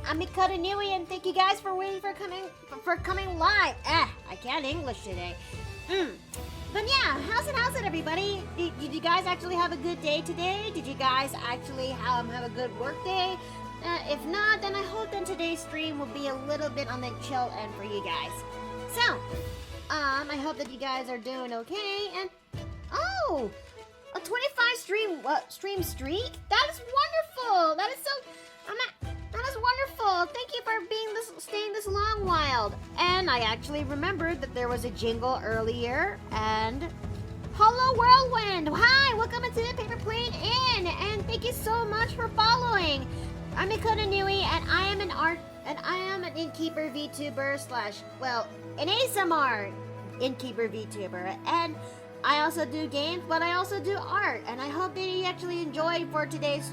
I'm Mikota Nui, and thank you guys for waiting for coming live. I can't English today. But yeah, how's it, everybody? Did you guys actually have a good day today? Did you guys actually have a good work day? If not, then I hope that today's stream will be a little bit on the chill end for you guys. So, I hope that you guys are doing okay. And oh, a 25 stream streak? That is wonderful. That is wonderful. Thank you for staying this long while. And I actually remembered that there was a jingle earlier. And hello, Whirlwind. Hi, welcome into the Paper Plane Inn. And thank you so much for following. I'm Mikota Nui, and I am an innkeeper VTuber an ASMR innkeeper VTuber. And I also do games, but I also do art. And I hope that you actually enjoyed for today's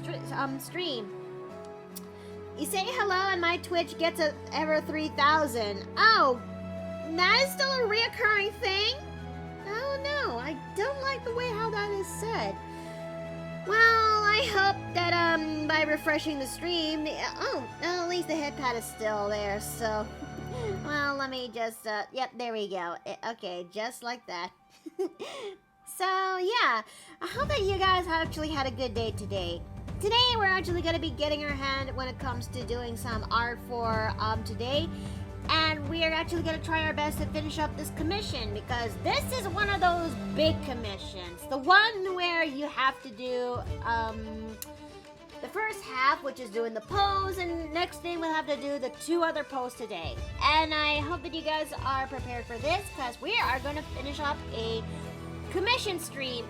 stream. You say hello and my Twitch gets ever 3,000. Oh, that is still a reoccurring thing? Oh no, I don't like the way how that is said. Well, I hope that by refreshing the stream, at least the headpad is still there, so... Well, let me just, yep, there we go. Okay, just like that. So, yeah, I hope that you guys actually had a good day today. Today, we're actually going to be getting our hand when it comes to doing some art for, today. And we are actually going to try our best to finish up this commission, because this is one of those big commissions. The one where you have to do, the first half, which is doing the pose, and next thing we'll have to do the 2 other poses today. And I hope that you guys are prepared for this, because we are going to finish up a commission stream,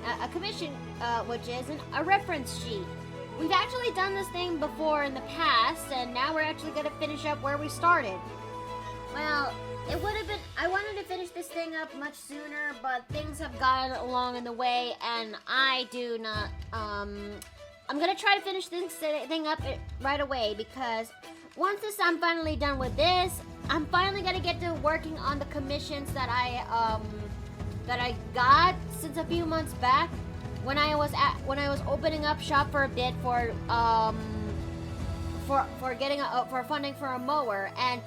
which is a reference sheet. We've actually done this thing before in the past, and now we're actually going to finish up where we started. Well, it would have been, I wanted to finish this thing up much sooner, but things have gotten along in the way, and I do not, I'm gonna try to finish this thing up right away, because once I'm finally done with this, I'm finally gonna get to working on the commissions that I got since a few months back when I was opening up shop for a bit for funding for a mower. And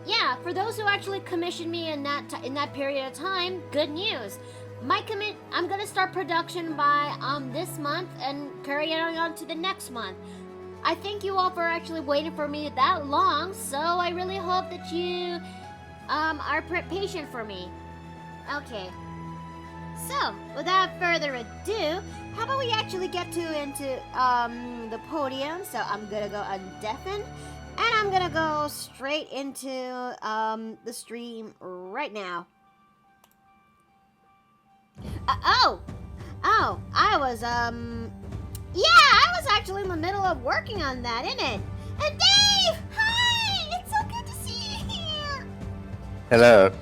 yeah, for those who actually commissioned me in that period of time, good news. I'm gonna start production by this month and carry it on to the next month. I thank you all for actually waiting for me that long, so I really hope that you are patient for me. Okay. So, without further ado, how about we actually get into the podium? So I'm gonna go undeafen, and I'm gonna go straight into the stream right now. I was actually in the middle of working on that, isn't it? And Dave! Hi! It's so good to see you here! Hello.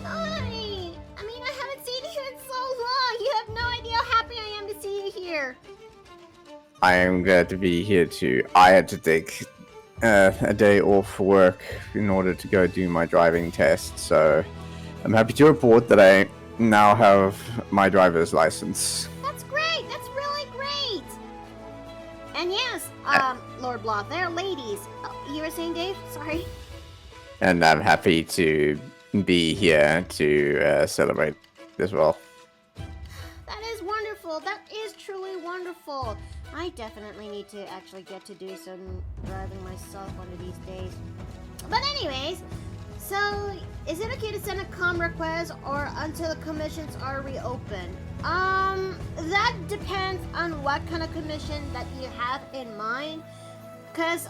Hi! I mean, I haven't seen you in so long! You have no idea how happy I am to see you here! I am glad to be here too. I had to take a day off work in order to go do my driving test, so I'm happy to report that I now have my driver's license. That's great! That's really great! And yes, Lord Bloth, they're ladies. Oh, you were saying, Dave? Sorry. And I'm happy to be here to celebrate as well. That is wonderful. That is truly wonderful. I definitely need to actually get to do some driving myself one of these days. But anyways, so is it okay to send a comm request or until the commissions are reopened? That depends on what kind of commission that you have in mind. Because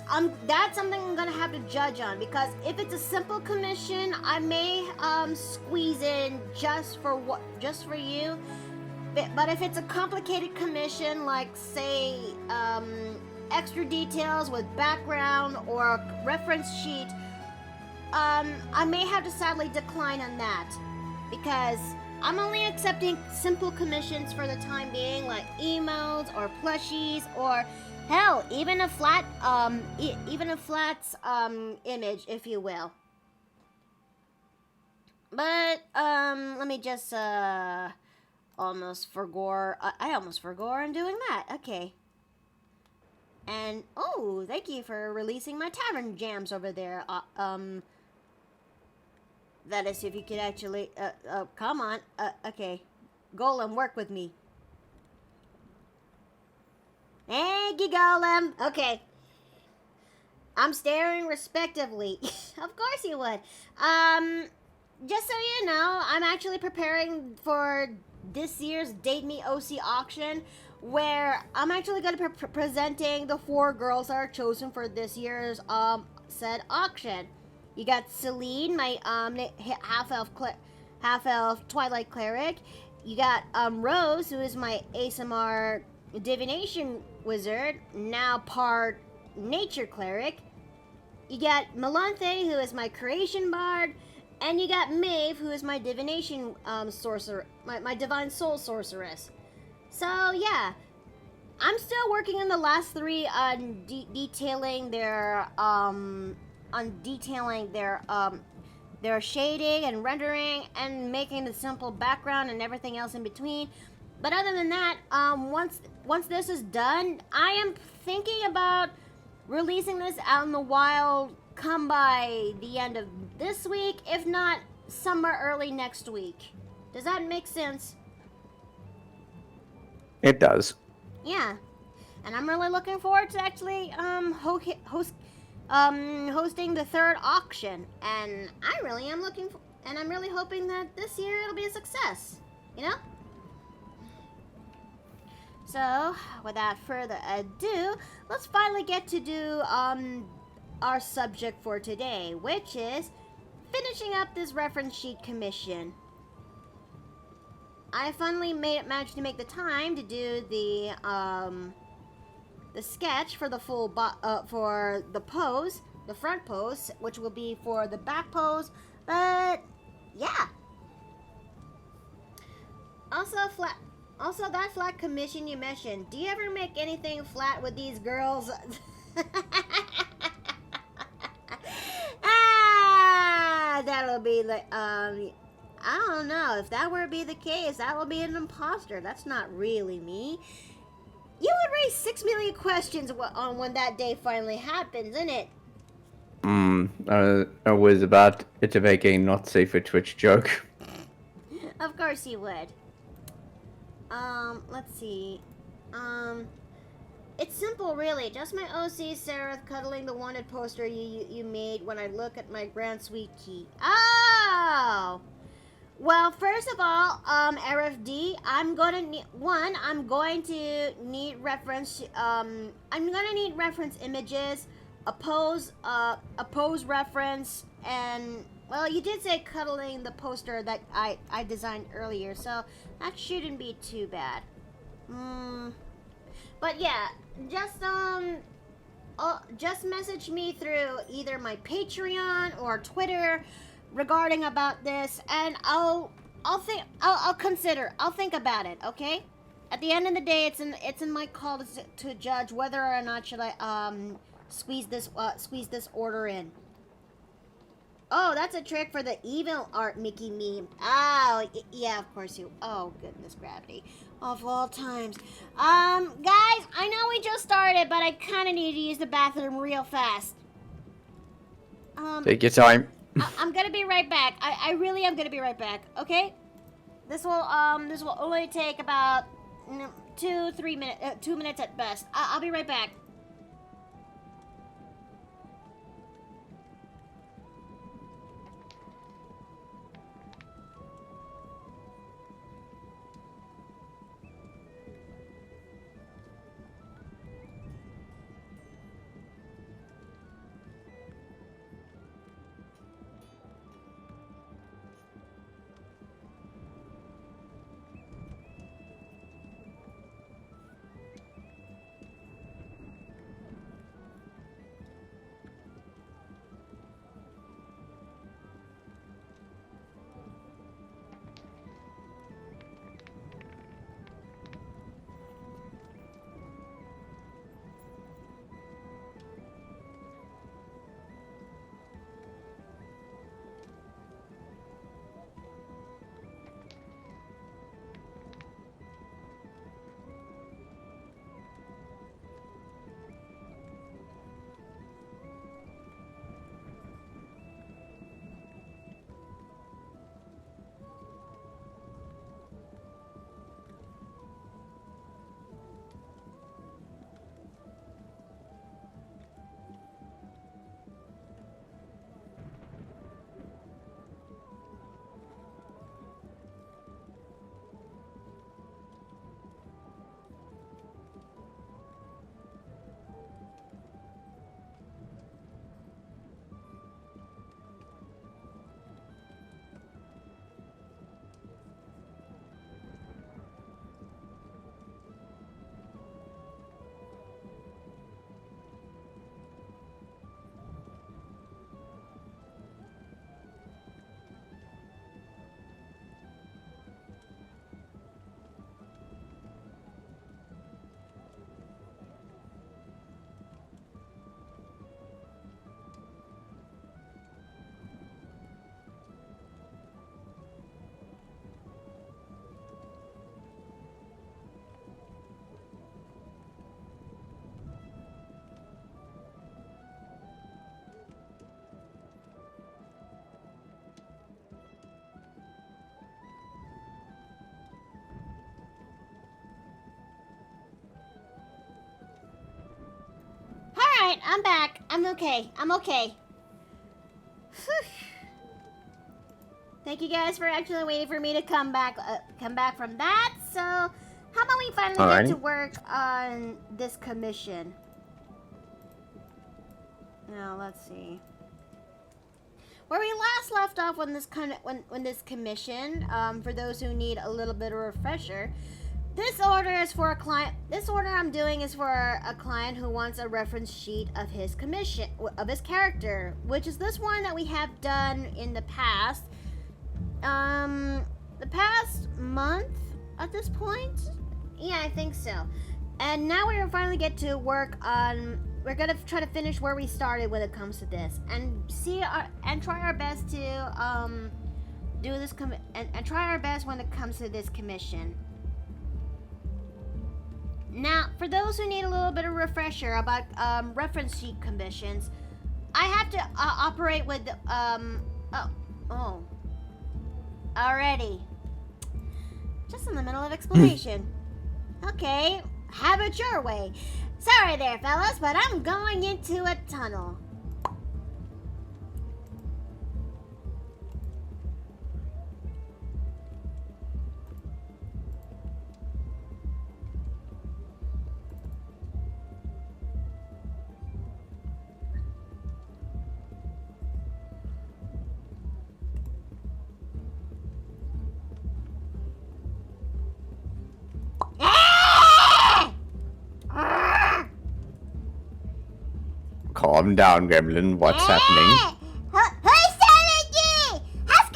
that's something I'm gonna have to judge on. Because if it's a simple commission, I may squeeze in just for you. But if it's a complicated commission, like say extra details with background or a reference sheet, I may have to sadly decline on that, because I'm only accepting simple commissions for the time being, like emotes or plushies or hell, even a flat image, if you will. But let me just almost forgot. I almost forgot I'm doing that. Okay. And oh, thank you for releasing my tavern jams over there. That is, if you could actually, come on. Okay. Golem, work with me. Thank you, Golem. Okay. I'm staring respectively. Of course you would. Just so you know, I'm actually preparing for this year's Date Me OC auction, where I'm actually going to be presenting the 4 girls that are chosen for this year's said auction. You got Celine, my half elf Twilight cleric. You got Rose, who is my ASMR divination wizard, now part nature cleric. You got Melanthe, who is my creation bard, and you got Maeve, who is my divination sorcerer, my divine soul sorceress. So yeah, I'm still working on the last 3 on detailing their their shading and rendering and making the simple background and everything else in between. But other than that, once this is done, I am thinking about releasing this out in the wild come by the end of this week, if not somewhere early next week. Does that make sense? It does. Yeah. And I'm really looking forward to actually hosting the 3rd auction. And I really am and I'm really hoping that this year it'll be a success. You know? So, without further ado, let's finally get to do our subject for today, which is finishing up this reference sheet commission. I finally managed to make the time to do the sketch for the full for the pose, the front pose, which will be for the back pose. But yeah. Also, that flat commission you mentioned. Do you ever make anything flat with these girls? That'll be like, I don't know. If that were to be the case, that will be an imposter. That's not really me. You would raise 6 million questions on when that day finally happens, isn't it? I was about to make a not safe for Twitch joke. Of course you would. Let's see. It's simple, really. Just my OC, Sarah, cuddling the wanted poster you made when I look at my grand sweet key. Oh! Well, first of all, RFD, I'm going to need reference, I'm going to need reference images, a pose reference, and, well, you did say cuddling the poster that I designed earlier, so that shouldn't be too bad. But yeah, just message me through either my Patreon or Twitter regarding about this, and I'll think about it, okay? At the end of the day, it's in my call to judge whether or not should I squeeze this order in. Oh, that's a trick for the evil art Mickey meme. Oh, yeah, of course you. Oh, goodness, gravity. Of all times. Guys, I know we just started, but I kind of need to use the bathroom real fast. Take your time. I'm gonna be right back. I really am gonna be right back. Okay. This will only take about 2 minutes at best. I'll be right back. I'm back. I'm okay. Thank you guys for actually waiting for me to come back from that. So, how about we finally get to work on this commission? Now, let's see. Where we last left off when this commission, for those who need a little bit of a refresher, this order is for a client. This order I'm doing is for a client who wants a reference sheet of his commission, of his character, which is this one that we have done in the past. The past month at this point? Yeah, I think so. And now we're finally get to work on. We're gonna try to finish where we started when it comes to this, and and try our best to do this and try our best when it comes to this commission. Now, for those who need a little bit of refresher about reference sheet commissions, I have to operate with already. Just in the middle of explanation. Okay, have it your way. Sorry there, fellas, but I'm going into a tunnel. Calm down, Gremlin. What's happening? Who's telling you? How's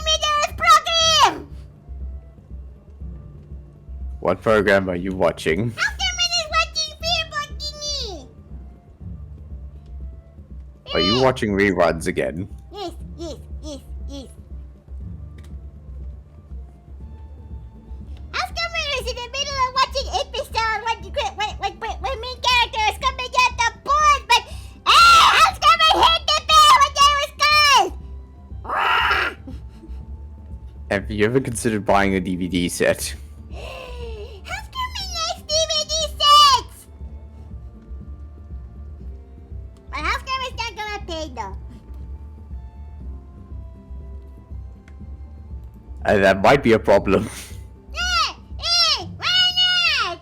me this program? What program are you watching? Are you watching reruns again? Yes. Housekeeper is in the middle of watching episode when main character is coming at the board, but Housekeeper hit the bell when they was called! Have you ever considered buying a DVD set? Housekeeper likes DVD sets! But Housekeeper's not gonna pay though. That might be a problem. Why not?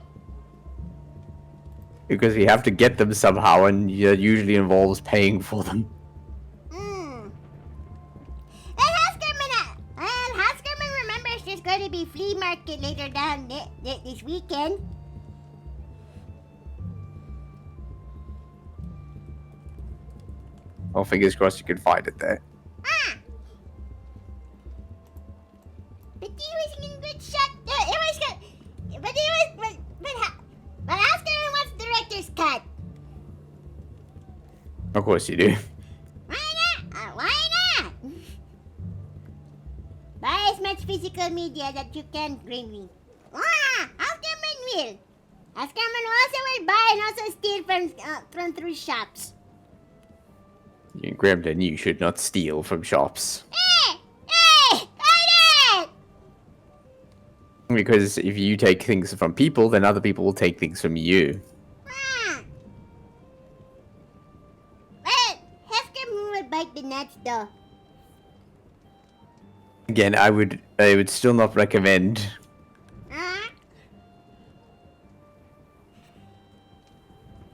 Because we have to get them somehow, and it usually involves paying for them. Housekeeper remembers there's going to be flea market later down this weekend. Well, fingers crossed you can find it there. But he was in good shot. It was good. But Housekeeper wants director's cut. Of course you do. Why not? Buy as much physical media that you can, Grimmy. Housekeeper will. Housekeeper also will buy and also steal from thrift shops. Gremlin, you should not steal from shops. Why not? Because if you take things from people, then other people will take things from you. Well, Housekeeper will bite the nuts though. Again, I would still not recommend.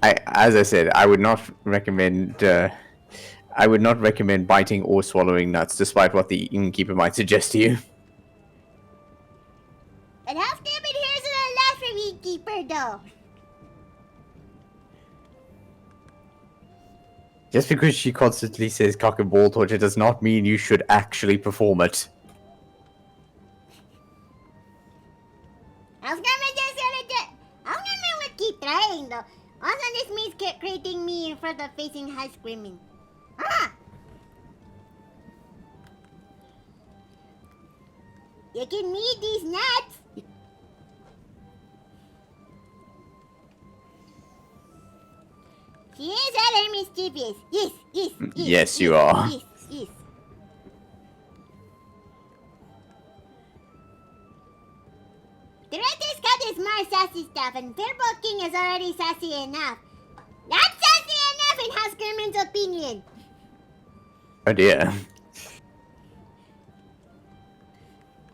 As I said, I would not recommend biting or swallowing nuts, despite what the innkeeper might suggest to you. But Housekeeper hears a lot from innkeeper though. Just because she constantly says cock and ball torture does not mean you should actually perform it. Housekeeper will keep trying though. Also, this means creating me in front of facing high screaming. You can eat these nuts. She is rather mischievous. Yes. Yes, you are. Yes. Director's cut is more sassy stuff, and Turbo King is already sassy enough. Not sassy House Gremlin's opinion? Oh dear.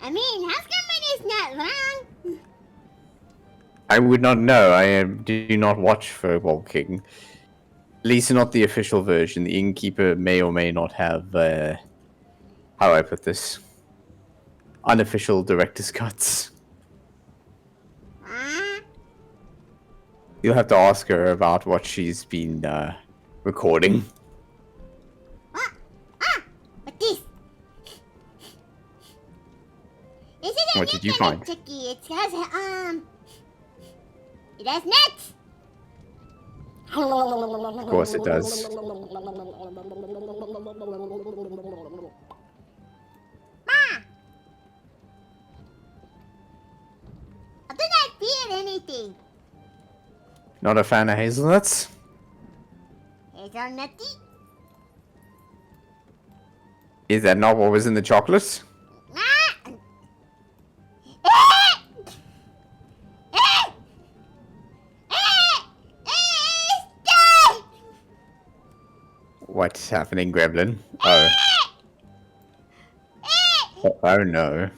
I mean, House Gremlin is not wrong. I would not know. I do not watch Furball King. At least not the official version. The innkeeper may or may not have, how do I put this? Unofficial director's cuts. You'll have to ask her about what she's been, recording. What this? This is a What new did you kind find? of cookie. It has, it has nuts. Of course it does. I do not feel anything. Not a fan of hazelnuts? Hazelnutty? Is that not what was in the chocolate? What's happening, Gremlin? Oh. Oh no.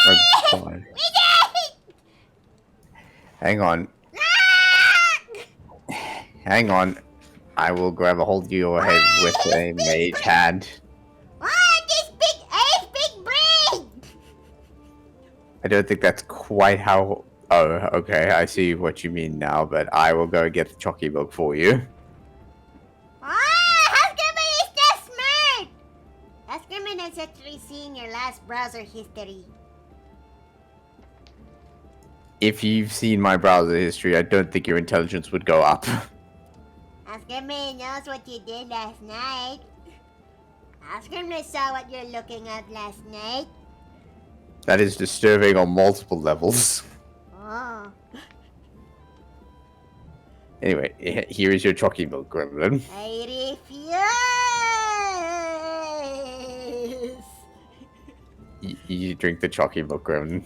Oh god. Hang on. Hang on. I will grab a hold of your head with a mage hand. Big brain! I don't think that's quite how... Oh, okay. I see what you mean now, but I will go get the chalky milk for you. House Gremlin is not smart! House Gremlin has actually seen your last browser history. If you've seen my browser history, I don't think your intelligence would go up. House Gremlin knows what you did last night. House Gremlin saw what you're looking at last night. That is disturbing on multiple levels. Oh. Anyway, here is your chalky milk, Gremlin. I refuse! You drink the chalky milk, Gremlin.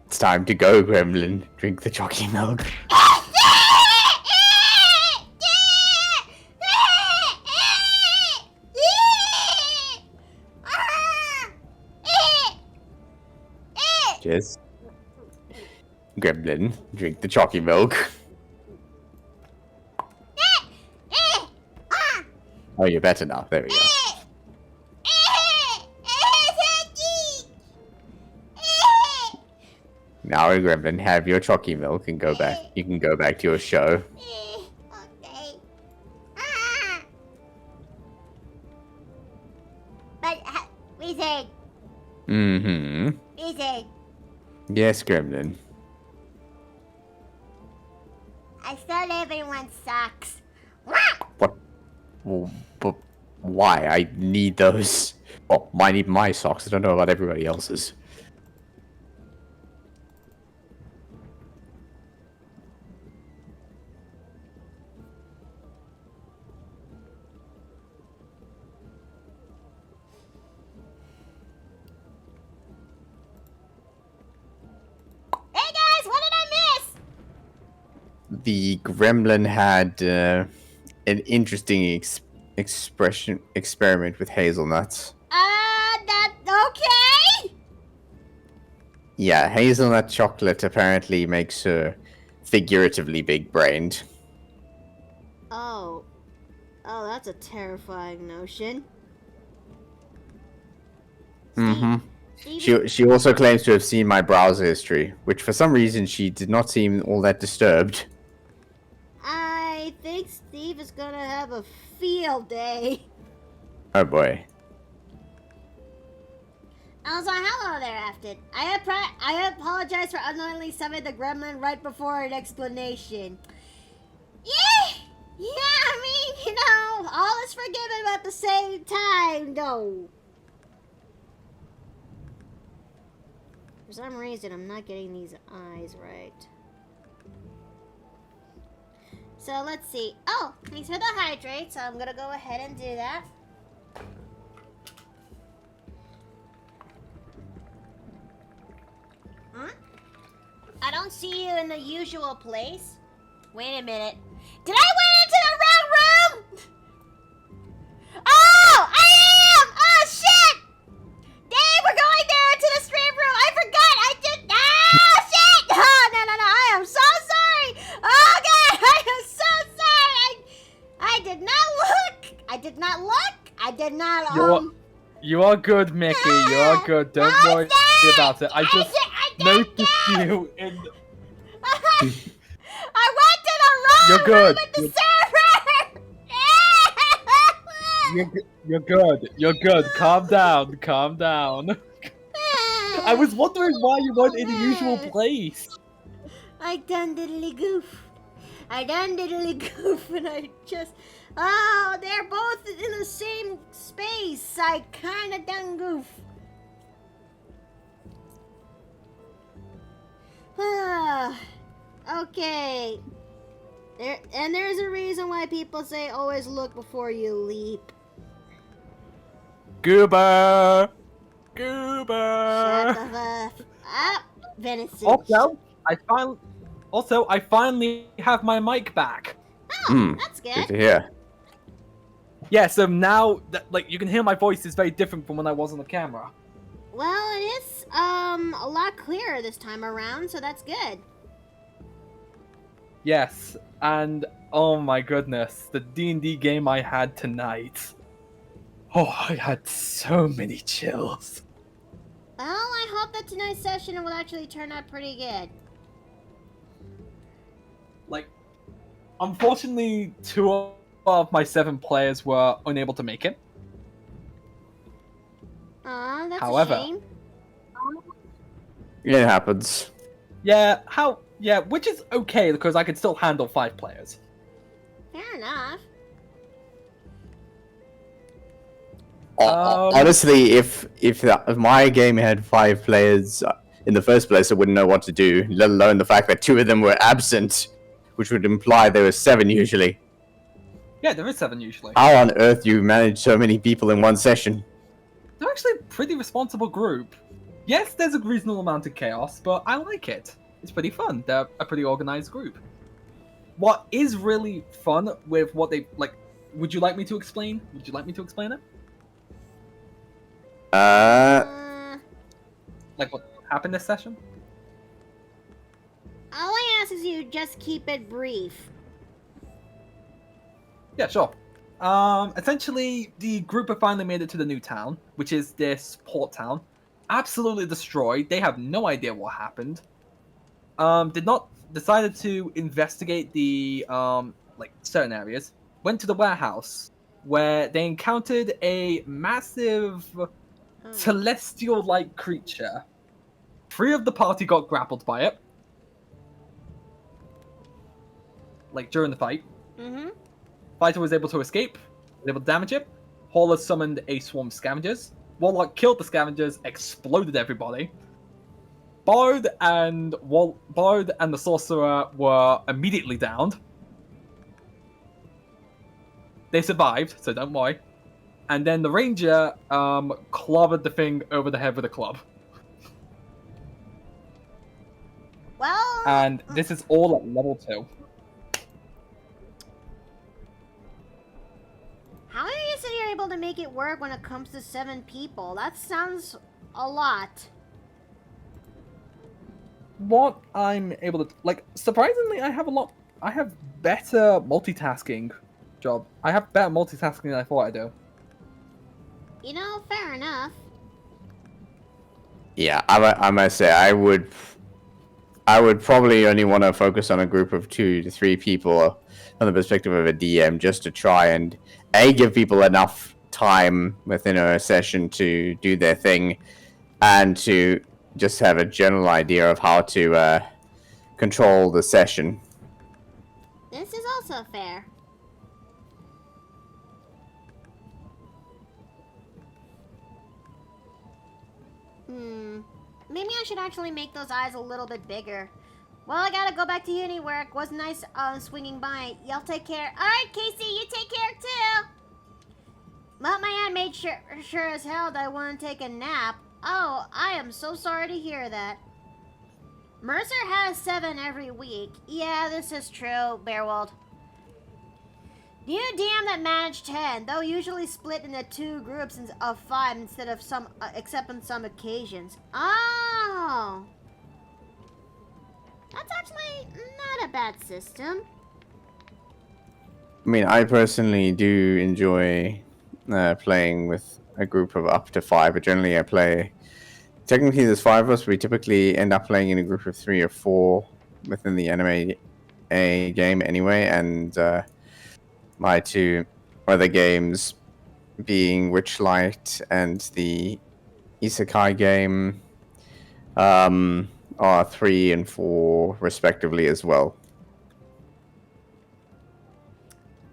It's time to go, Gremlin. Drink the chalky milk. Yes. Gremlin, drink the chalky milk. Oh, you're better now. There we go. Now, Gremlin, have your chalky milk and go back. You can go back to your show. Okay. But, Wizard. Mm-hmm. Wizard. Yes, Gremlin. I stole everyone's socks. What? Well, but why? I need those. Oh, I need my socks. I don't know about everybody else's. Hey guys, what did I miss? The Gremlin had an interesting experiment with hazelnuts. That's okay. Yeah, hazelnut chocolate apparently makes her figuratively big-brained. Oh, that's a terrifying notion. Mm-hmm. Steve, She also claims to have seen my browser history, which for some reason she did not seem all that disturbed. I think Steve is gonna have a field day. Oh boy. Also, hello there, Afton. I apologize for unknowingly summoning the gremlin right before an explanation. Yeah, I mean, you know, all is forgiven but at the same time, though. For some reason, I'm not getting these eyes right. So, let's see. Oh, thanks for the hydrate, so I'm gonna go ahead and do that. Hmm? I don't see you in the usual place. Wait a minute. Did I went into the wrong room? Oh, I am! Oh, shit! Dave, we're going there into the stream room. I forgot. I did. Oh, shit! Oh, no. I am so sorry. Oh, God. I am so sorry. I did not look. I did not. You are good, Mickey. You are good. Don't worry about it. I just noticed you in. I went to the wrong You're good. room at the server. You're good. You're good. Calm down. Calm down. I was wondering why you weren't in the usual place. I done diddly goof. And I just... Oh, they're both in the same space. I kinda done goof. Okay. There's a reason why people say always look before you leap. Goober. Shut the fuck up, Venison. Also, I finally have my mic back. Oh, that's Good good. to hear. Yeah, so now that you can hear my voice is very different from when I was on the camera. Well, it is a lot clearer this time around, so that's good. Yes, and oh my goodness, the D&D game I had tonight. Oh, I had so many chills. Well, I hope that tonight's session will actually turn out pretty good. Unfortunately, 2 of my 7 players were unable to make it. Aw, that's However, a shame. It happens. Yeah, which is okay because I could still handle 5 players. Fair enough. Honestly, if my game had 5 players in the first place, I wouldn't know what to do. Let alone the fact that 2 of them were absent, which would imply there were 7 usually. Yeah, there is 7 usually. How on earth you manage so many people in one session? They're actually a pretty responsible group. Yes, there's a reasonable amount of chaos, but I like it. It's pretty fun. They're a pretty organized group. What is really fun with what they would you like me to explain? Would you like me to explain it? Like what happened this session? All I ask is you just keep it brief. Yeah, sure. Essentially, the group have finally made it to the new town, which is this port town. Absolutely destroyed. They have no idea what happened. Decided to investigate the certain areas. Went to the warehouse where they encountered a massive celestial-like creature. 3 of the party got grappled by it. During the fight. Mm-hmm. Fighter was able to escape, was able to damage it. Hauler summoned a swarm of scavengers. Warlock killed the scavengers, exploded everybody. Bard and the sorcerer were immediately downed. They survived, so don't worry. And then the ranger clobbered the thing over the head with a club. Well... And this is all at level 2. How are you saying you're able to make it work when it comes to 7 people? That sounds a lot. What I'm able to surprisingly, I have better multitasking job. I have better multitasking than I thought I do. You know, fair enough. Yeah, I must say I would probably only want to focus on a group of 2 to 3 people from the perspective of a DM, just to try and give people enough time within a session to do their thing, and to just have a general idea of how to control the session. This is also fair. Maybe I should actually make those eyes a little bit bigger. Well, I gotta go back to uni work. Was nice swinging by. Y'all take care. Alright, Casey, you take care too. Well, my aunt made sure as hell that I want to take a nap. Oh, I am so sorry to hear that. Mercer has 7 every week. Yeah, this is true, Bearwald. New DM that manage 10, though usually split into 2 groups of 5 instead of some, except on some occasions. Oh! That's actually not a bad system. I mean, I personally do enjoy playing with a group of up to 5, but generally I play... Technically, there's 5 of us. We typically end up playing in a group of 3 or 4 within the anime a game anyway, and my 2 other games being Witchlight and the Isekai game are 3 and 4 respectively as well.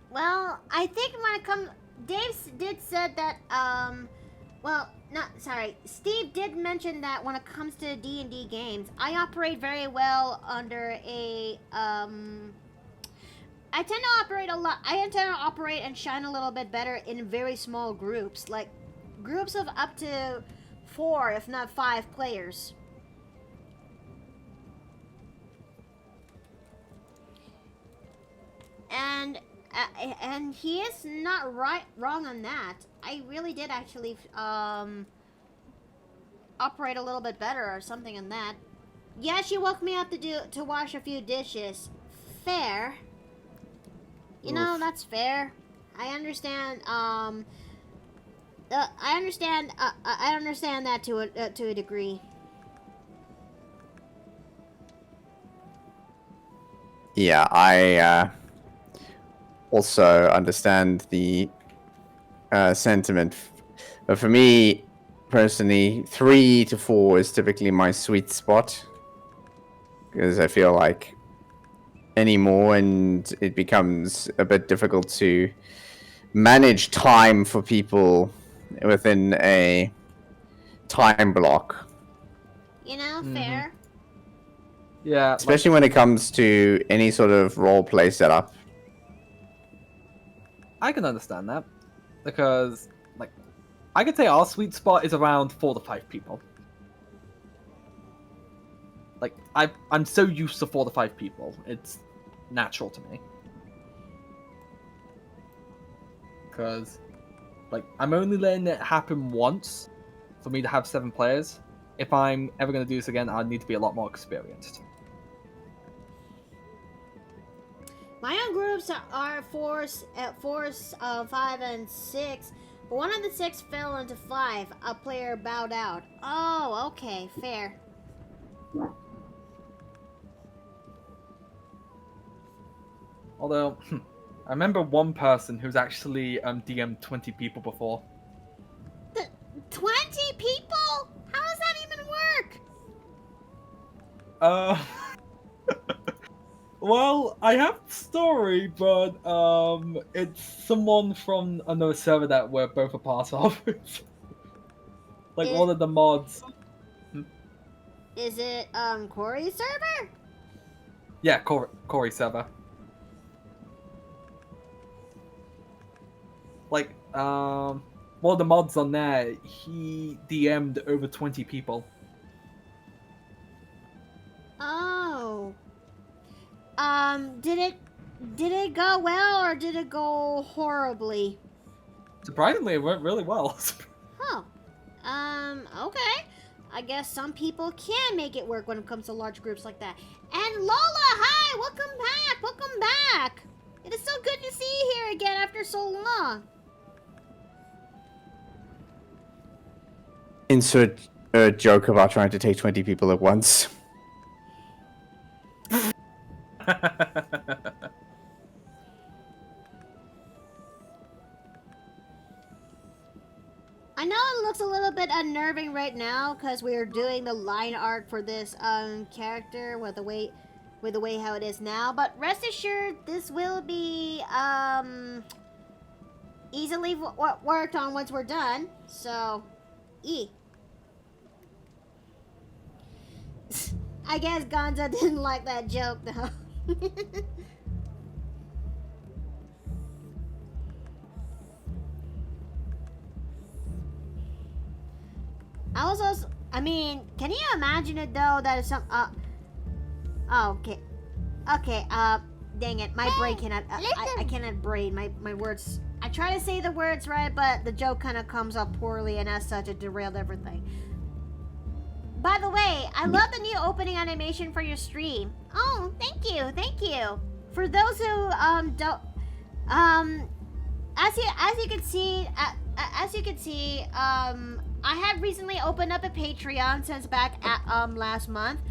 Well, I think when it comes... Dave did said that, well, not... Sorry. Steve did mention that when it comes to D&D games, I operate very well under a, I tend to operate and shine a little bit better in very small groups. Like, groups of up to 4, if not 5 players. And he is not wrong on that. I really did actually operate a little bit better or something on that. Yeah, she woke me up to wash a few dishes. Fair. You know, that's fair. I understand. I understand that to a degree. Yeah, I also understand the sentiment. But for me, personally, 3 to 4 is typically my sweet spot. Because I feel like any more and it becomes a bit difficult to manage time for people within a time block. You know, fair. Yeah. Especially when it comes to any sort of role play setup. I can understand that. Because, like, I could say our sweet spot is around 4 to 5 people. Like, I'm so used to 4 to 5 people. It's natural to me. Because, like, I'm only letting it happen once for me to have 7 players. If I'm ever going to do this again, I'd need to be a lot more experienced. My own groups are 4, 5, and 6. But one of the 6 fell into 5. A player bowed out. Oh, okay, fair. Although, I remember one person who's actually DM'd 20 people before. 20 people? How does that even work? Well, I have the story, but it's someone from another server that we're both a part of. Like one of the mods. Is it Corey's server? Yeah, Corey server. Like, one of the mods on there, he DM'd over 20 people. Oh. Did it go well or did it go horribly? Surprisingly, it went really well. Huh. Okay. I guess some people can make it work when it comes to large groups like that. And Lola, hi! Welcome back! Welcome back! It is so good to see you here again after so long. Insert a joke about trying to take 20 people at once. I know it looks a little bit unnerving right now because we're doing the line art for this character with the way how it is now, but rest assured this will be easily worked on once we're done. So, I guess Gonza didn't like that joke though. I mean, can you imagine it though that if Oh, okay. Okay, dang it. My brain cannot, I cannot brain my words. I try to say the words right, but the joke kind of comes up poorly, and as such, it derailed everything. By the way, I love the new opening animation for your stream. Oh, thank you. For those who, don't, as you can see, I have recently opened up a Patreon since back at, last month.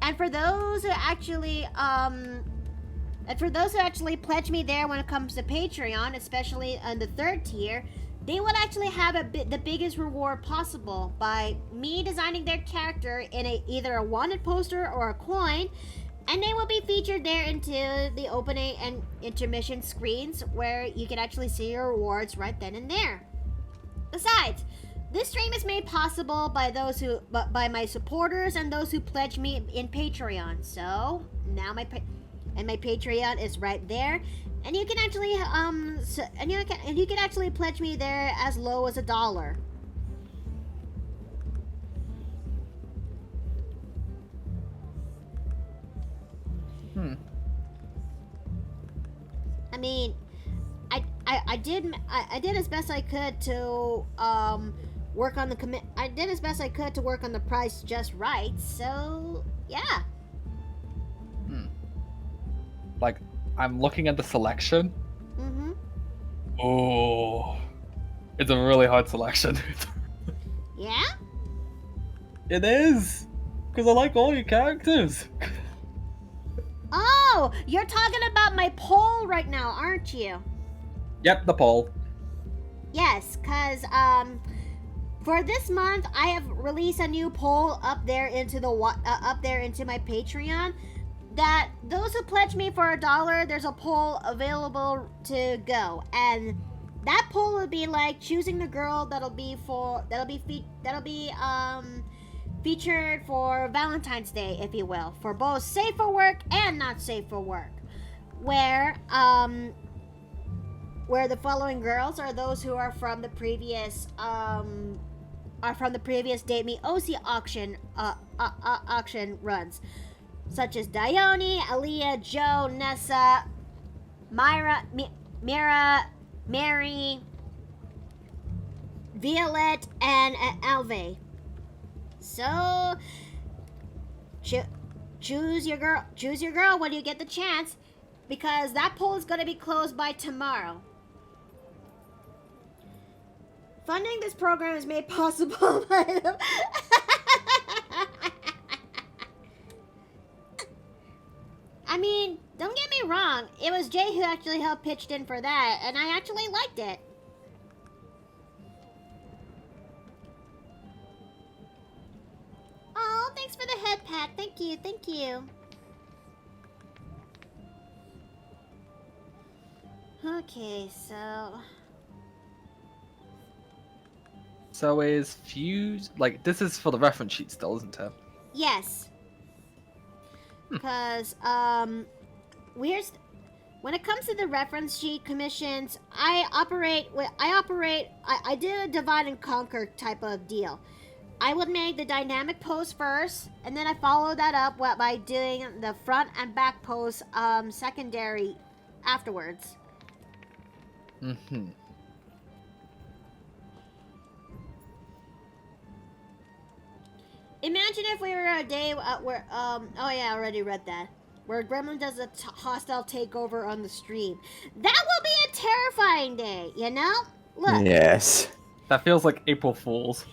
And for those who actually pledge me there when it comes to Patreon, especially on the 3rd tier, they would actually have the biggest reward possible by me designing their character in either a wanted poster or a coin, and they will be featured there into the opening and intermission screens where you can actually see your rewards right then and there. Besides, this stream is made possible by by my supporters and those who pledge me in Patreon. So now my Patreon is right there, and you can actually you can actually pledge me there as low as $1. I mean, I did as best I could to work on the I did as best I could to work on the price just right. So yeah. Like, I'm looking at the selection. Mm-hmm. Oh, it's a really hard selection. Yeah? It is, because I like all your characters. Oh, you're talking about my poll right now, aren't you? Yep, the poll. Yes, cause for this month I have released a new poll up there into my Patreon. That those who pledge me for $1, there's a poll available to go, and that poll would be like choosing the girl that'll be featured for Valentine's Day, if you will, for both safe for work and not safe for work, where the following girls are those who are from the previous Date Me OC auction runs, such as Dione, Aaliyah, Joe, Nessa, Myra, Mira, Mary, Violet, and Alve. So, choose your girl when you get the chance, because that poll is going to be closed by tomorrow. Funding this program is made possible by the... I mean, don't get me wrong, it was Jay who actually helped pitched in for that, and I actually liked it. Oh, thanks for the head pat. Thank you. Okay, so... So is Fuse, like, this is for the reference sheet still, isn't it? Yes. Because, when it comes to the reference sheet commissions, I do a divide and conquer type of deal. I would make the dynamic post first, and then I follow that up by doing the front and back post secondary afterwards. Mm-hmm. Imagine if we were a day where, oh yeah, I already read that. Where Gremlin does a hostile takeover on the stream. That will be a terrifying day, you know? Look. Yes. That feels like April Fool's.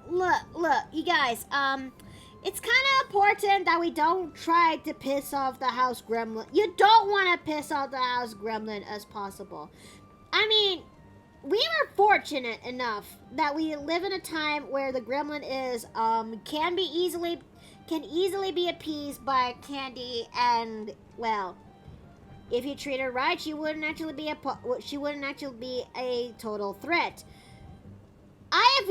Look, you guys, it's kind of important that we don't try to piss off the House Gremlin. You don't want to piss off the House Gremlin as possible. I mean, we were fortunate enough that we live in a time where the Gremlin can easily be appeased by candy, and well, if you treat her right, she wouldn't actually be a total threat. I have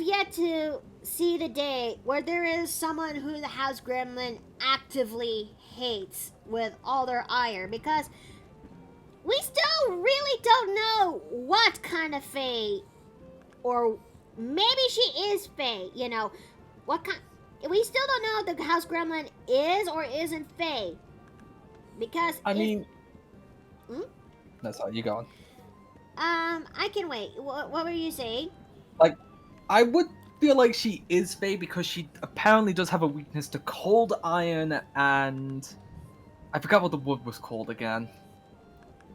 yet to see the day where there is someone who the House Gremlin actively hates with all their ire, because we still really don't know what kind of Fae, or maybe she is Fae, you know, what kind. we still don't know if the house gremlin is or isn't Fae. Because I mean... Hmm? No, sorry, you go on. I can wait. What were you saying? Like, I would feel like she is Fae because she apparently does have a weakness to cold iron and... I forgot what the wood was called again.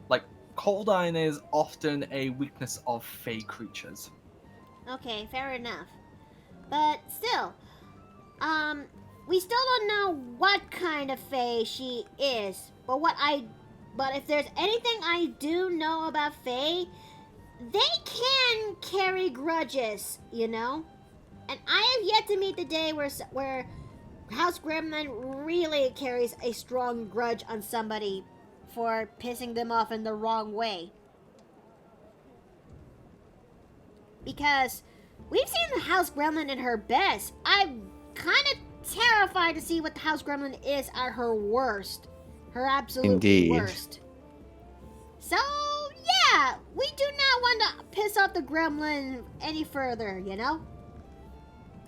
Like, cold iron is often a weakness of Fae creatures. Okay, fair enough. But still, we still don't know what kind of Fae she is. But if there's anything I do know about Fae, they can carry grudges, you know? And I have yet to meet the day where House Gremlin really carries a strong grudge on somebody for pissing them off in the wrong way. Because we've seen the House Gremlin at her best. I'm kind of terrified to see what the House Gremlin is at her worst. Her absolute Indeed. worst. So, yeah, we do not want to piss off the Gremlin any further, you know?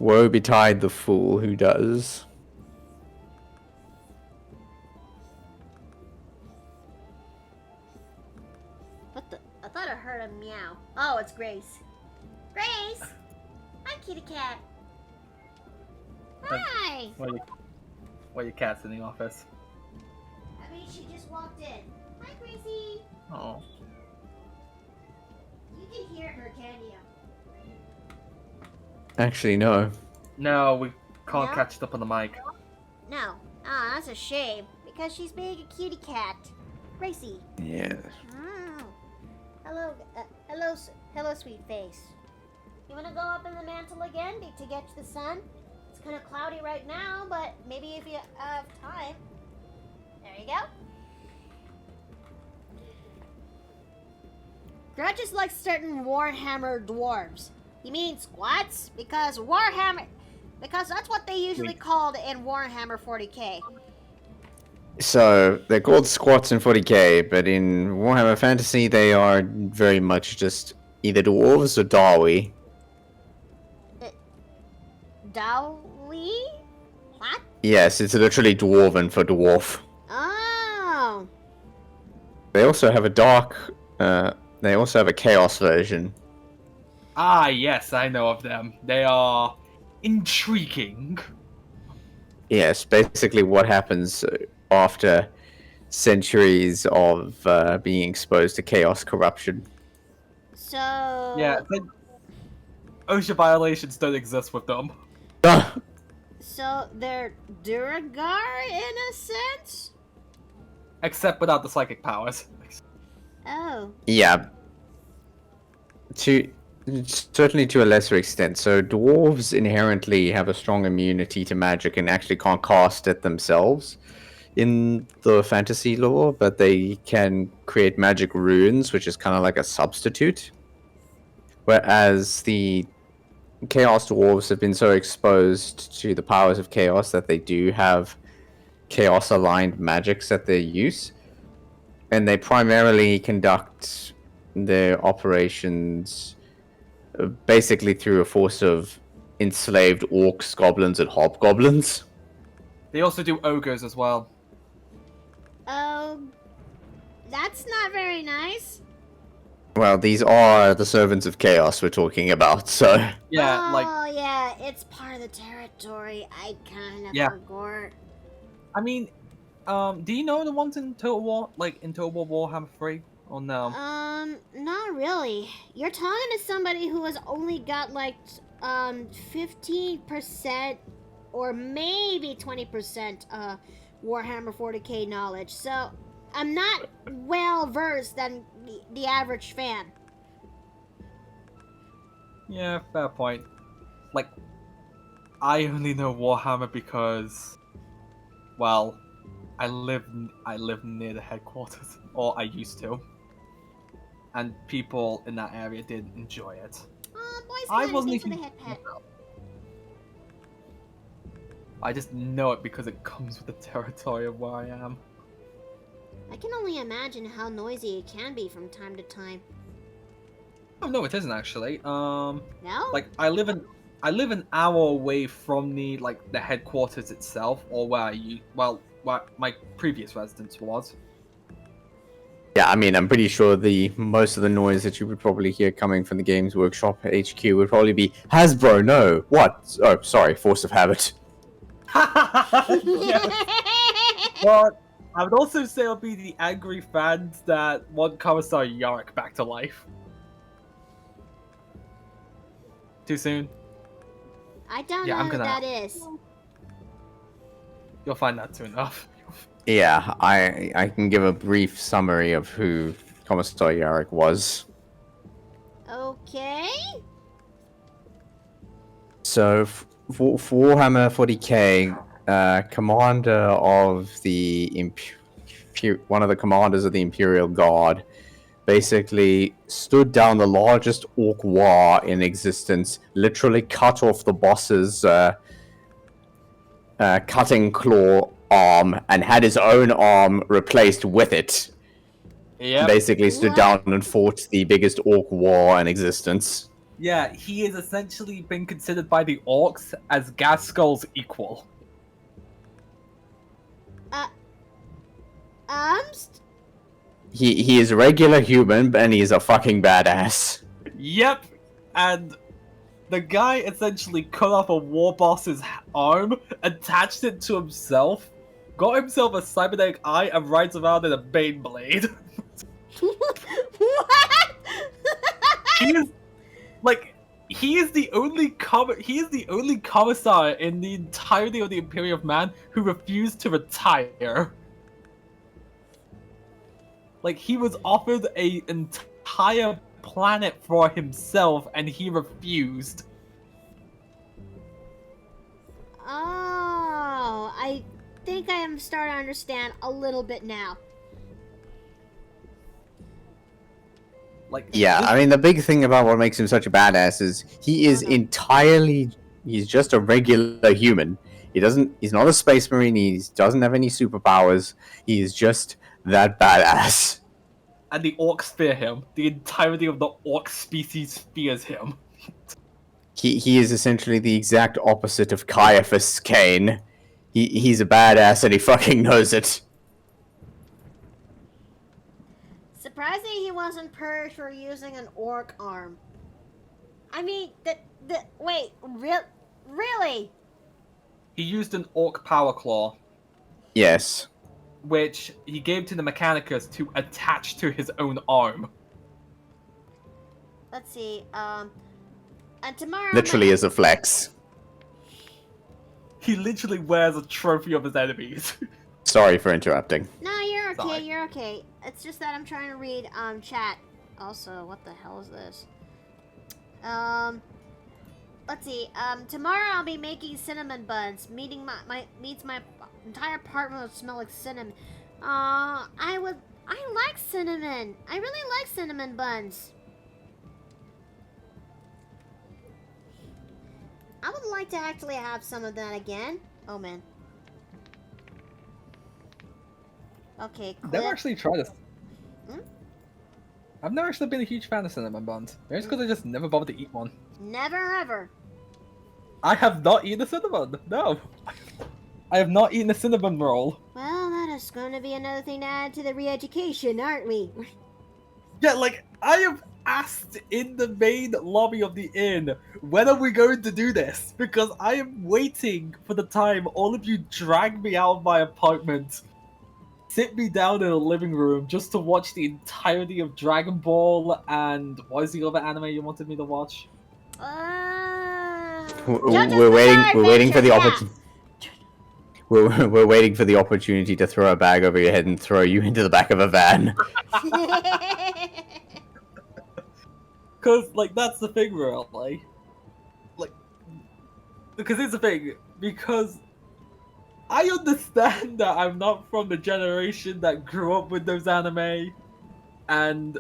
Woe betide the fool who does. What the? I thought I heard a meow. Oh, it's Grace. Grace! Hi, kitty cat. Hi! Why your cat's in the office? I mean, she just walked in. Hi, Gracie! Oh. You can hear her, can you? Actually, no. No, we can't No? catch it up on the mic. No. Ah, that's a shame. Because she's being a kitty cat. Gracie. Yeah. Mm. Hello, hello, sweet face. You wanna go up in the mantle again to get to the sun? It's kind of cloudy right now, but maybe if you have time. There you go. Grudge is like certain Warhammer dwarves. You mean squats? Because that's what they usually called in Warhammer 40k. So, they're called squats in 40k, but in Warhammer Fantasy, they are very much just either dwarves or Dawi. Dawi? What? Yes, it's literally dwarven for dwarf. Oh. They also have they also have a chaos version. Ah, yes, I know of them. They are intriguing. Yes, basically what happens after centuries of being exposed to chaos corruption. So. Yeah, OSHA violations don't exist with them. So they're Duragar in a sense? Except without the psychic powers. Oh. Yeah. Certainly to a lesser extent. So dwarves inherently have a strong immunity to magic and actually can't cast it themselves in the fantasy lore, but they can create magic runes, which is kind of like a substitute. Whereas the Chaos Dwarves have been so exposed to the powers of chaos that they do have chaos-aligned magics at their use. And they primarily conduct their operations basically through a force of enslaved orcs, goblins, and hobgoblins. They also do ogres as well. Oh. That's not very nice. Well, these are the servants of chaos we're talking about, so... Yeah, Oh, yeah, it's part of the territory. I kind of forgot. I mean, do you know the ones in Total War, in Total War Warhammer 3, or no? Not really. You're talking to somebody who has only got 15% or maybe 20% Warhammer 40k knowledge. So I'm not well versed than the average fan. Yeah, fair point. I only know Warhammer because, well, I live near the headquarters, or I used to, and people in that area did enjoy it. Boys I can wasn't thanks for even. the head pet. I just know it because it comes with the territory of where I am. I can only imagine how noisy it can be from time to time. Oh no, it isn't actually. No? I live in I live an hour away from the headquarters itself, or where where my previous residence was. Yeah, I mean, I'm pretty sure the most of the noise that you would probably hear coming from the Games Workshop HQ would probably be Hasbro. No, what? Oh, sorry, force of habit. Yes. But I would also say it'll be the angry fans that want Commissar Yarick back to life. Too soon? I don't Yeah, know I'm who gonna- that is. You'll find that soon enough. Yeah, I can give a brief summary of who Commissar Yarick was. Okay. So, for Warhammer 40k, commander of the one of the commanders of the Imperial Guard, basically stood down the largest orc war in existence, literally cut off the boss's cutting claw arm, and had his own arm replaced with it. Yeah. Basically stood What? down and fought the biggest orc war in existence. Yeah, he has essentially been considered by the orcs as Gaskell's equal. He is a regular human, and he's a fucking badass. Yep, and the guy essentially cut off a war boss's arm, attached it to himself, got himself a cybernetic eye, and rides around in a Bane blade. What? He is he is the only commissar in the entirety of the Imperium of Man who refused to retire. Like, he was offered an entire planet for himself, and he refused. Oh, I think I am starting to understand a little bit now. Like, Yeah, I mean, the big thing about what makes him such a badass is he is he's just a regular human. He's not a space marine, he doesn't have any superpowers, he's just that badass. and the orcs fear him. The entirety of the orc species fears him. He is essentially the exact opposite of Caiaphas Kane. He's a badass and he fucking knows it. Surprising he wasn't purged for using an orc arm. I mean, wait, really? He used an orc power claw, Yes. which he gave to the Mechanicus to attach to his own arm. Let's see, and tomorrow... Literally as a flex. He literally wears a trophy of his enemies. Sorry for interrupting. No, you're okay, Sorry. you're okay. It's just that I'm trying to read, chat. Also, what the hell is this? Let's see, tomorrow I'll be making cinnamon buns. Meets my entire apartment will smell like cinnamon. I like cinnamon. I really like cinnamon buns. I would like to actually have some of that again. Oh, man. Okay, I've clip. never actually tried this. Hmm? I've never actually been a huge fan of cinnamon buns. Maybe it's because I just never bothered to eat one. Never ever. I have not eaten a cinnamon. No. I have not eaten a cinnamon roll. Well, that is going to be another thing to add to the re-education, aren't we? Yeah, like, I have asked in the main lobby of the inn, when are we going to do this? Because I am waiting for the time all of you drag me out of my apartment, sit me down in a living room just to watch the entirety of Dragon Ball and what is the other anime you wanted me to watch? We're waiting for the opportunity. We're waiting for the opportunity to throw a bag over your head and throw you into the back of a van. Because, like, that's the thing, really. Like, because it's the thing, because I understand that I'm not from the generation that grew up with those anime, and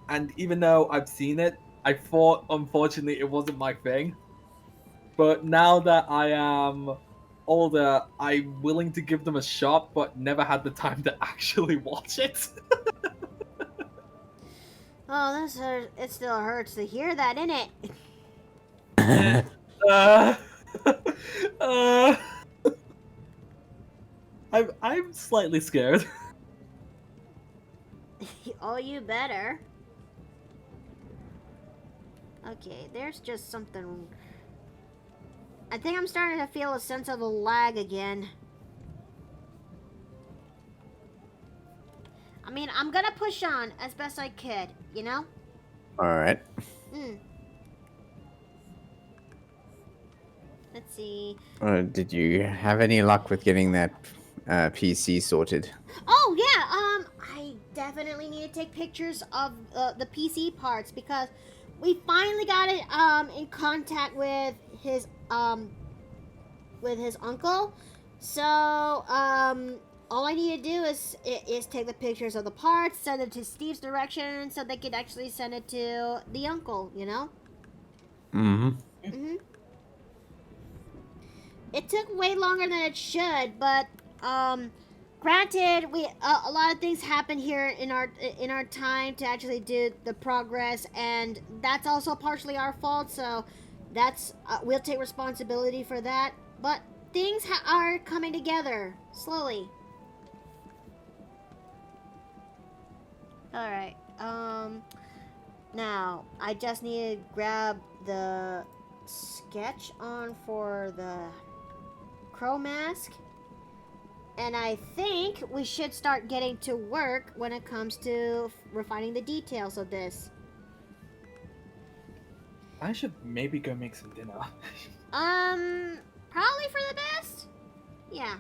and even though I've seen it, I thought, unfortunately, it wasn't my thing. But now that I am older, I'm willing to give them a shot, but never had the time to actually watch it. Oh, this hurts. It still hurts to hear that, innit? Uh, uh, I'm slightly scared. Oh, you better. Okay, there's just something. I think I'm starting to feel a sense of a lag again. I mean, I'm gonna push on as best I could, you know? Alright. Hmm. Let's see. Did you have any luck with getting that PC sorted? Oh, yeah, I definitely need to take pictures of the PC parts because we finally got it, in contact with his uncle. So, all I need to do is take the pictures of the parts, send it to Steve's direction so they could actually send it to the uncle, you know? Mm-hmm. Mm-hmm. It took way longer than it should, but granted, we a lot of things happen here in our time to actually do the progress, and that's also partially our fault. So that's we'll take responsibility for that. But things are coming together slowly. All right. Now I just need to grab the sketch on for the crow mask, and I think we should start getting to work when it comes to refining the details of this. I should maybe go make some dinner. Probably for the best. Yeah.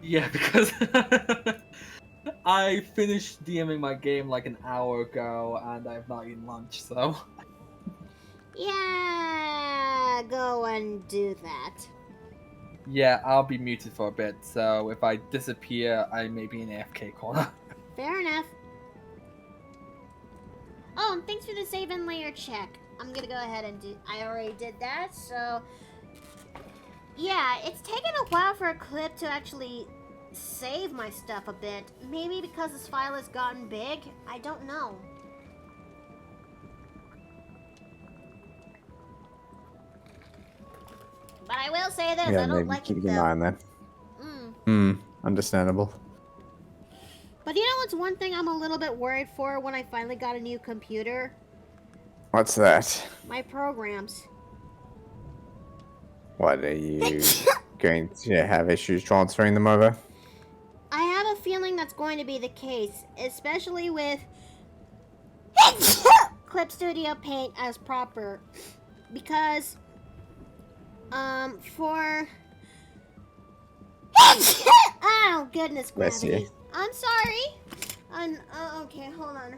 Yeah, because I finished DMing my game like an hour ago and I have not eaten lunch, so. Yeah, go and do that. Yeah, I'll be muted for a bit, so if I disappear, I may be in AFK corner. Fair enough. Oh, and thanks for the save and layer check. I'm gonna go ahead and do. I already did that, so. Yeah, it's taken a while for Clip to actually save my stuff a bit. Maybe because this file has gotten big? I don't know. But I will say this, Yeah, I don't maybe like keep it an eye though. on that. Mm. Understandable. But you know what's one thing I'm a little bit worried for when I finally got a new computer? What's that? My programs. What, are you going to have issues transferring them over? I have a feeling that's going to be the case, especially with Clip Studio Paint as proper. Because, for... Oh, goodness, Bless gravity. you. I'm sorry. Okay, hold on.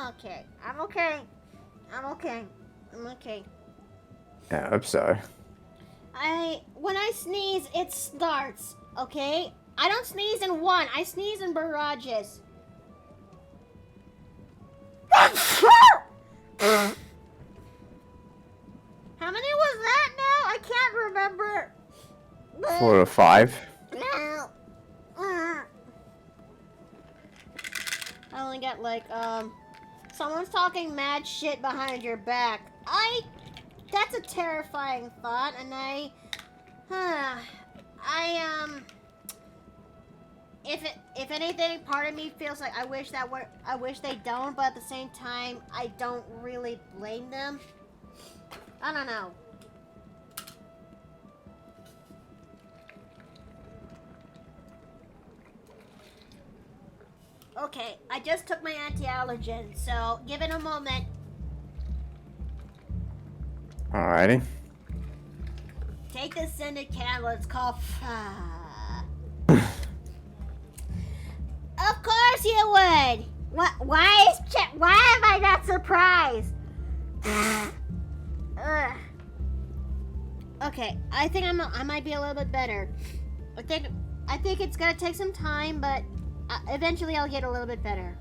Okay, I'm okay. I'm okay. I'm okay. Yeah, I hope so. When I sneeze, it starts, okay? I don't sneeze in one, I sneeze in barrages. How many was that now? I can't remember. 4 or 5. No. I only got like, someone's talking mad shit behind your back. That's a terrifying thought, and if anything, part of me feels like I wish they don't, but at the same time, I don't really blame them. I don't know. Okay, I just took my anti-allergen, so give it a moment. Alrighty. Take this scented candle, it's called... Of course you would! Why am I not surprised? Okay, I think I might be a little bit better. I think it's gonna take some time, but eventually I'll get a little bit better.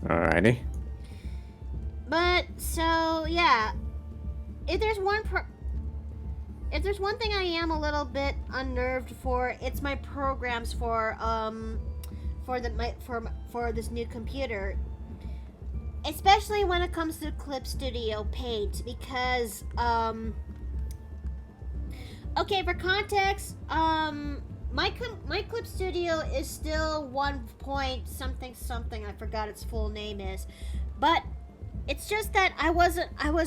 Alrighty. But, so, yeah. If there's one if there's one thing I am a little bit unnerved for, it's my programs for this new computer. Especially when it comes to Clip Studio Paint, because okay, for context, my Clip Studio is still 1 point something something. I forgot its full name is, but it's just that I was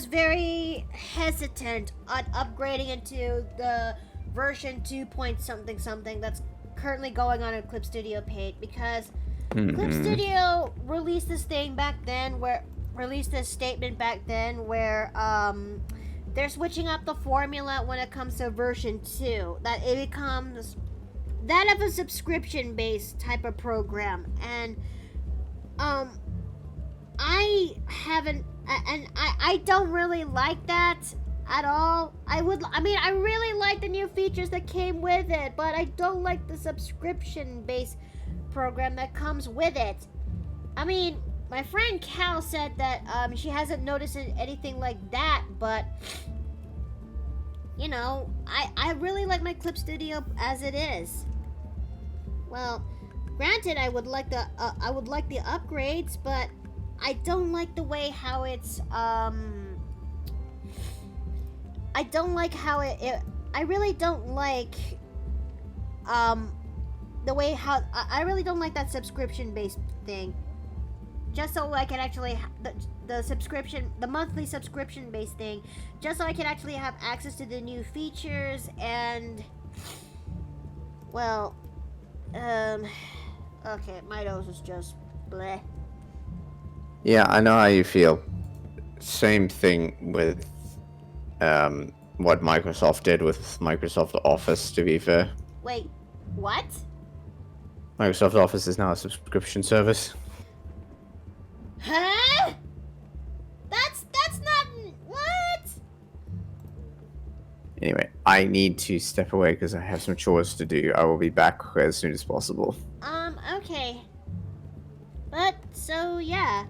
very hesitant on upgrading into the version 2 point something something that's currently going on in Clip Studio Paint, because Clip Studio released this statement back then where they're switching up the formula when it comes to version 2, that it becomes that of a subscription-based type of program. And I don't really like that at all. I really like the new features that came with it, but I don't like the subscription-based program that comes with it. I mean, my friend Cal said that she hasn't noticed anything like that, but you know, I really like my Clip Studio as it is. Well, granted, I would like the upgrades, but I don't like the way how it's I don't like how I really don't like the way how I really don't like that subscription based thing. Just so I can actually the monthly subscription based thing, just so I can actually have access to the new features. And well, okay, my nose is just bleh. Yeah, I know how you feel. Same thing with what Microsoft did with Microsoft Office, to be fair. Wait, what? Microsoft Office is now a subscription service. Huh? That's not what? Anyway, I need to step away because I have some chores to do. I will be back as soon as possible. Okay. But, so, yeah.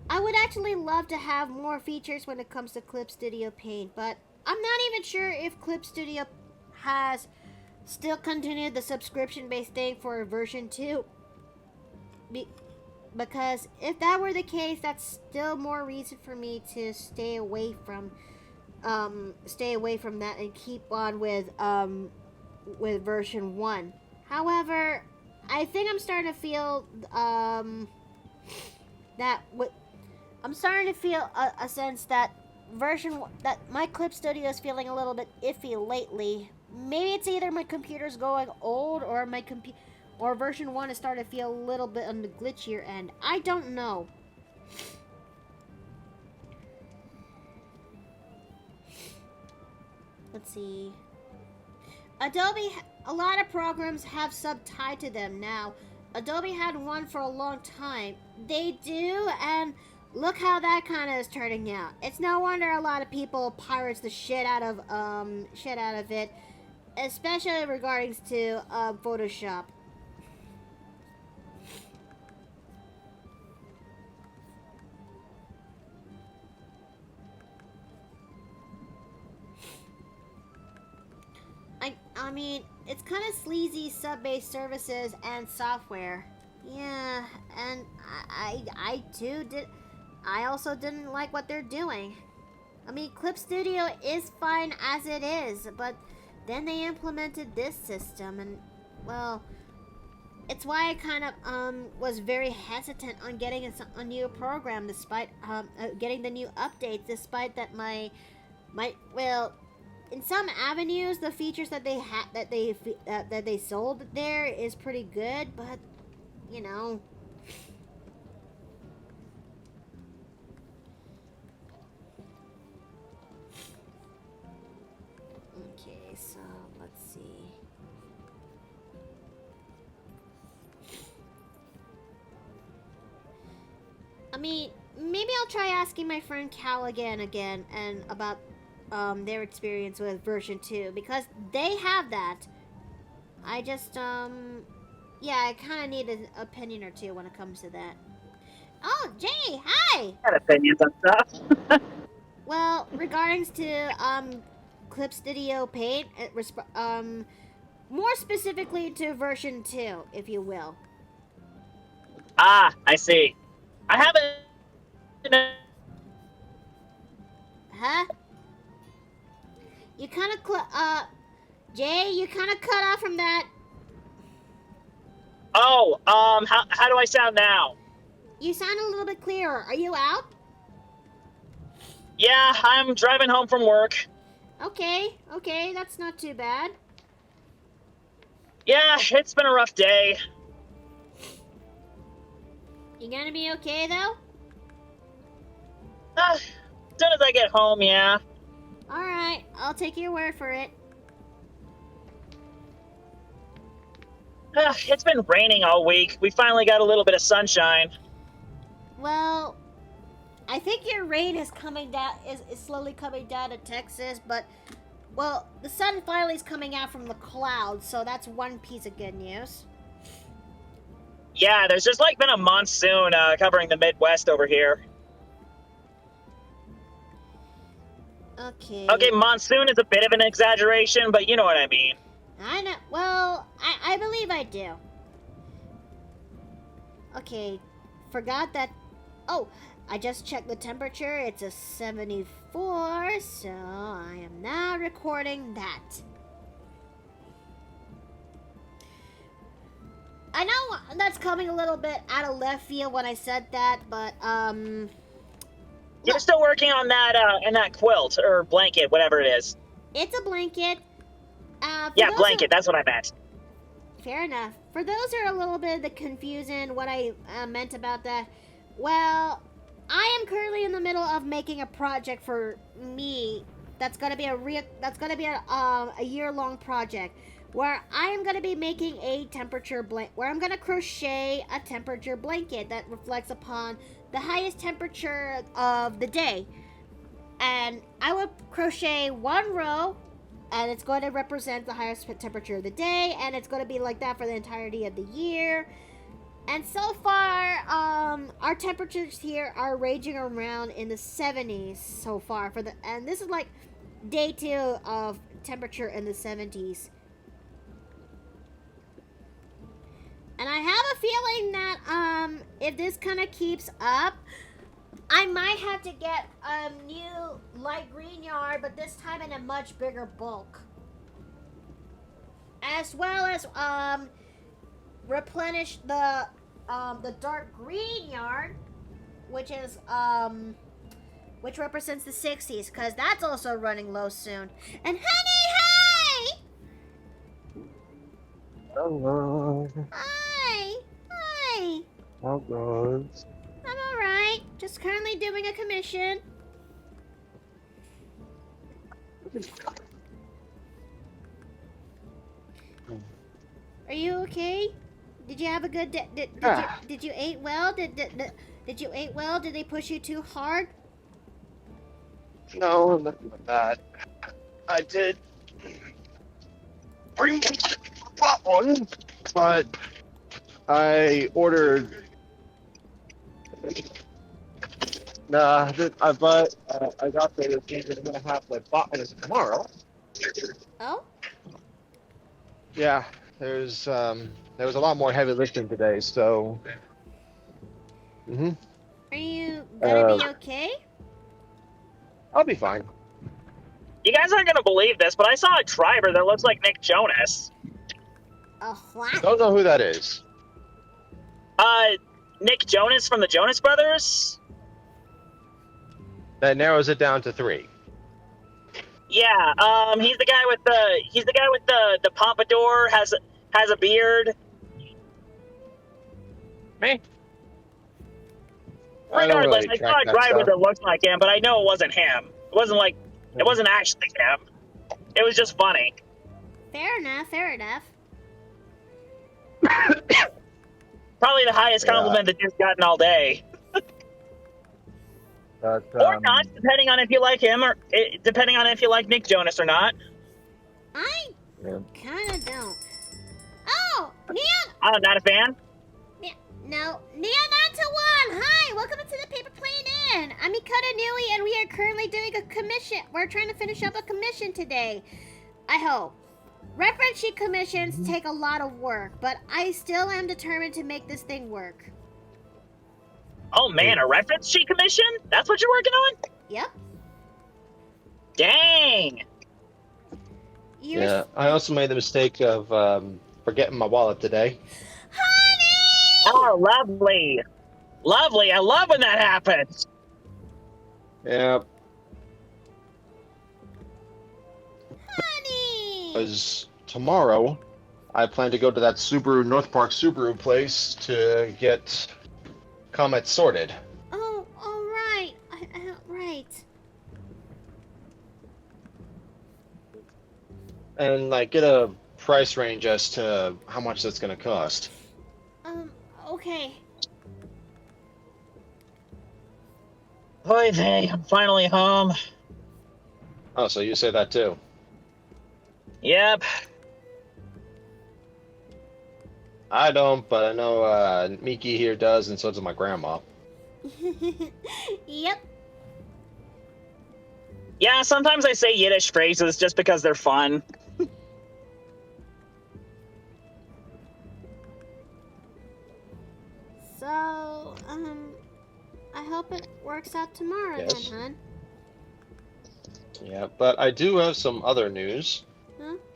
I would actually love to have more features when it comes to Clip Studio Paint, but I'm not even sure if Clip Studio has still continued the subscription-based thing for version 2. Because if that were the case, that's still more reason for me to stay away from that and keep on with version 1. However, I think I'm starting to feel a sense that that my Clip Studio is feeling a little bit iffy lately. Maybe it's either my computer's going old or or version 1 is starting to feel a little bit on the glitchier end. I don't know. Let's see. Adobe, a lot of programs have sub tied to them now. Adobe had one for a long time. They do, and look how that kind of is turning out. It's no wonder a lot of people pirates the shit out of it, especially regarding to Photoshop. I mean, it's kind of sleazy sub-based services and software. Yeah, and I also didn't like what they're doing. I mean, Clip Studio is fine as it is, but then they implemented this system, and well, it's why I kind of was very hesitant on getting a new program, despite getting the new updates, despite that well, in some avenues, the features that they sold there is pretty good, but you know. Okay, so let's see. I mean, maybe I'll try asking my friend Cal again and about their experience with version 2, because they have that. I just yeah, I kind of need an opinion or two when it comes to that. Oh, Jay, hi. Got opinions on stuff. Well, regarding to Clip Studio Paint, more specifically to version 2, if you will. Ah, I see. I haven't. Huh? You kind of Jay, you kind of cut off from that. Oh, how do I sound now? You sound a little bit clearer. Are you out? Yeah, I'm driving home from work. Okay, that's not too bad. Yeah, it's been a rough day. You gonna be okay though? As soon as I get home, yeah. Alright, I'll take your word for it. It's been raining all week. We finally got a little bit of sunshine. Well, I think your rain is coming down, is slowly coming down to Texas, but, well, the sun finally is coming out from the clouds, so that's one piece of good news. Yeah, there's just like been a monsoon covering the Midwest over here. Okay. Okay, monsoon is a bit of an exaggeration, but you know what I mean. I know, well, I believe I do. Okay, forgot that, oh, I just checked the temperature, it's a 74, so I am now recording that. I know that's coming a little bit out of left field when I said that, but, You're still working on that quilt, or blanket, whatever it is. it's a blanket. Yeah, blanket, that's what I meant. Fair enough. For those who are a little bit confusing what I meant about that, well, I am currently in the middle of making a project for me that's gonna be a year-long project where I am gonna be making a temperature where I'm gonna crochet a temperature blanket that reflects upon the highest temperature of the day, and I will crochet one row. And it's going to represent the highest temperature of the day, and it's going to be like that for the entirety of the year. And so far, our temperatures here are ranging around in the 70s so far and this is like day 2 of temperature in the 70s. And I have a feeling that if this kind of keeps up, I might have to get a new light green yard, but this time in a much bigger bulk. As well as replenish the dark green yard, which is which represents the 60s, because that's also running low soon. And honey, hi! Hello. Hi! How goes? I'm alright. Just currently doing a commission. Are you okay? Did you have a good day? Did you eat well? Did you eat well? Did they push you too hard? No, nothing like that. I did bring that one, but I ordered. Nah, I got the things that I'm gonna have like bought one tomorrow. Oh? Yeah, there was a lot more heavy lifting today, so. Are you gonna be okay? I'll be fine. You guys aren't gonna believe this, but I saw a driver that looks like Nick Jonas. What? Don't know who that is. Nick Jonas from the Jonas Brothers? That narrows it down to 3. Yeah, he's the guy with the pompadour, has a beard. Me? I don't Regardless, really I track saw a that driver stuff. that looks like him, but I know it wasn't him. It wasn't actually him. It was just funny. Fair enough. Probably the highest compliment that you've gotten all day. But, Or not, depending on if you like him, or depending on if you like Nick Jonas or not. I Yeah. kinda don't. Oh, Neon! I'm not a fan. No, Neon 9 to 1! Hi, welcome to the Paper Plane in. I'm Mikata Nui, and we are currently doing a commission. We're trying to finish up a commission today. I hope. Reference sheet commissions take a lot of work, but I still am determined to make this thing work. Oh man, a reference sheet commission? That's what you're working on? Yep. Dang. Yeah, I also made the mistake of forgetting my wallet today. Honey! Oh, lovely. Lovely. I love when that happens. Yeah, Honey! because tomorrow I plan to go to that Subaru North Park Subaru place to get Comet sorted. Oh, all right. Right. And like get a price range as to how much that's gonna cost. Okay. Oy vey, I'm finally home. Oh, so you say that too? Yep. I don't, but I know Miki here does, and so does my grandma. Yep. Yeah, sometimes I say Yiddish phrases just because they're fun. So, I hope it works out tomorrow Yes. then, hon. Yeah, but I do have some other news.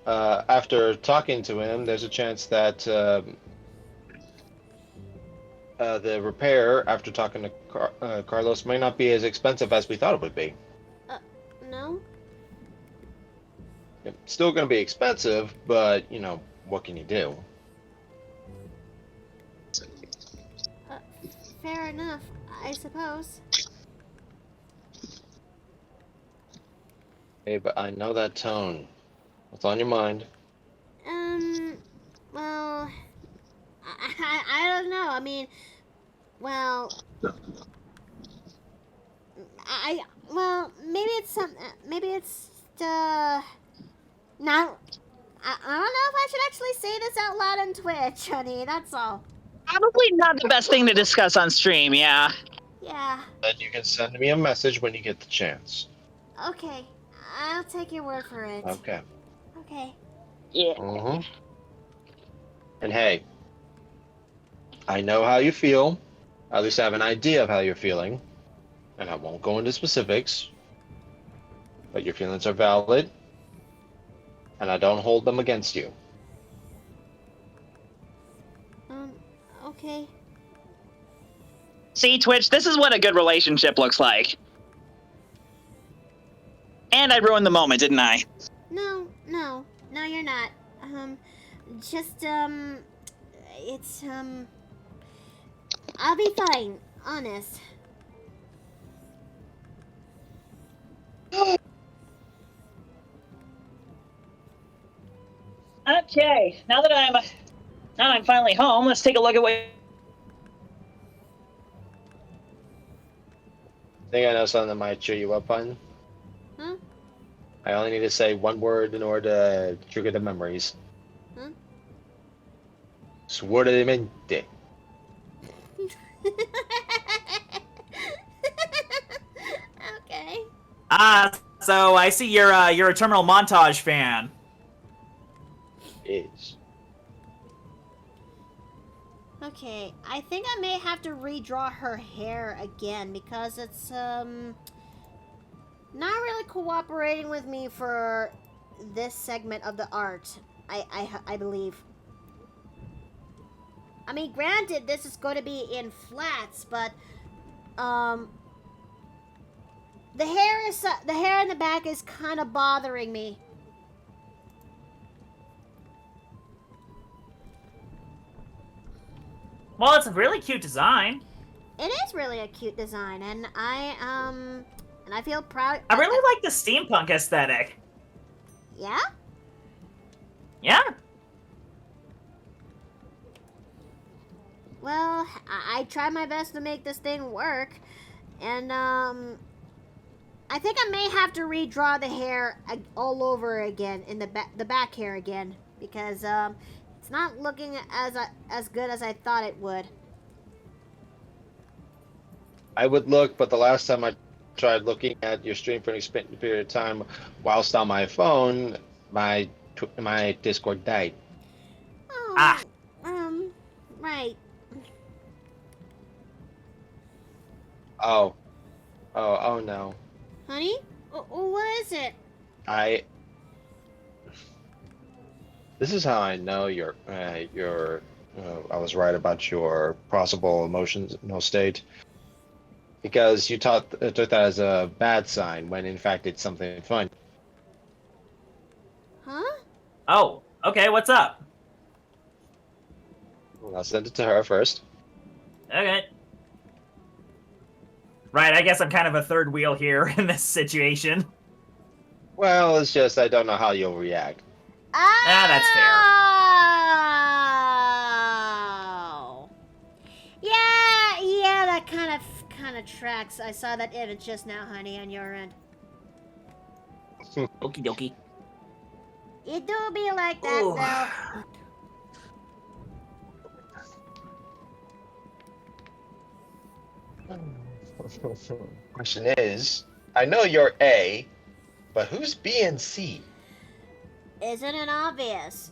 Huh? After talking to him, there's a chance that the repair, after talking to Carlos, may not be as expensive as we thought it would be. No? It's still going to be expensive, but, you know, what can you do? Fair enough, I suppose. Hey, but I know that tone. What's on your mind? Well, I don't know. I mean, well, well, maybe it's not, I don't know if I should actually say this out loud on Twitch, honey, that's all. Probably not the best thing to discuss on stream, yeah. Yeah, Then you can send me a message when you get the chance. okay, I'll take your word for it. Okay. Okay. Yeah. Mm-hmm. And hey, I know how you feel. At least I have an idea of how you're feeling. And I won't go into specifics. But your feelings are valid. And I don't hold them against you. Okay. See, Twitch, this is what a good relationship looks like. And I ruined the moment, didn't I? No, you're not. Just, it's, I'll be fine, honest. Okay, now that I'm finally home, let's take a look at what... I think I know something that might cheer you up, hun. Huh? I only need to say one word in order to trigger the memories. Huh? Suavemente. Okay. So I see you're a Terminal Montage fan. Is. Okay, I think I may have to redraw her hair again because it's, not really cooperating with me for this segment of the art, I believe. I mean, granted, this is going to be in flats, but, the hair in the back is kind of bothering me. Well, it's a really cute design. It is really a cute design, and I feel proud. I really like the steampunk aesthetic. Yeah? Yeah. Well, I tried my best to make this thing work, and I think I may have to redraw the hair all over again in the back hair again because it's not looking as good as I thought it would. I would look, but the last time I tried looking at your stream for an extended period of time whilst on my phone, my Discord died. Oh, Ah. right. Oh no. Honey? What is it? This is how I know you're. I was right about your possible emotional state, because you took that as a bad sign when in fact it's something fun. Huh? Oh, okay, what's up? I'll send it to her first. Okay. Right, I guess I'm kind of a third wheel here in this situation. Well, it's just I don't know how you'll react. Ah, that's fair. Oh. Yeah, that kind of tracks. I saw that image just now, honey, on your end. Okie dokie. It do be like that, Ooh. though. Question is, I know you're A, but who's B and C? Isn't it obvious?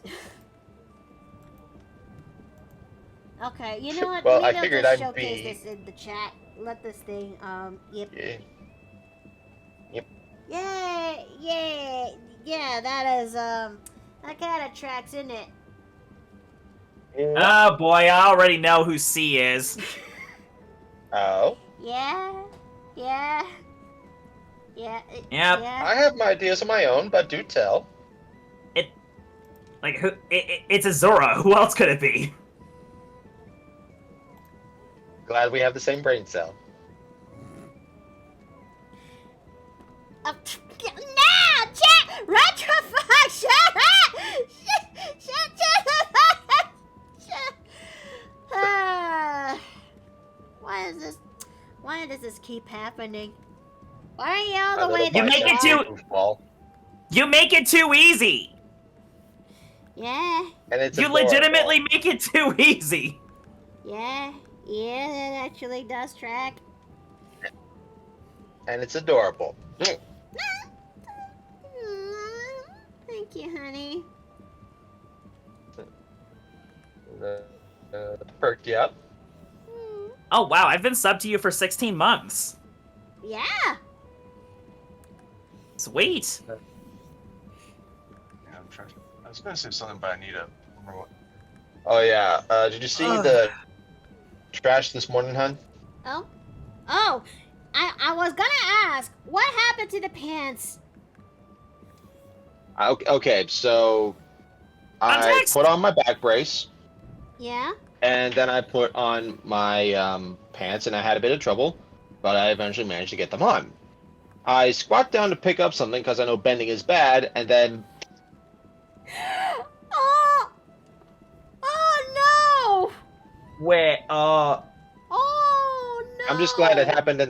Okay, you know what? Well, Maybe I figured I'll just I'd showcase be- this in the chat. Let this thing, yep. Yep. Yeah, that is, that kind of tracks, isn't it? Oh boy, I already know who C is. Oh. Yeah. Yep. Yeah. I have my ideas of my own, but do tell. Like, it's Azura. Who else could it be? Glad we have the same brain cell. No, chat! Retrofy! Shut up! Shut Why does this keep happening? Why are you all the way You make it too- You make it too easy. Yeah, And it's You adorable. legitimately make it too easy. that actually does track. And it's adorable. Aw, thank you, honey. Perked you up. Mm, Oh wow, I've been subbed to you for 16 months. yeah. Sweet. Yeah, I'm trying. I was gonna say something, but I need to remember what. Oh yeah. Did you see the trash this morning, hon? Oh, I was gonna ask, what happened to the pants? Okay, so I Context? put on my back brace, Yeah? and then I put on my pants, and I had a bit of trouble, but I eventually managed to get them on. I squat down to pick up something because I know bending is bad, and then Oh! Oh no! Wait, Oh no! I'm just glad it happened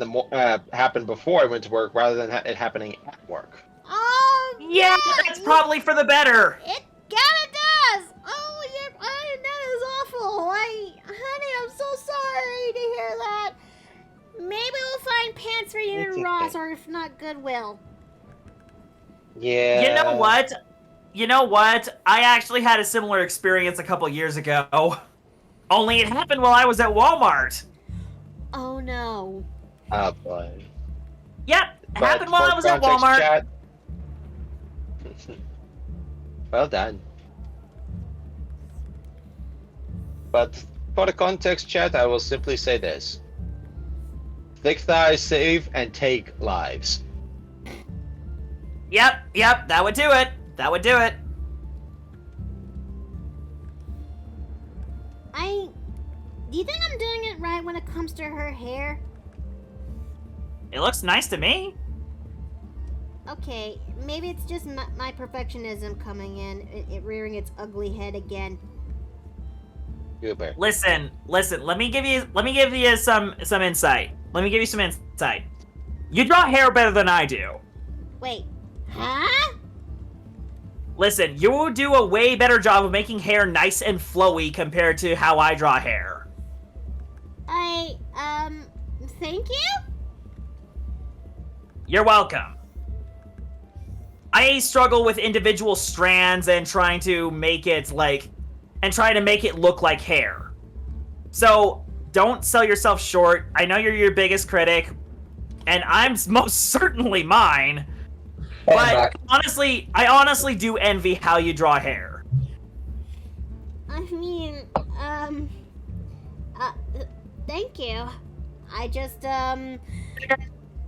happened before I went to work rather than it happening at work. Oh yeah, that's probably for the better. It kinda does! Oh, that is awful! Honey, I'm so sorry to hear that. Maybe we'll find pants for you It's in Ross, okay. or if not, Goodwill. Yeah. You know what? I actually had a similar experience a couple years ago. Only it happened while I was at Walmart. Oh no. Oh boy. Yep, it But happened while for I was at context, Walmart. chat- well done. But for the context, chat, I will simply say this: thick thighs save and take lives. Yep, that would do it. That would do it. Do you think I'm doing it right when it comes to her hair? It looks nice to me. Okay, maybe it's just my perfectionism coming in, it rearing its ugly head again. Goober. Listen. Let me give you some insight. Let me give you some insight. You draw hair better than I do. Wait, huh? Listen, you will do a way better job of making hair nice and flowy compared to how I draw hair. thank you. You're welcome. I struggle with individual strands and trying to make it look like hair. So, don't sell yourself short. I know you're your biggest critic, and I'm most certainly mine. But honestly, I honestly do envy how you draw hair. I mean, thank you. I just,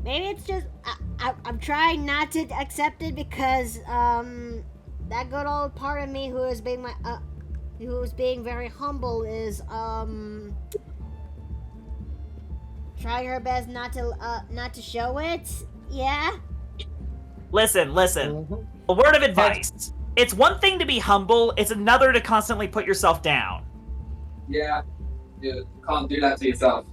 maybe it's just, I'm trying not to accept it because, that good old part of me who is being very humble is, trying her best not to show it. Yeah? Listen. A word of advice. It's one thing to be humble, it's another to constantly put yourself down. Yeah, you can't do that to yourself.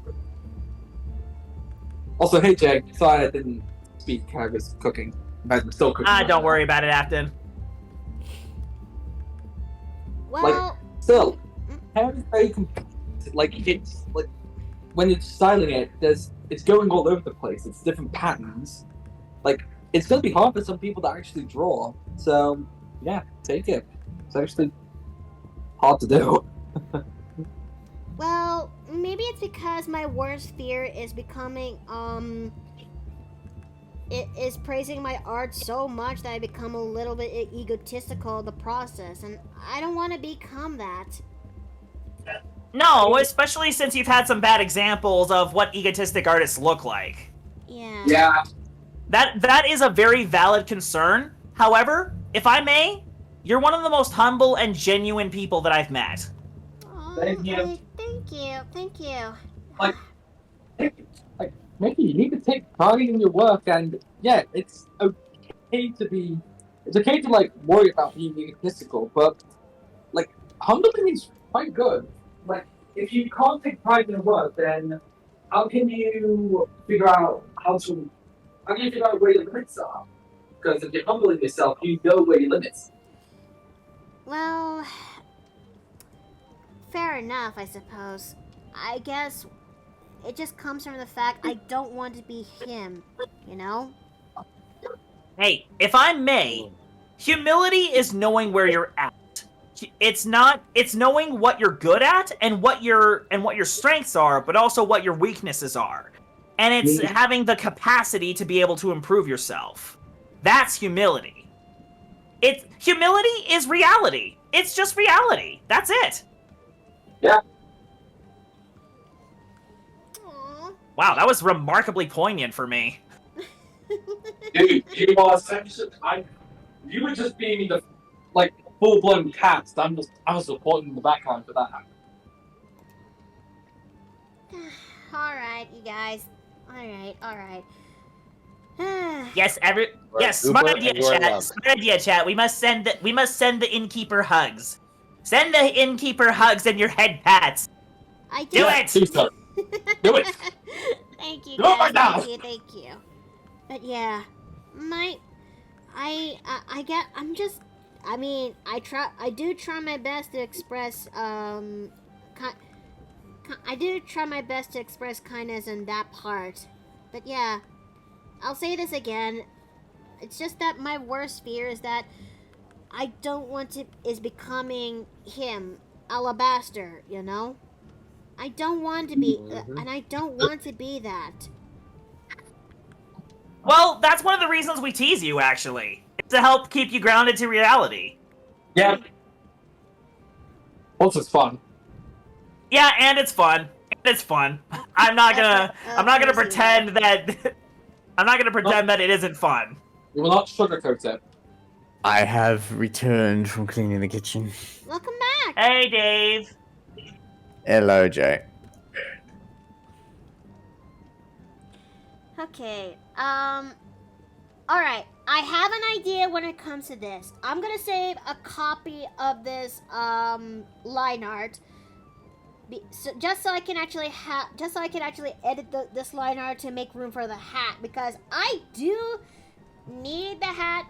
Also, hey Jay, sorry I didn't speak. I was cooking. I'm still cooking. Don't worry about it, Afton. Well... Still, hair is very it's like when you're styling it, it's going all over the place. It's different patterns. Like, it's gonna be hard for some people to actually draw. So, yeah, take it. It's actually hard to do. Well, maybe it's because my worst fear is becoming, it is praising my art so much that I become a little bit egotistical in the process, and I don't want to become that. No, especially since you've had some bad examples of what egotistic artists look like. Yeah. Yeah. That is a very valid concern. However, if I may, you're one of the most humble and genuine people that I've met. Oh, Thank you. Thank you. Like, Mickey, you need to take pride in your work, and yeah, it's okay to like worry about being egotistical, but like humbling is quite good. Like, if you can't take pride in your work, then how can you figure out where your limits are? Because if you're humbling yourself, you know where your limits are. Well, fair enough, I suppose. I guess it just comes from the fact I don't want to be him, you know? Hey, if I may, humility is knowing where you're at. It's knowing what you're good at and what your strengths are, but also what your weaknesses are. And it's having the capacity to be able to improve yourself. That's humility. Humility is reality. It's just reality. That's it. Yeah. Aww. Wow, that was remarkably poignant for me. Dude, you were just being the full-blown cast. I was supporting in the background for that. Alright, you guys. Alright. Yes, Uber smart idea, and you are chat. loved. Smart idea, chat. We must send the innkeeper hugs. Send the innkeeper hugs and your head pats. I Do did. it! So, do it! Thank you, Do it guys. right now! Thank you. But yeah, I do try my best to express, kindness in that part. But yeah, I'll say this again. It's just that my worst fear is that I don't want to, is becoming him, Alabaster, you know? I don't want to be, and I don't want to be that. Well, that's one of the reasons we tease you, actually. It's to help keep you grounded to reality. Yeah. Also, it's fun. Yeah, and it's fun. I'm not gonna pretend that it isn't fun. We will not sugarcoat it. I have returned from cleaning the kitchen. Welcome back. Hey, Dave. Hello, Jay. Okay, alright, I have an idea when it comes to this. I'm gonna save a copy of this, line art, just so I can actually edit this line art to make room for the hat, because I do need the hat,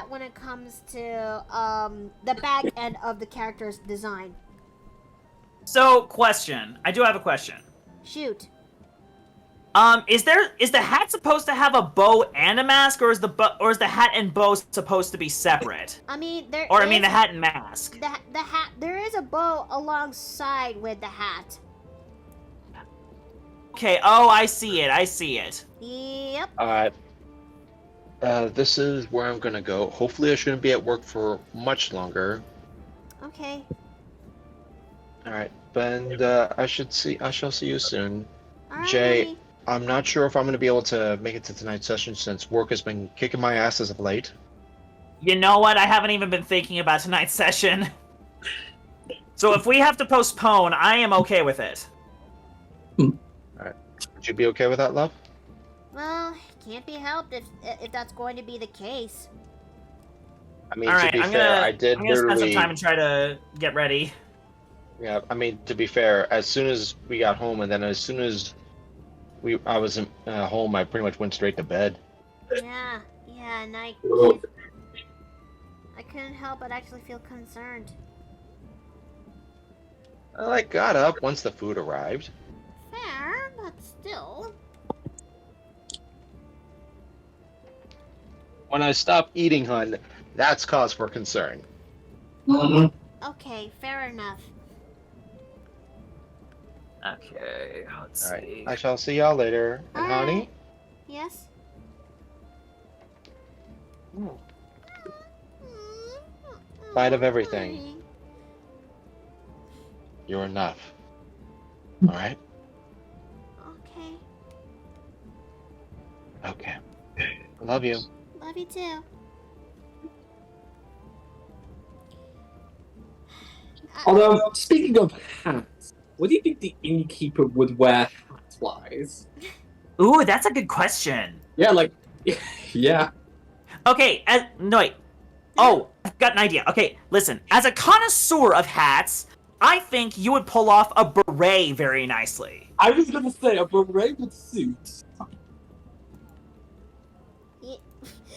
when it comes to, the back end of the character's design. So, question. I do have a question. Shoot. Is the hat supposed to have a bow and a mask, or is the hat and bow supposed to be separate? I mean, The is hat and mask. the hat. There is a bow alongside with the hat. Okay. Oh, I see it. Yep. Alright. This is where I'm gonna go. Hopefully I shouldn't be at work for much longer. Okay. Alright, and I shall see you soon. Alright. Jay, I'm not sure if I'm gonna be able to make it to tonight's session since work has been kicking my ass as of late. You know what? I haven't even been thinking about tonight's session. So if we have to postpone, I am okay with it. Alright. Would you be okay with that, love? Well, can't be helped if that's going to be the case. I mean, All to right, be I'm fair, gonna I did spend some literally. time and try to get ready. Yeah, I mean, to be fair, as soon as we got home, and then as soon as I was home, I pretty much went straight to bed. Yeah, and I couldn't help but actually feel concerned. I got up once the food arrived. Fair, but still. When I stopped eating, hun, that's cause for concern. Okay, fair enough. Okay, let's All right, see. I shall see y'all later. And Alright. honey, Yes? spite of everything, you're enough. All right? Okay. Okay. I love you. Love you too. Although, speaking of hats, what do you think the innkeeper would wear hat-wise? Ooh, that's a good question. Yeah, like, yeah. Okay, no wait. Oh, I've got an idea. Okay, listen. As a connoisseur of hats, I think you would pull off a beret very nicely. I was gonna say, a beret with suit.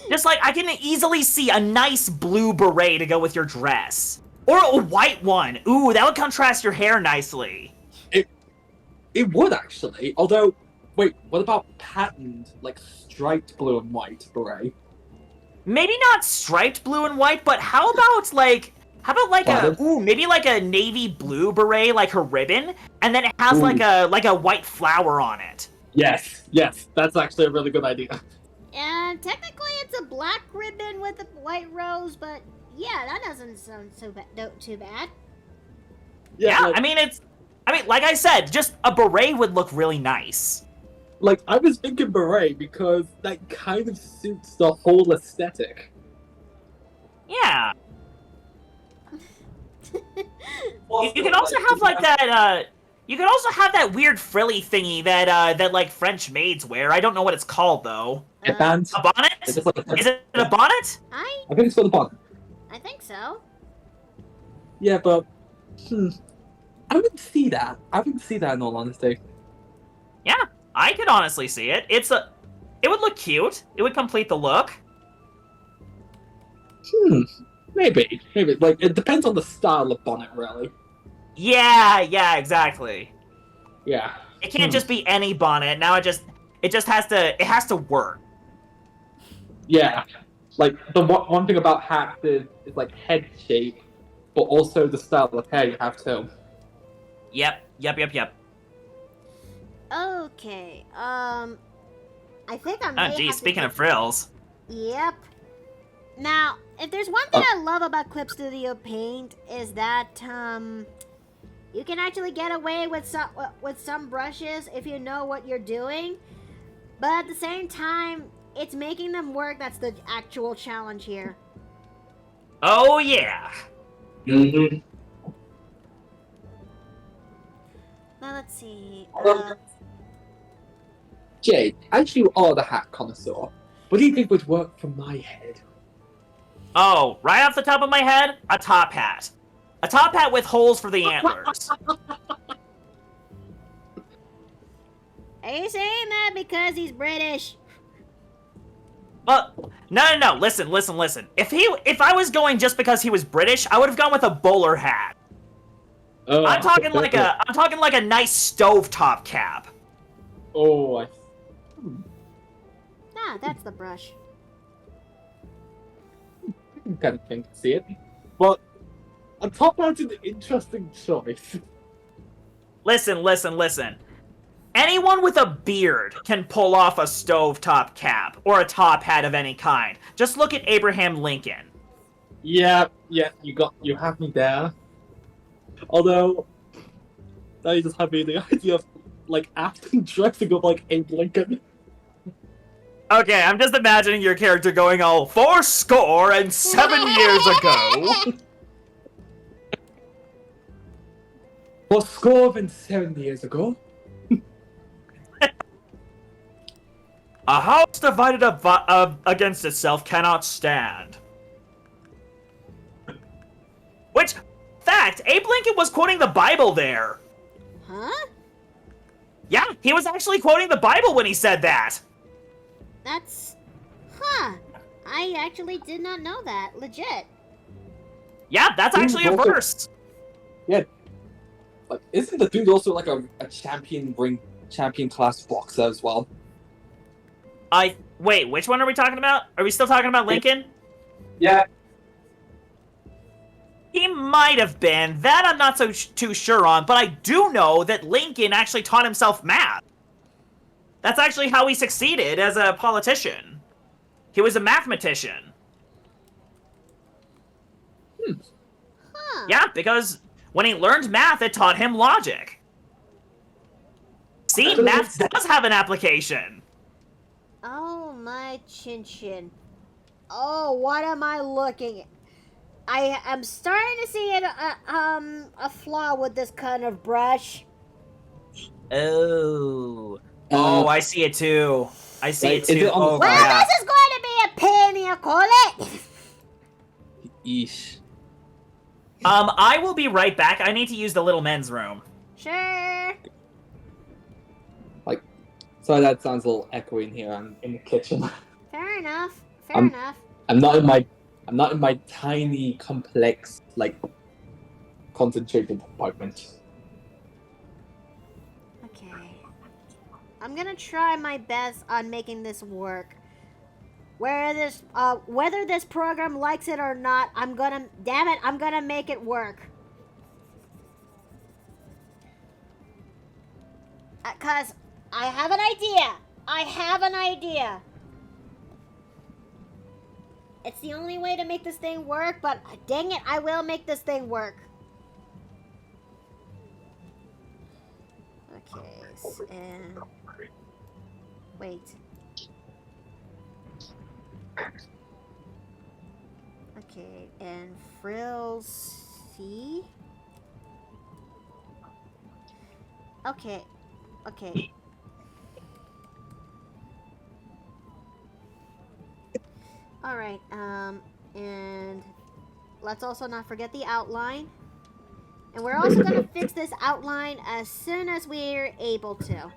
Just like, I can easily see a nice blue beret to go with your dress. Or a white one. Ooh, that would contrast your hair nicely. It would, actually. Although, wait, what about patterned, like, striped blue and white beret? Maybe not striped blue and white, but how about maybe like a navy blue beret, like her ribbon, and then it has Ooh. like a white flower on it. Yes, that's actually a really good idea. And technically it's a black ribbon with a white rose, but yeah, that doesn't sound too bad. Yeah, like, I mean, like I said, just a beret would look really nice. like, I was thinking beret because that kind of suits the whole aesthetic. Yeah. You can also have like that. You can also have that weird frilly thingy that like French maids wear. I don't know what it's called though. Headband? A bonnet? It's just like Is it a bonnet? I I think it's for the bonnet. think so. Yeah, but I wouldn't see that. I wouldn't see that in all honesty. Yeah, I could honestly see it. It would look cute. It would complete the look. Maybe. Like, it depends on the style of bonnet, really. Yeah, exactly. Yeah. It can't just be any bonnet. Now it just has to work. Yeah. Like, the one thing about hats is like head shape, but also the style of hair you have too. Yep. Okay, I think I may Oh, have geez, to speaking get- of frills. Yep. Now, if there's one thing I love about Clip Studio Paint is that you can actually get away with some brushes if you know what you're doing, but at the same time, it's making them work that's the actual challenge here. Oh yeah. Mm-hmm. Now let's see. Jade, as you are the hat connoisseur, what do you think would work for my head? Oh, right off the top of my head, a top hat. A top hat with holes for the antlers. Are you saying that because he's British? Well, no. Listen. If I was going just because he was British, I would have gone with a bowler hat. I'm talking like a nice stovetop cap. Oh, Ah, that's the brush. I kind of can see it. But a top hat's an interesting choice. Listen. Anyone with a beard can pull off a stovetop cap or a top hat of any kind. Just look at Abraham Lincoln. Yeah, you have me there. Although, now you just have me the idea of like acting dressing up like Abe Lincoln. Okay, I'm just imagining your character going all 7 years ago. For score and 7 years ago. A house divided against itself cannot stand. Which, fact, Abe Lincoln was quoting the Bible there. Huh? Yeah, he was actually quoting the Bible when he said that. That's... Huh. I actually did not know that. Legit. Yeah, that's actually a verse. Yeah. Like, isn't the dude also like a champion class boxer as well? Wait, which one are we talking about? Are we still talking about Lincoln? Yeah. He might have been. That I'm not too sure on, but I do know that Lincoln actually taught himself math. That's actually how he succeeded as a politician. He was a mathematician. Huh. Yeah, because when he learned math, it taught him logic. See, math does have an application. Oh, my chin-chin. Oh, what am I looking at? I am starting to see a flaw with this kind of brush. Oh. Oh, I see it too. I see it too. Oh, well, yeah. this is going to be a pain, you call it. Eesh. I will be right back. I need to use the little men's room. Sure. Sorry, that sounds a little echoey in here. I'm in the kitchen. Fair enough. Fair enough. I'm not in my tiny, complex, concentrated apartment. Okay. I'm gonna try my best on making this work. Whether this program likes it or not, I'm gonna make it work. 'Cause I have an idea. It's the only way to make this thing work, but dang it, I will make this thing work. Okay, and wait. Okay, and frills C. Okay. Alright, and let's also not forget the outline. And we're also gonna fix this outline as soon as we're able to.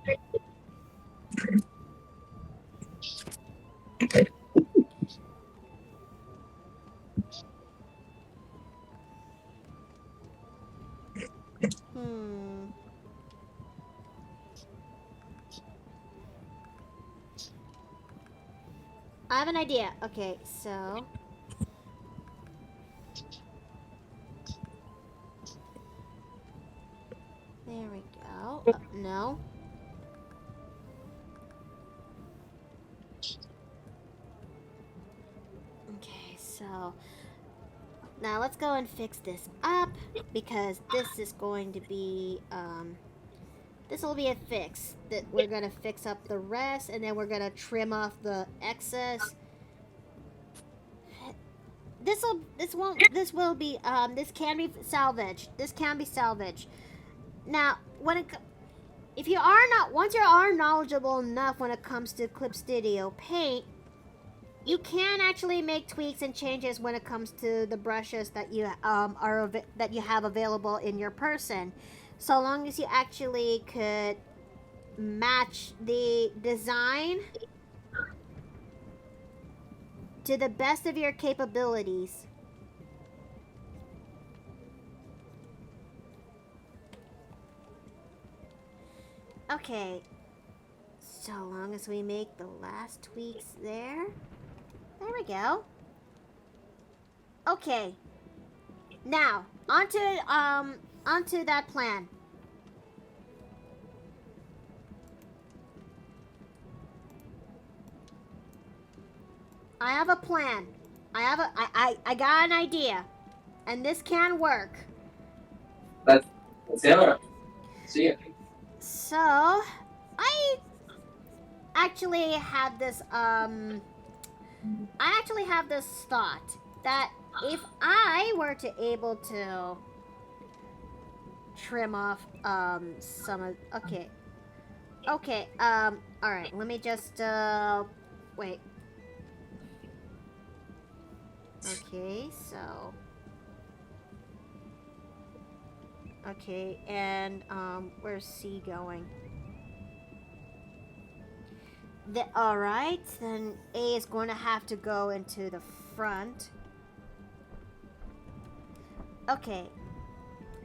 I have an idea. Okay, so... There we go. No. Okay, so... Now let's go and fix this up, because this is going to be, this will be a fix. That we're going to fix up the rest, and then we're going to trim off the excess. This can be salvaged. This can be salvaged. Now, once you are knowledgeable enough when it comes to Clip Studio Paint, you can actually make tweaks and changes when it comes to the brushes that you that you have available in your person, so long as you actually could match the design to the best of your capabilities. Okay. So long as we make the last tweaks there. There we go. Okay. Now, onto that plan. I have a plan. I got an idea. And this can work. Let's hear it. See it. So, I actually had this thought that if I were to able to trim off some of okay, all right, let me just wait. Okay, so okay, and where's C going? All right, then A is going to have to go into the front. Okay,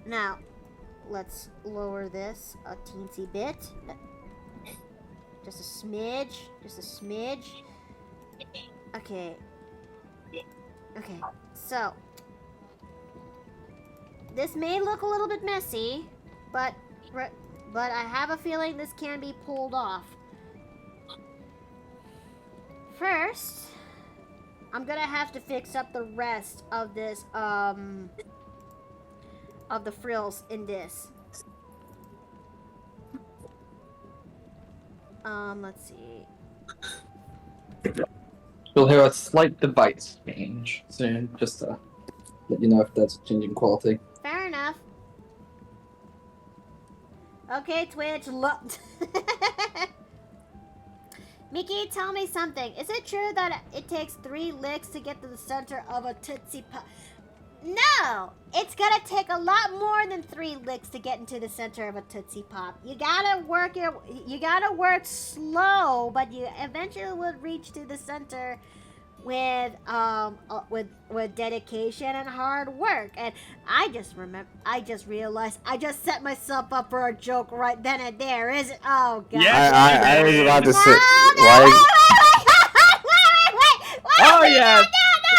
now let's lower this a teensy bit. Just a smidge, Okay. Okay, so this may look a little bit messy, but I have a feeling this can be pulled off. First, I'm gonna have to fix up the rest of this, of the frills in this. Let's see. You'll hear a slight device change soon, just to let you know if that's changing quality. Fair enough. Okay, Twitch, look. Mickey, tell me something. Is it true that it takes 3 licks to get to the center of a Tootsie Pop? No! It's gonna take a lot more than 3 licks to get into the center of a Tootsie Pop. You gotta work slow, but you eventually will reach to the center with dedication and hard work. And I just realized I just set myself up for a joke right then and there, is it? Oh god. Yes, I was about to say. No, Why? wait, Oh yes!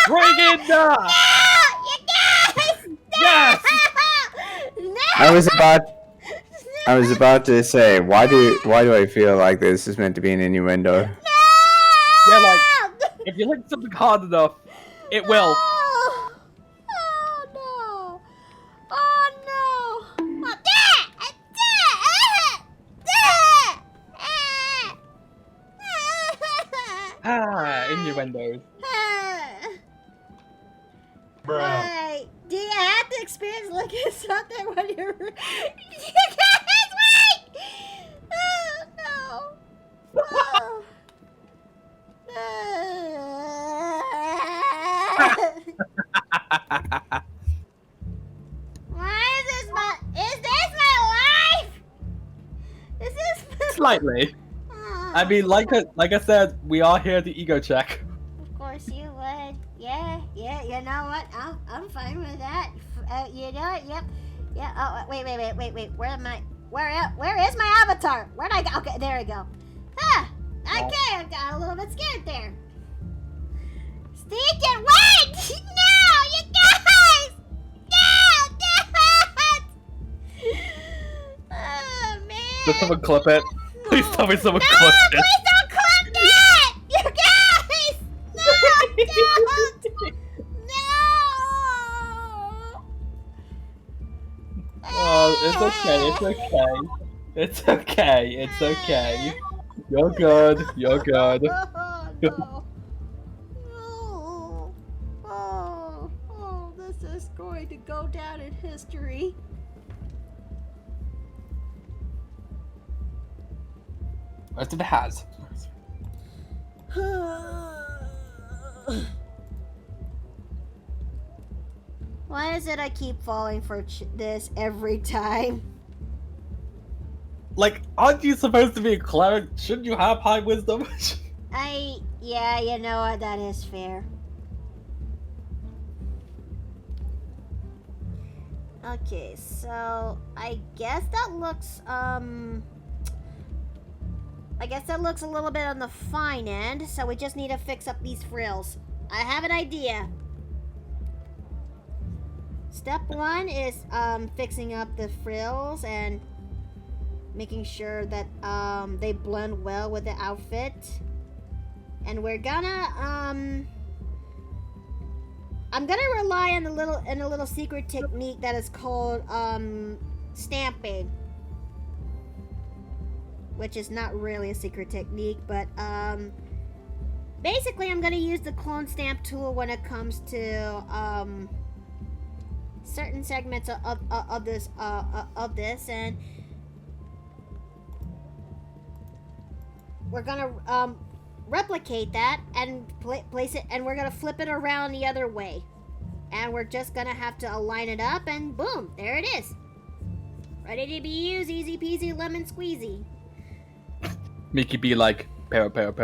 Bring it up! No, you guys! No! Yes! No! I was about to say, why do I feel like this is meant to be an innuendo? Yeah, like, if you lick something hard enough, it will. Oh, no. Oh, no. Oh, Innuendos. Bruh. Wait, do you have to experience looking at something when you're... You guys, wait! Oh, no. Oh. Why is this my life? Is this Slightly. I mean, like I said, we are here to ego check. Of course you would. Yeah, you know what? I'm fine with that. You know what? Yep. Yeah, oh, wait. Where am I? Where is my avatar? Where'd I go? Okay, there we go. Ah! Okay, I got a little bit scared there. Sneaking, wait! No, you guys! No! Oh, man. Did someone clip it? Please tell me someone No, clipped it. please don't clip that! You guys! No, don't! No! Oh, it's okay. You're good. Oh, no. Oh, this is going to go down in history. Rest of it has. Why is it I keep falling for this every time? Like, aren't you supposed to be a cleric? Shouldn't you have high wisdom? Yeah, you know what, that is fair. Okay, so I guess that looks I guess that looks a little bit on the fine end, so we just need to fix up these frills. I have an idea. Step 1 is fixing up the frills and making sure that they blend well with the outfit. And we're gonna I'm gonna rely on a little secret technique that is called stamping, which is not really a secret technique, but basically I'm gonna use the clone stamp tool when it comes to certain segments of this, and we're gonna replicate that and place it, and we're gonna flip it around the other way, and we're just gonna have to align it up, and boom, there it is, ready to be used. Easy peasy lemon squeezy. Mickey be like, para. Wait, no,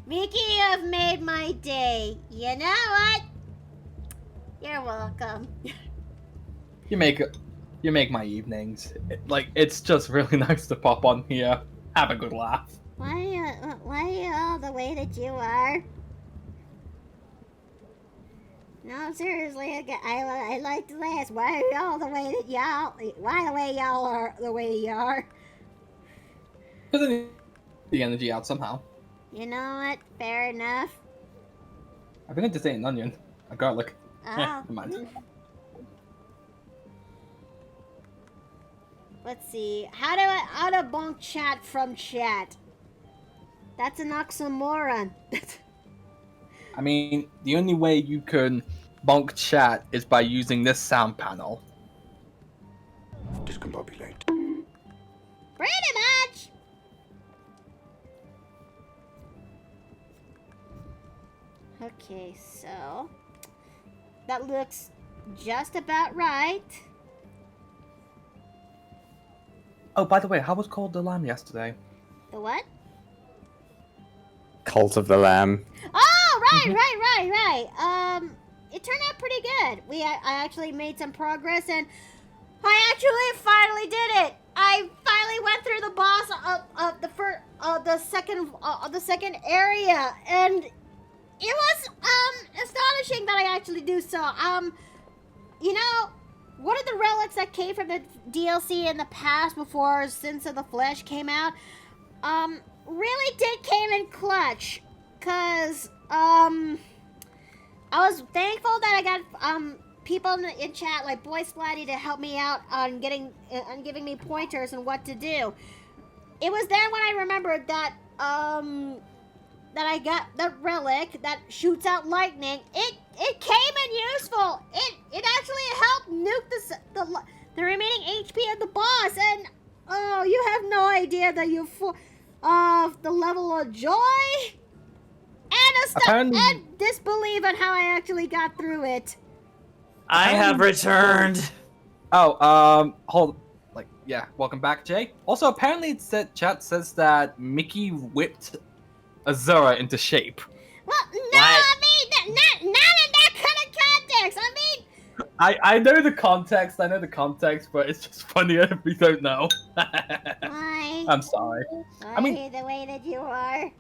Mickey, you've made my day. You know what? You're welcome. You make my evenings. It's just really nice to pop on here, have a good laugh. Why are you all the way that you are? No, seriously, I like to ask, why are you all the way that y'all? Why the way y'all are the way you are? Because I need the energy out somehow. You know what? Fair enough. I've been into an onion, a garlic. Oh. Never mind. Let's see. How to bonk chat from chat? That's an oxymoron. I mean, the only way you can bonk chat is by using this sound panel. Discombobulate. Pretty much. Okay, so that looks just about right. Oh, by the way, how was Cold the Lamb yesterday? The what? Cult of the Lamb. Oh, right. It turned out pretty good. I actually made some progress, and I actually finally did it. I finally went through the boss of the second area, and it was astonishing that I actually do so. You know, one of the relics that came from the DLC in the past before Sins of the Flesh came out, really did came in clutch, cause I was thankful that I got people in chat like Boy Splatty to help me out on giving me pointers on what to do. It was then when I remembered that that I got the relic that shoots out lightning. It came in useful. It actually helped nuke the remaining HP of the boss, and oh, you have no idea the level of joy and disbelief on how I actually got through it. I have returned. Oh, welcome back, Jay. Also, apparently chat says that Mickey whipped Azura into shape. Well, no, I mean, not in that kind of context. I mean... I know the context, but it's just funnier if we don't know. Why? I'm sorry. Why the way that you are?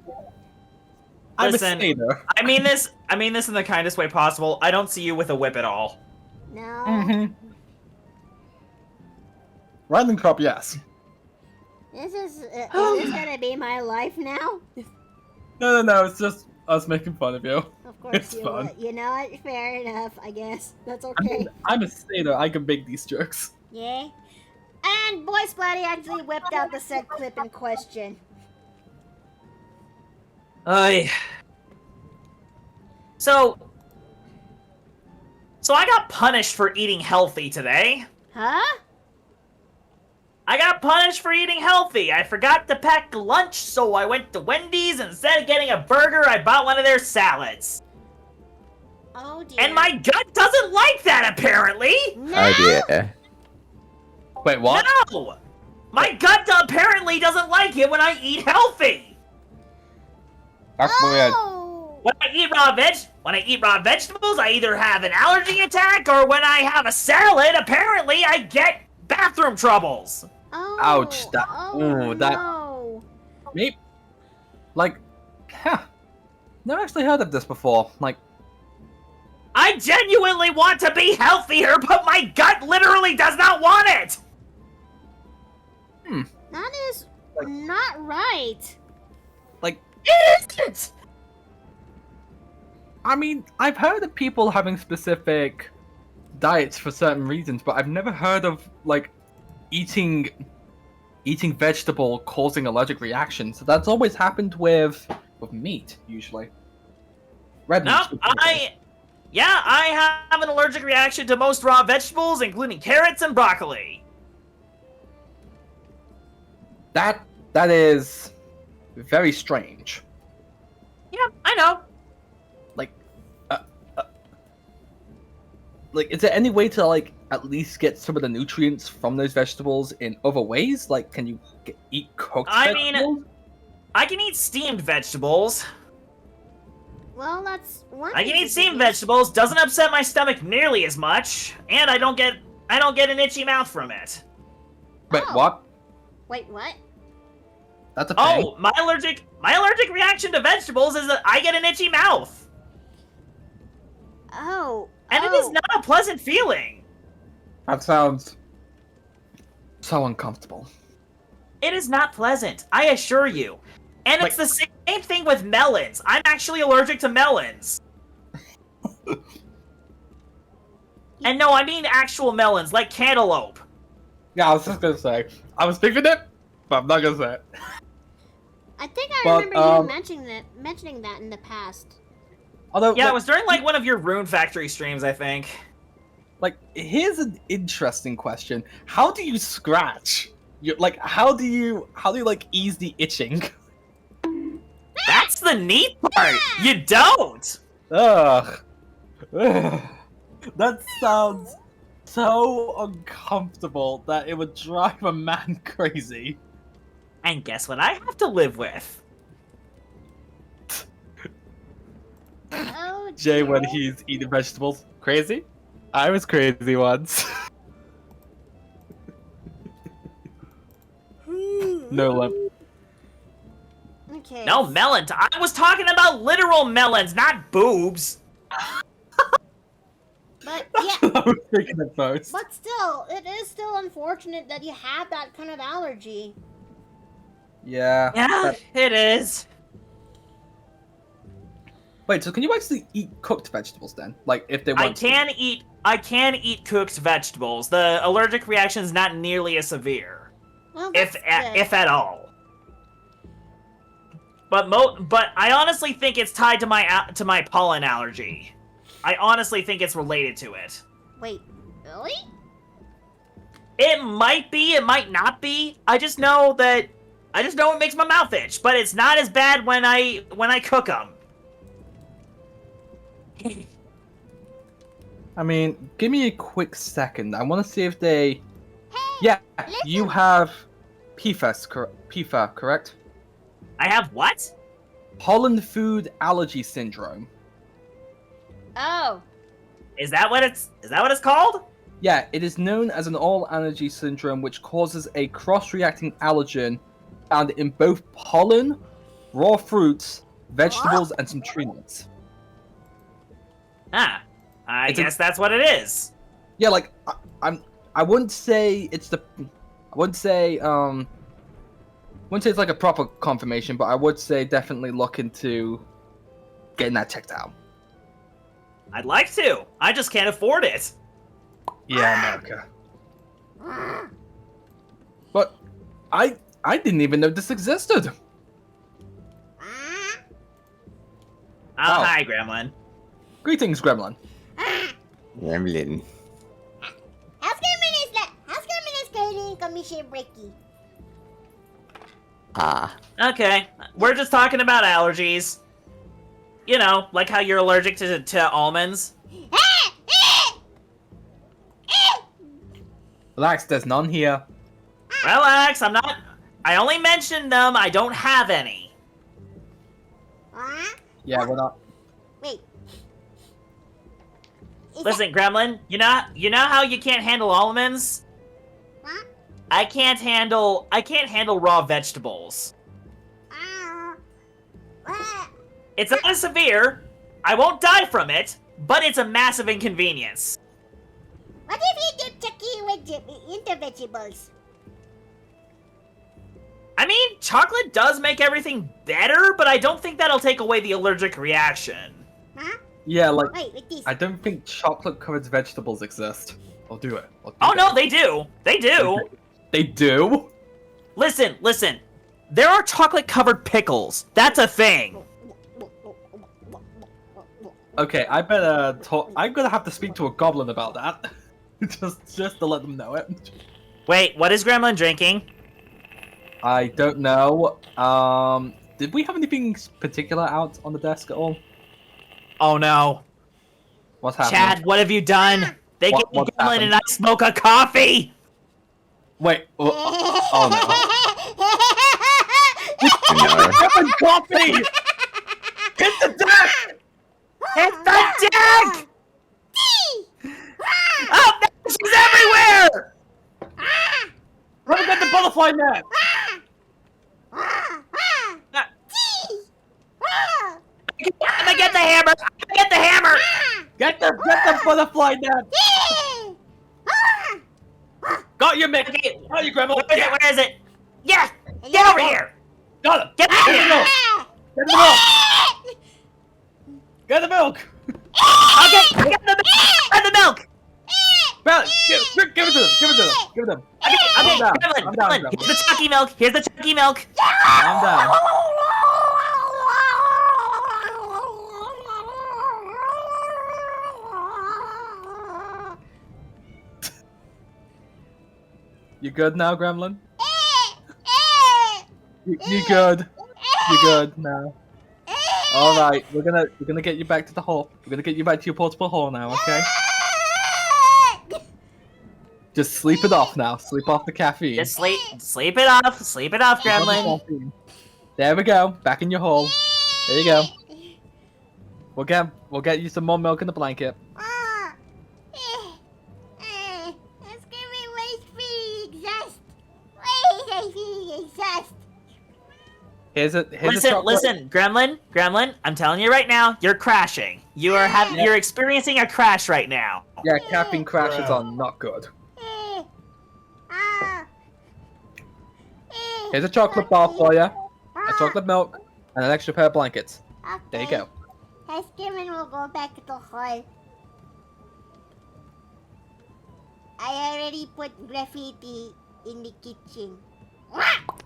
Listen, I'm a skater. I mean this in the kindest way possible. I don't see you with a whip at all. No. Mm-hmm. Random crop, yes. Is this gonna be my life now? No, it's just us making fun of you. Of course It's you fun. would. You know what? Fair enough, I guess. That's okay. I'm a skater, I can make these jokes. Yeah. And Boy Splatty actually whipped out the said clip in question. So I got punished for eating healthy today. Huh? I got punished for eating healthy. I forgot to pack lunch, so I went to Wendy's, and instead of getting a burger, I bought one of their salads. Oh dear. And my gut doesn't like that, apparently. No. Oh dear. Wait, what? No! My gut apparently doesn't like it when I eat healthy. That's weird. Oh. When I eat raw veg, when I eat raw vegetables, I either have an allergy attack, or when I have a salad, apparently I get bathroom troubles. Oh. Ouch, that- Oh, ooh, that- no. Me, like, never actually heard of this before. Like, I genuinely want to be healthier, but my gut literally does not want it! That is Like- not right. like, It isn't! I mean, I've heard of people having specific diets for certain reasons, but I've never heard of like eating vegetable causing allergic reactions. So that's always happened with meat usually. Red meat. No, specifically. I have an allergic reaction to most raw vegetables, including carrots and broccoli. That is very strange. Yeah, I know. Like, is there any way to like at least get some of the nutrients from those vegetables in other ways? Like, can you eat cooked I mean, vegetables? I can eat steamed vegetables. Well, that's one. I can thing eat to steamed do. vegetables. Doesn't upset my stomach nearly as much, and I don't get an itchy mouth from it. Wait, Oh. what? Wait, what? That's a thing. Oh, my allergic reaction to vegetables is that I get an itchy mouth, Oh. and it is not a pleasant feeling. That sounds so uncomfortable. It is not pleasant, I assure you. And it's Like- the same thing with melons. I'm actually allergic to melons. And no, I mean actual melons, like cantaloupe. Yeah, I was just gonna say. I was thinking it, but I'm not gonna say it. I think I But, remember you mentioning that in the past. Although, Yeah, like, it was during like one of your Rune Factory streams, I think. like, here's an interesting question: how do you scratch? You like, how do you like ease the itching? That's the neat part. You don't. Ugh. Ugh. That sounds so uncomfortable that it would drive a man crazy. And guess what I have to live with? Oh, Jay, dear. when he's eating vegetables, crazy. I was crazy once. No love. Okay. No, melons. I was talking about literal melons, not boobs. But That's yeah, what I was thinking at first. but still, it is still unfortunate that you have that kind of allergy. Yeah. Yeah, that- it is. Wait, so can you actually eat cooked vegetables then? Like, if they want I can eat cooked vegetables. The allergic reaction is not nearly as severe, Well, if that's good. if at all. But I honestly think it's tied to my pollen allergy. I honestly think it's related to it. Wait, really? It might be, it might not be. I just know it makes my mouth itch, but it's not as bad when I cook them. I mean, give me a quick second. I want to see if they... Hey, Yeah, listen. you have PFA, correct? I have what? Pollen food allergy syndrome. Oh, Is that what it's called? Yeah, it is known as an all allergy syndrome which causes a cross-reacting allergen found in both pollen, raw fruits, vegetables, and some tree nuts. Ah, I It's a- guess that's what it is. Yeah, like I wouldn't say it's the I wouldn't say it's like a proper confirmation, but I would say definitely look into getting that checked out. I'd like to. I just can't afford it. Yeah, America. But I didn't even know this existed. Oh, Oh. hi, Gremlin. Greetings, Gremlin. Gremlin. how's Gremlin going? Commission Bricky. Ah. Okay, we're just talking about allergies. You know, like how you're allergic to almonds. Relax, there's none here. Relax, I only mentioned them, I don't have any. Yeah, we're not. Wait, Listen, Gremlin. You know how you can't handle almonds? Huh? I can't handle raw vegetables. What? It's not as severe. I won't die from it, but it's a massive inconvenience. What if you dip Chucky into vegetables? I mean, chocolate does make everything better, but I don't think that'll take away the allergic reaction. Huh? Yeah, like, Wait, with this. I don't think chocolate-covered vegetables exist. I'll do it. Oh no, they do. They do. They do? Listen. There are chocolate-covered pickles. That's a thing. Okay, I better talk. I'm gonna have to speak to a goblin about that. just to let them know it. Wait, what is Gremlin drinking? I don't know. Did we have anything particular out on the desk at all? Oh no. What's happening? Chad, what have you done? They What- gave me what's Gremlin happened? and I smoke a coffee! Wait. Oh No. coffee! Hit the deck! Hit the deck! Oh no, she's everywhere! Run and get the butterfly net! I'm gonna get the hammer! I'm gonna get the hammer! Get the butterfly net! Got you, Mick! Okay, Got you, Grandma! where is it? Yeah! Get over here! Got it! Get over here! Get the milk! Get the milk! Okay, get the milk! Barry, give it to them! Give it to them! Give it to them! Okay, I'm down. Gremlin, I'm down, Gremlin, Gremlin. here's the Chucky milk. Here's the Chucky milk. I'm down. You good now, Gremlin? You good? You good now? All right, we're gonna get you back to the hole. We're gonna get you back to your portable hole now, okay? Just sleep it off now. Sleep off the caffeine. Just sleep it off. Sleep it off, Sleep off the Gremlin. caffeine. There we go. Back in your hole. There you go. We'll get you some more milk in the blanket. Let's give me waste feeling exhaust. Waste feeling exhaust. Here's a chocolate. Listen, Gremlin. I'm telling you right now, you're crashing. You're experiencing a crash right now. Yeah, caffeine crashes are not good. Here's a chocolate bar for you, a chocolate milk, and an extra pair of blankets. There you go. Skimming will go back to the hall. I already put graffiti in the kitchen.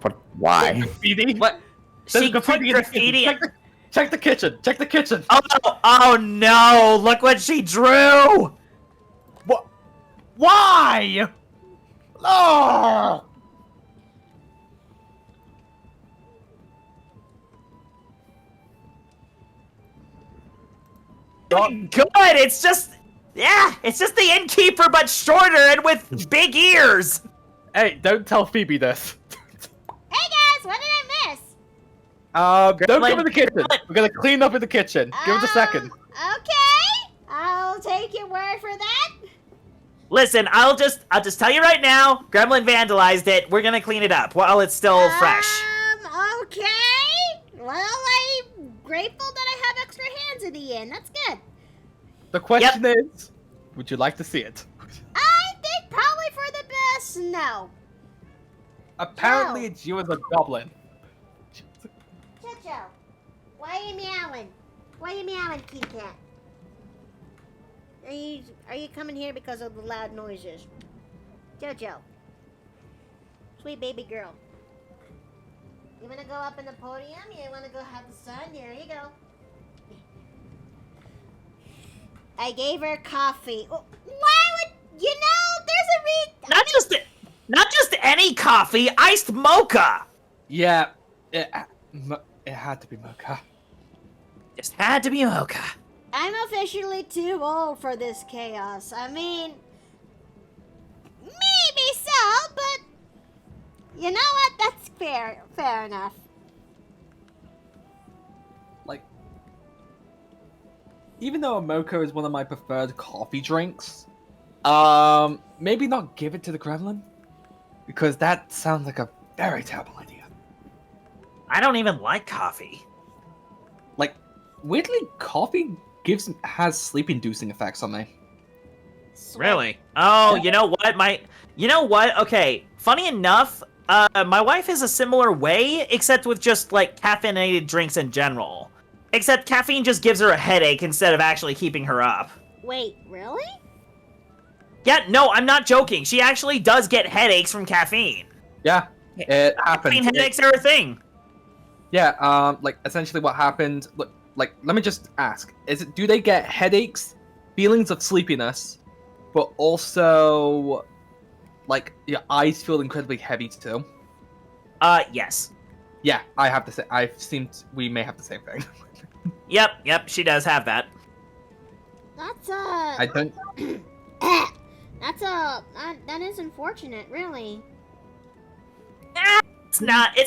But why? Graffiti? What? There's She put graffiti in the kitchen. graffiti. Check the kitchen. Check the kitchen. Oh no! Look what she drew. What? Why? Oh! Good. It's just the innkeeper, but shorter and with big ears. Hey, don't tell Phoebe this. Hey guys, what did I miss? Don't come in the kitchen. Gremlin. We're gonna clean up in the kitchen. Give us a second. Okay, I'll take your word for that. Listen, I'll just tell you right now. Gremlin vandalized it. We're gonna clean it up while it's still fresh. Okay. Well, I'm grateful that I have extra hands in the end. That's good. The question is, would you like to see it? I think probably for the best, no. Apparently, No. it's you as a goblin. Jojo, why are you meowing? Why are you meowing, Kitty Cat? Are you coming here because of the loud noises? Jojo. Sweet baby girl. You wanna go up in the podium? You wanna go have the sun? There you go. I gave her coffee. Oh, why would you know? There's a Not just any coffee, iced mocha. Yeah, it had to be mocha. Just had to be mocha. I'm officially too old for this chaos. I mean, maybe so, but you know what? That's fair enough. Like, even though a mocha is one of my preferred coffee drinks, maybe not give it to the gremlin, because that sounds like a very terrible idea. I don't even like coffee. Like, weirdly, coffee has sleep-inducing effects on me. Really? Oh, Yeah. you know what? You know what? Okay, funny enough, my wife is a similar way, except with just, like, caffeinated drinks in general. Except caffeine just gives her a headache instead of actually keeping her up. Wait, really? Yeah, no, I'm not joking. She actually does get headaches from caffeine. Yeah, it happens. Caffeine headaches are a thing. Yeah, like, essentially what happened... Like, let me just ask. Do they get headaches, feelings of sleepiness, but also, like, your eyes feel incredibly heavy too? Yes. Yeah, we may have the same thing. Yep, she does have that. That's I don't... that is unfortunate, really. It's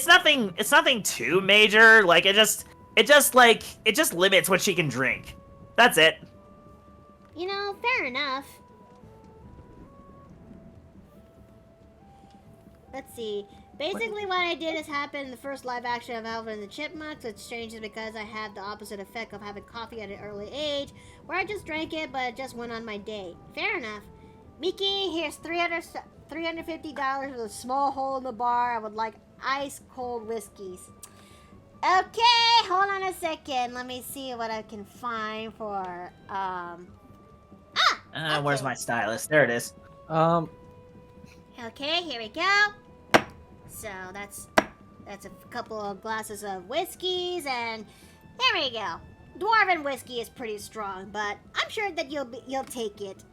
nothing too major. Like, it just limits what she can drink. That's it. You know, fair enough. Let's see. Basically, what I did is happen in the first live action of Alvin and the Chipmunks. It's strange is because I had the opposite effect of having coffee at an early age, where I just drank it, but it just went on my day. Fair enough. Mickey, here's $350 with a small hole in the bar. I would like ice cold whiskeys. Okay, hold on a second. Let me see what I can find for Where's okay. my stylus? There it is. Okay, here we go. So that's a couple of glasses of whiskeys, and there we go. Dwarven whiskey is pretty strong, but I'm sure that you'll take it.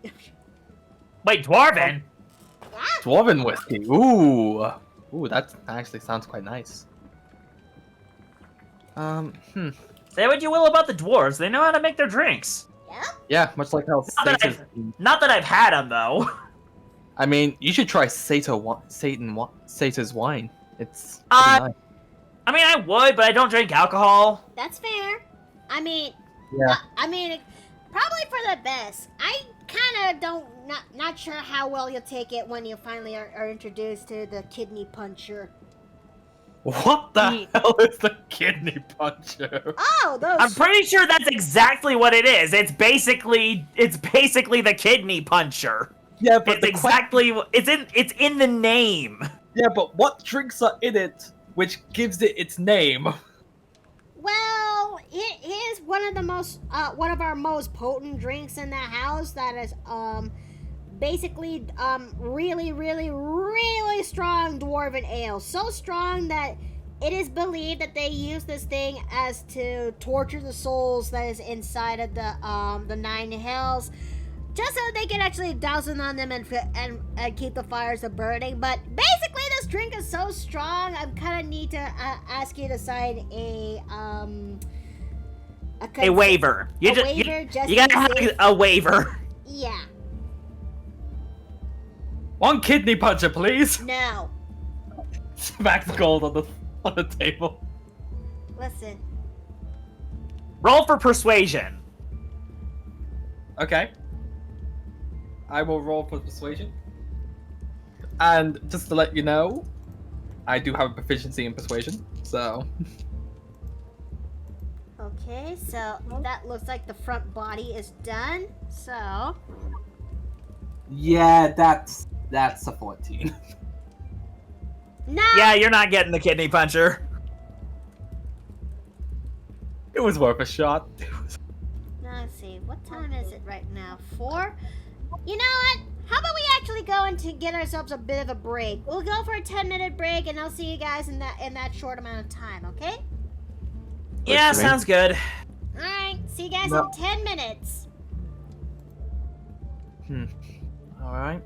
Wait, Dwarven? Yeah? Dwarven whiskey. Ooh, that actually sounds quite nice. Say what you will about the dwarves, they know how to make their drinks. Yeah? Yeah, much like how Not that I've had them though. I mean, you should try Sata's wine. It's pretty nice. I mean, I would, but I don't drink alcohol. That's fair. I mean, Yeah. I mean, probably for the best. I kind of not sure how well you'll take it when you finally are introduced to the kidney puncher. What the hell is the kidney puncher? Oh, those. I'm pretty sure that's exactly what it is. It's basically the kidney puncher. Yeah, but it's in the name. Yeah, but what drinks are in it which gives it its name? Well, it is one of our most potent drinks in the house. That is basically really, really, really strong dwarven ale. So strong that it is believed that they use this thing as to torture the souls that is inside of the nine hells, just so they can actually douse on them and keep the fires from burning. But basically, this drink is so strong, I kind of need to ask you to sign a waiver. You gotta have a waiver. Yeah. One kidney puncher, please. No. Smacks gold on the table. Listen. Roll for persuasion. Okay. I will roll for persuasion. And just to let you know, I do have a proficiency in persuasion, so. Okay, so that looks like the front body is done. So. Yeah, that's a 14. No. Yeah, you're not getting the kidney puncher. It was worth a shot. Now, let's see. What time is it right now? 4? You know what? How about we actually go and get ourselves a bit of a break? We'll go for a 10-minute break, and I'll see you guys in that short amount of time. Okay? Yeah, sounds good. All right. See you guys in 10 minutes. All right.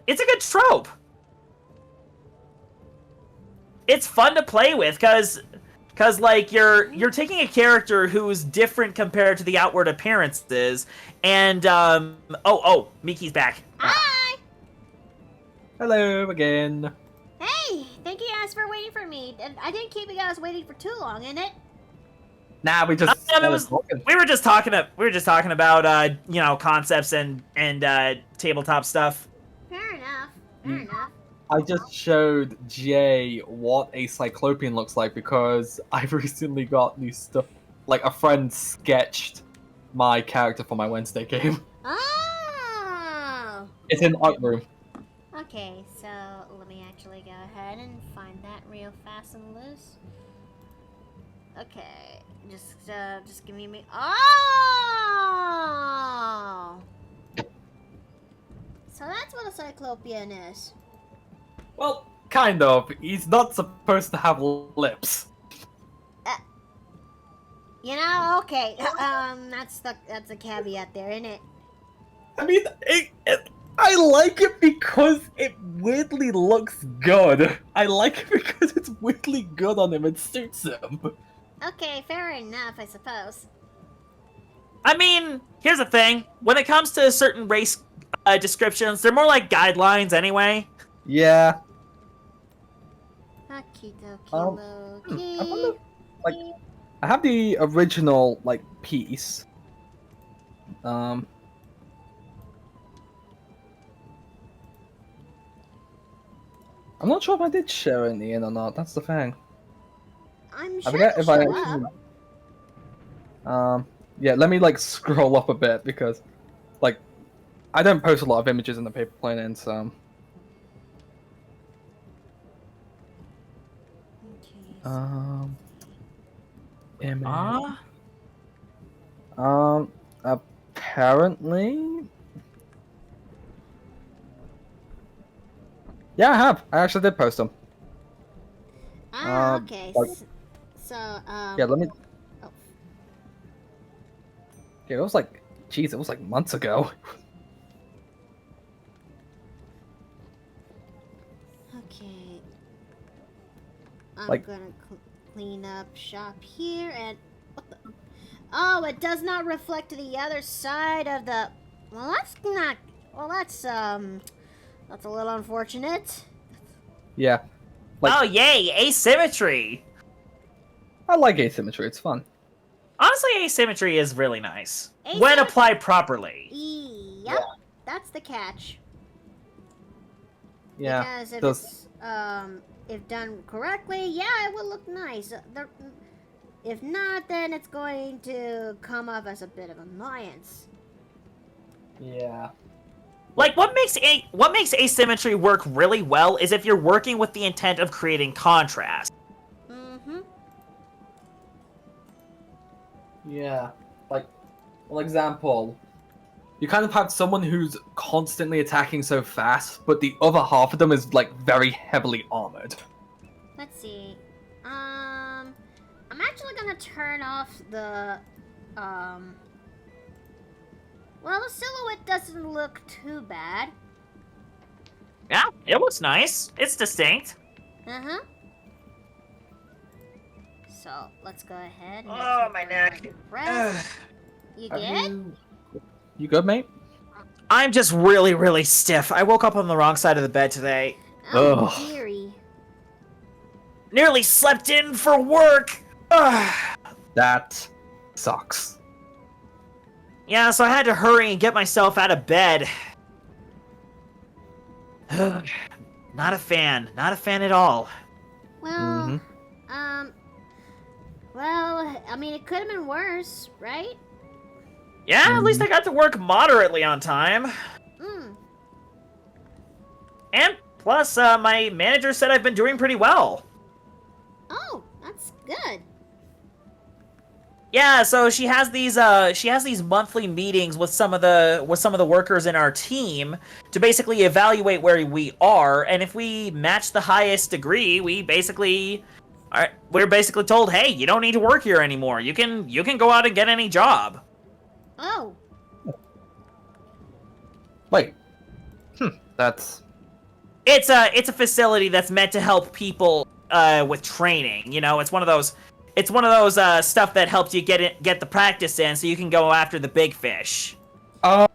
it's a good trope. It's fun to play with, cause like you're taking a character who's different compared to the outward appearances, and Miki's back. Hi! Hello again. Hey, thank you guys for waiting for me. I didn't keep you guys waiting for too long, innit? Nah, we just We were just talking about concepts and tabletop stuff. Fair enough. Fair enough. I just showed Jay what a Cyclopean looks like because I've recently got new stuff. Like, a friend sketched my character for my Wednesday game. Oh! It's in art room. Okay, so let me actually go ahead and find that real fast and loose. Okay, just give me. Oh! So that's what a Cyclopean is. Well, kind of. He's not supposed to have lips. You know, okay. That's a caveat there, isn't it? I mean, I like it because it weirdly looks good. I like it because it's weirdly good on him. It suits him. Okay, fair enough, I suppose. I mean, here's the thing. When it comes to certain race descriptions, they're more like guidelines anyway. Yeah. Okie dokie, I wonder, like, I have the original, like, piece. I'm not sure if I did share it in the end or not. That's the thing. I'm I sure forget it'll if I show actually. up. Yeah. Let me like scroll up a bit because, like, I don't post a lot of images in the paper plane end, so. Okay, Image. Ah. Apparently. Yeah, I have. I actually did post them. okay. like- So, Yeah, let me. Oh. Yeah, it was like, jeez, it was like months ago. Okay. I'm Like- gonna clean up shop here and what the? Oh, it does not reflect to the other side of the. Well, that's not. Well, that's a little unfortunate. Yeah, Like- Oh yay, asymmetry. I like asymmetry. It's fun. Honestly, asymmetry is really nice when Asymmetry- applied properly. Yep, that's the catch. Yeah. Because if does- it's if done correctly, yeah, it will look nice. If not, then it's going to come off as a bit of annoyance. Yeah. Like what makes asymmetry work really well is if you're working with the intent of creating contrast. Mm-hmm. Yeah. Like, well, example, you kind of have someone who's constantly attacking so fast, but the other half of them is like very heavily armored. Let's see. I'm actually gonna turn off the well, the silhouette doesn't look too bad. Yeah, it looks nice. It's distinct. Uh-huh. So, let's go ahead and Oh, actually my put neck. on rest. You good? You good, mate? I'm just really, really stiff. I woke up on the wrong side of the bed today. Oh, Ugh. dearie. Nearly slept in for work. Ugh. That sucks. Yeah, so I had to hurry and get myself out of bed. Not a fan. Not a fan at all. Well, well, I mean, it could have been worse, right? Yeah, at least I got to work moderately on time. Hmm. And plus, my manager said I've been doing pretty well. Oh, that's good. Yeah, so she has these monthly meetings with some of the workers in our team to basically evaluate where we are, and if we match the highest degree, we're basically told, hey, you don't need to work here anymore. You can go out and get any job. Oh, Wait. That's it's a facility that's meant to help people with training. You know, it's one of those stuff that helps you get the practice in, so you can go after the big fish. Oh.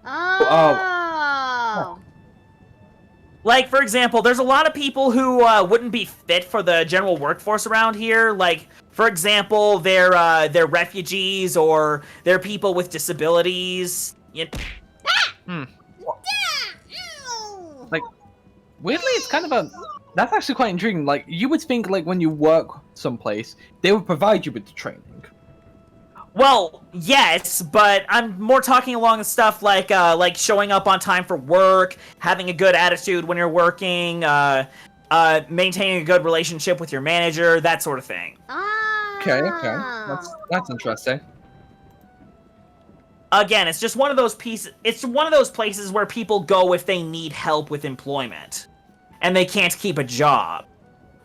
Like, for example, there's a lot of people who wouldn't be fit for the general workforce around here. Like, for example, they're refugees or they're people with disabilities. Like, weirdly, it's kind of a... That's actually quite intriguing. Like, you would think, like, when you work someplace, they would provide you with the training. Well, yes, but I'm more talking along the stuff like showing up on time for work, having a good attitude when you're working, maintaining a good relationship with your manager, that sort of thing. Okay. That's interesting. Again, it's just one of those pieces. It's one of those places where people go if they need help with employment, and they can't keep a job.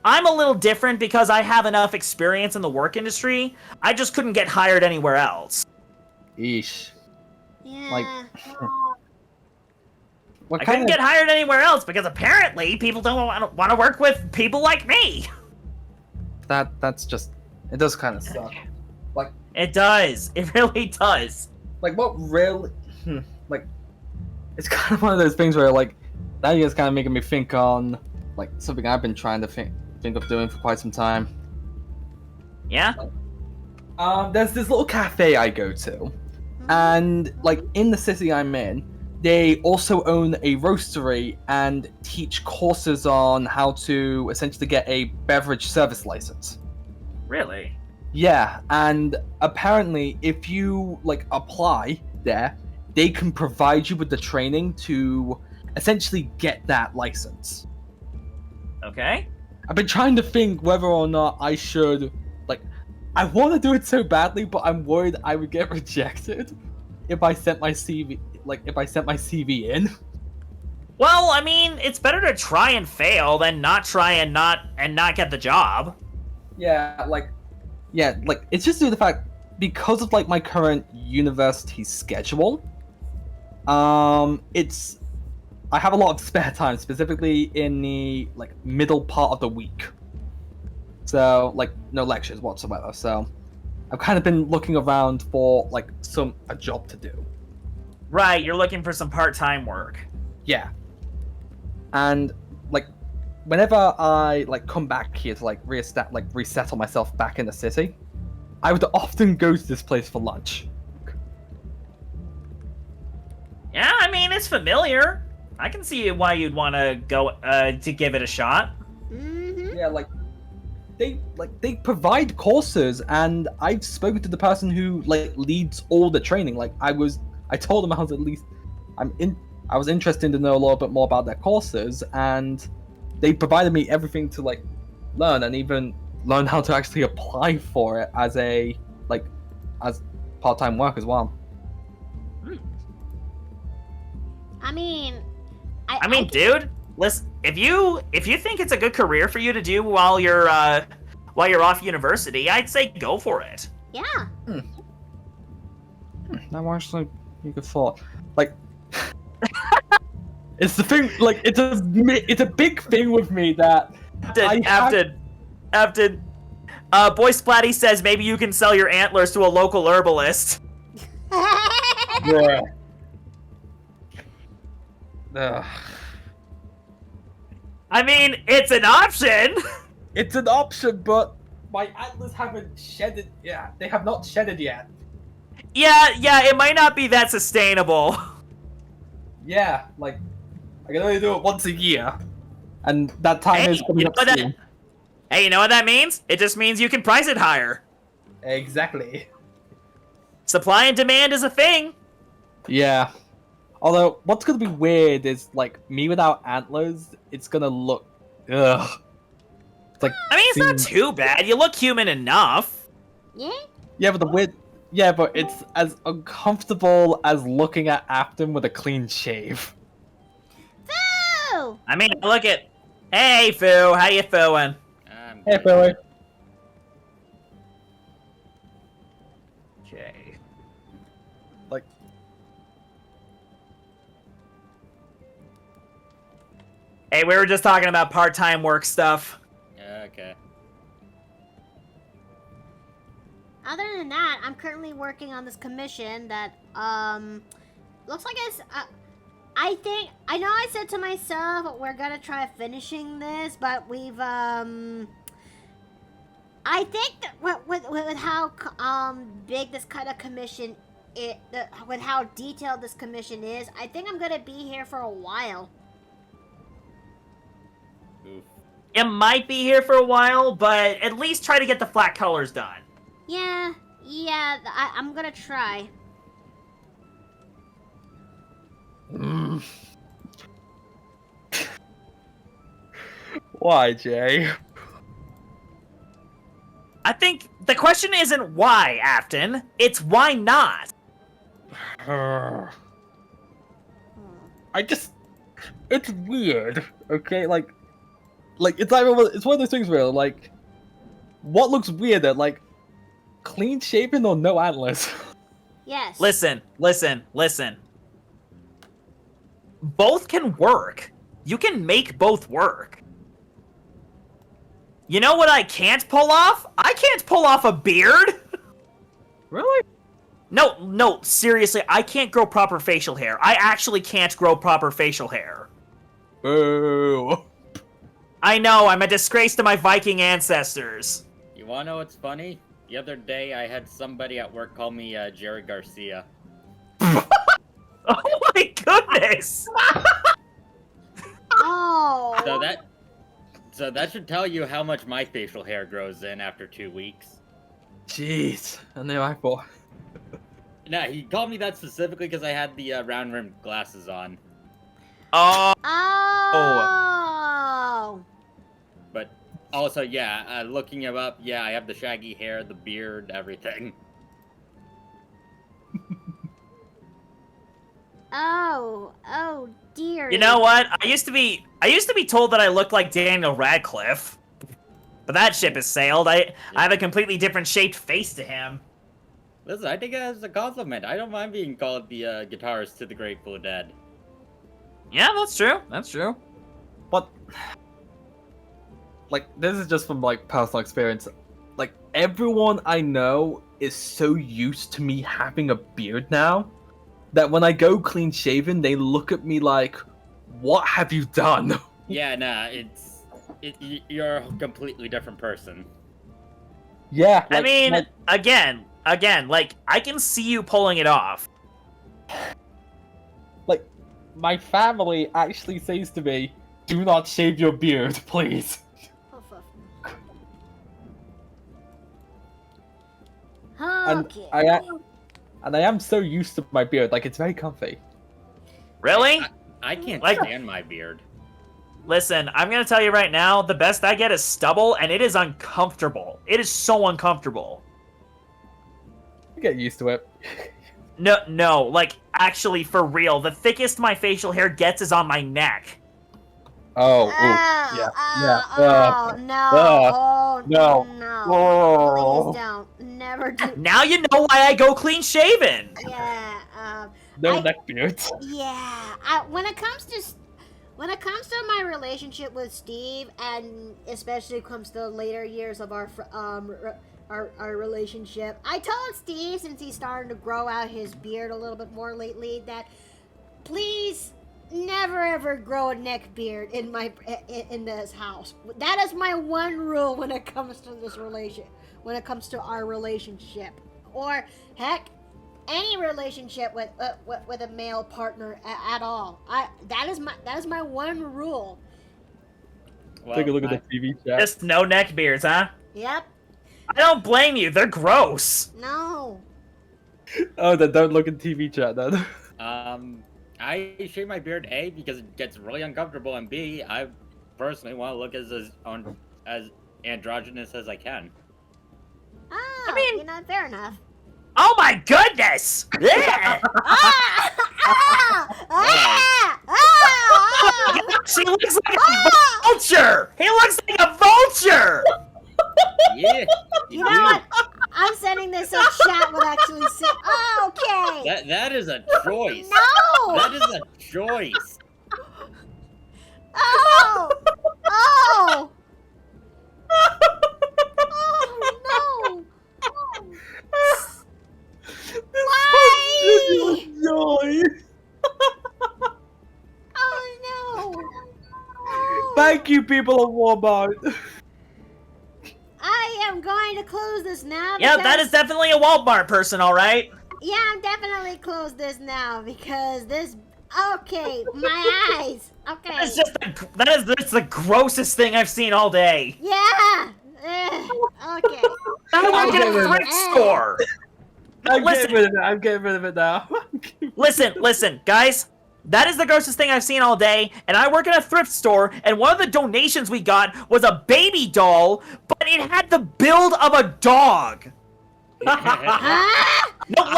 I'm a little different because I have enough experience in the work industry. I just couldn't get hired anywhere else. Eesh. Yeah. Like, what I kind couldn't of... get hired anywhere else because apparently people don't want to work with people like me. That's just... It does kind of suck. Like, It does. It really does. like what really... Like, it's kind of one of those things where, like, that is kind of making me think on, like, something I've been trying to think of doing for quite some time. Yeah? There's this little cafe I go to, and, like, in the city I'm in, they also own a roastery and teach courses on how to essentially get a beverage service license. Really? Yeah, and apparently if you, like, apply there, they can provide you with the training to essentially get that license. Okay. I've been trying to think whether or not I should, like, I want to do it so badly, but I'm worried I would get rejected if I sent my CV, in. Well, I mean, it's better to try and fail than not try and not get the job. Yeah, it's just due to the fact, because of, like, my current university schedule, I have a lot of spare time, specifically in the, like, middle part of the week. So, like, no lectures whatsoever. So, I've kind of been looking around for, like, a job to do. Right, you're looking for some part-time work. Yeah. And, like, whenever I, like, come back here to, like, resettle myself back in the city, I would often go to this place for lunch. Yeah, I mean, it's familiar. I can see why you'd want to go to give it a shot. Mm-hmm. Yeah, they provide courses, and I've spoken to the person who, like, leads all the training. Like, I told them I was interested to know a little bit more about their courses, and they provided me everything to, like, learn, and even learn how to actually apply for it as part-time work as well. I mean, dude, listen. If you think it's a good career for you to do while you're off university, I'd say go for it. Yeah. That was actually a good thought. Like, it's the thing. Like, it's a big thing with me that Afton, Boy Splatty says maybe you can sell your antlers to a local herbalist. Yeah. Ugh. I mean, it's an option. It's an option, but my antlers haven't shedded. Yeah, they have not shedded yet. Yeah, it might not be that sustainable. Yeah, like, I can only do it once a year, and that time is coming up soon. Hey, you know what that means? It just means you can price it higher. Exactly. Supply and demand is a thing. Yeah. Although, what's gonna be weird is, like, me without antlers, it's gonna look... Ugh. It's like... I mean, it's not too bad. You look human enough. Yeah? Yeah, but the weird... Yeah, but it's as uncomfortable as looking at Afton with a clean shave. Foo! I mean, look at... Hey, Foo, how you feeling? Hey, Philly. Okay. Hey, we were just talking about part-time work stuff. Okay. Other than that, I'm currently working on this commission that, looks like it's, I know I said to myself, we're gonna try finishing this, but we've, I think that with how, big this kind of commission, with how detailed this commission is, I think I'm gonna be here for a while. Oof. It might be here for a while, but at least try to get the flat colors done. Yeah, I'm gonna try. Why, Jay? I think the question isn't why, Afton. It's why not. It's weird, okay? Like it's one of those things where, like, what looks weirder, like, clean shaven or no antlers? Yes. Listen. Both can work. You can make both work. You know what I can't pull off? I can't pull off a beard! Really? No, seriously, I can't grow proper facial hair. I actually can't grow proper facial hair. Boo. I know, I'm a disgrace to my Viking ancestors. You wanna know what's funny? The other day, I had somebody at work call me Jerry Garcia. Oh my goodness! Oh. So that should tell you how much my facial hair grows in after 2 weeks. Jeez, and then I thought. Nah, he called me that specifically because I had the round-rimmed glasses on. Oh. Oh. But also, yeah, looking him up, yeah, I have the shaggy hair, the beard, everything. Oh dear. You know what? I used to be told that I looked like Daniel Radcliffe. But that ship has sailed. I have a completely different shaped face to him. Listen, I think that's a compliment. I don't mind being called the guitarist to the Grateful Dead. Yeah, that's true. But, like, this is just from, like, personal experience. Like, everyone I know is so used to me having a beard now that when I go clean shaven, they look at me like, "What have you done?" Yeah, nah, you're a completely different person. Yeah. I mean, again, like, I can see you pulling it off. Like, my family actually says to me, "Do not shave your beard, please." Okay. And I am so used to my beard, like, it's very comfy. Really? I can't Like- stand my beard. Listen, I'm gonna tell you right now, the best I get is stubble, and it is uncomfortable. It is so uncomfortable. I get used to it. No, like, actually, for real, the thickest my facial hair gets is on my neck. Oh, Oh, yeah. oh, no, no. no. Oh. Please don't. Never do. Now you know why I go clean shaven. Yeah, No neck beard. yeah. When it comes to my relationship with Steve, and especially when it comes to the later years of our relationship, I told Steve, since he's starting to grow out his beard a little bit more lately, that please never ever grow a neck beard in this house. That is my one rule when it comes to this when it comes to our relationship, or heck, any relationship with a male partner at all. That is my one rule. Well, Take a look at the TV chat. Just no neck beards, huh? Yep. I don't blame you. They're gross. No. Oh, then don't look at TV chat then. I shave my beard A because it gets really uncomfortable, and B, I personally want to look as androgynous as I can. Ah, I mean- you know, fair enough. Oh my goodness! Yeah! She looks like a vulture! He looks like a vulture! Yeah. You know what? I'm sending this so chat will actually see. Oh, okay. That is a choice. No. That is a choice. Oh. Oh! Oh no! Why? Joy. Oh no! Oh. Thank you, people of Walmart. I am going to close this now. Yeah, that because- is definitely a Walmart person, all right. Yeah, I'm definitely close this now because this. Okay, my eyes. Okay. That is just the grossest thing I've seen all day. Yeah. Okay. I work at Okay, a thrift store. I'm Listen. getting rid of it. I'm getting rid of it now. Listen, guys. That is the grossest thing I've seen all day, and I work at a thrift store, and one of the donations we got was a baby doll, but it had the build of a dog. Huh?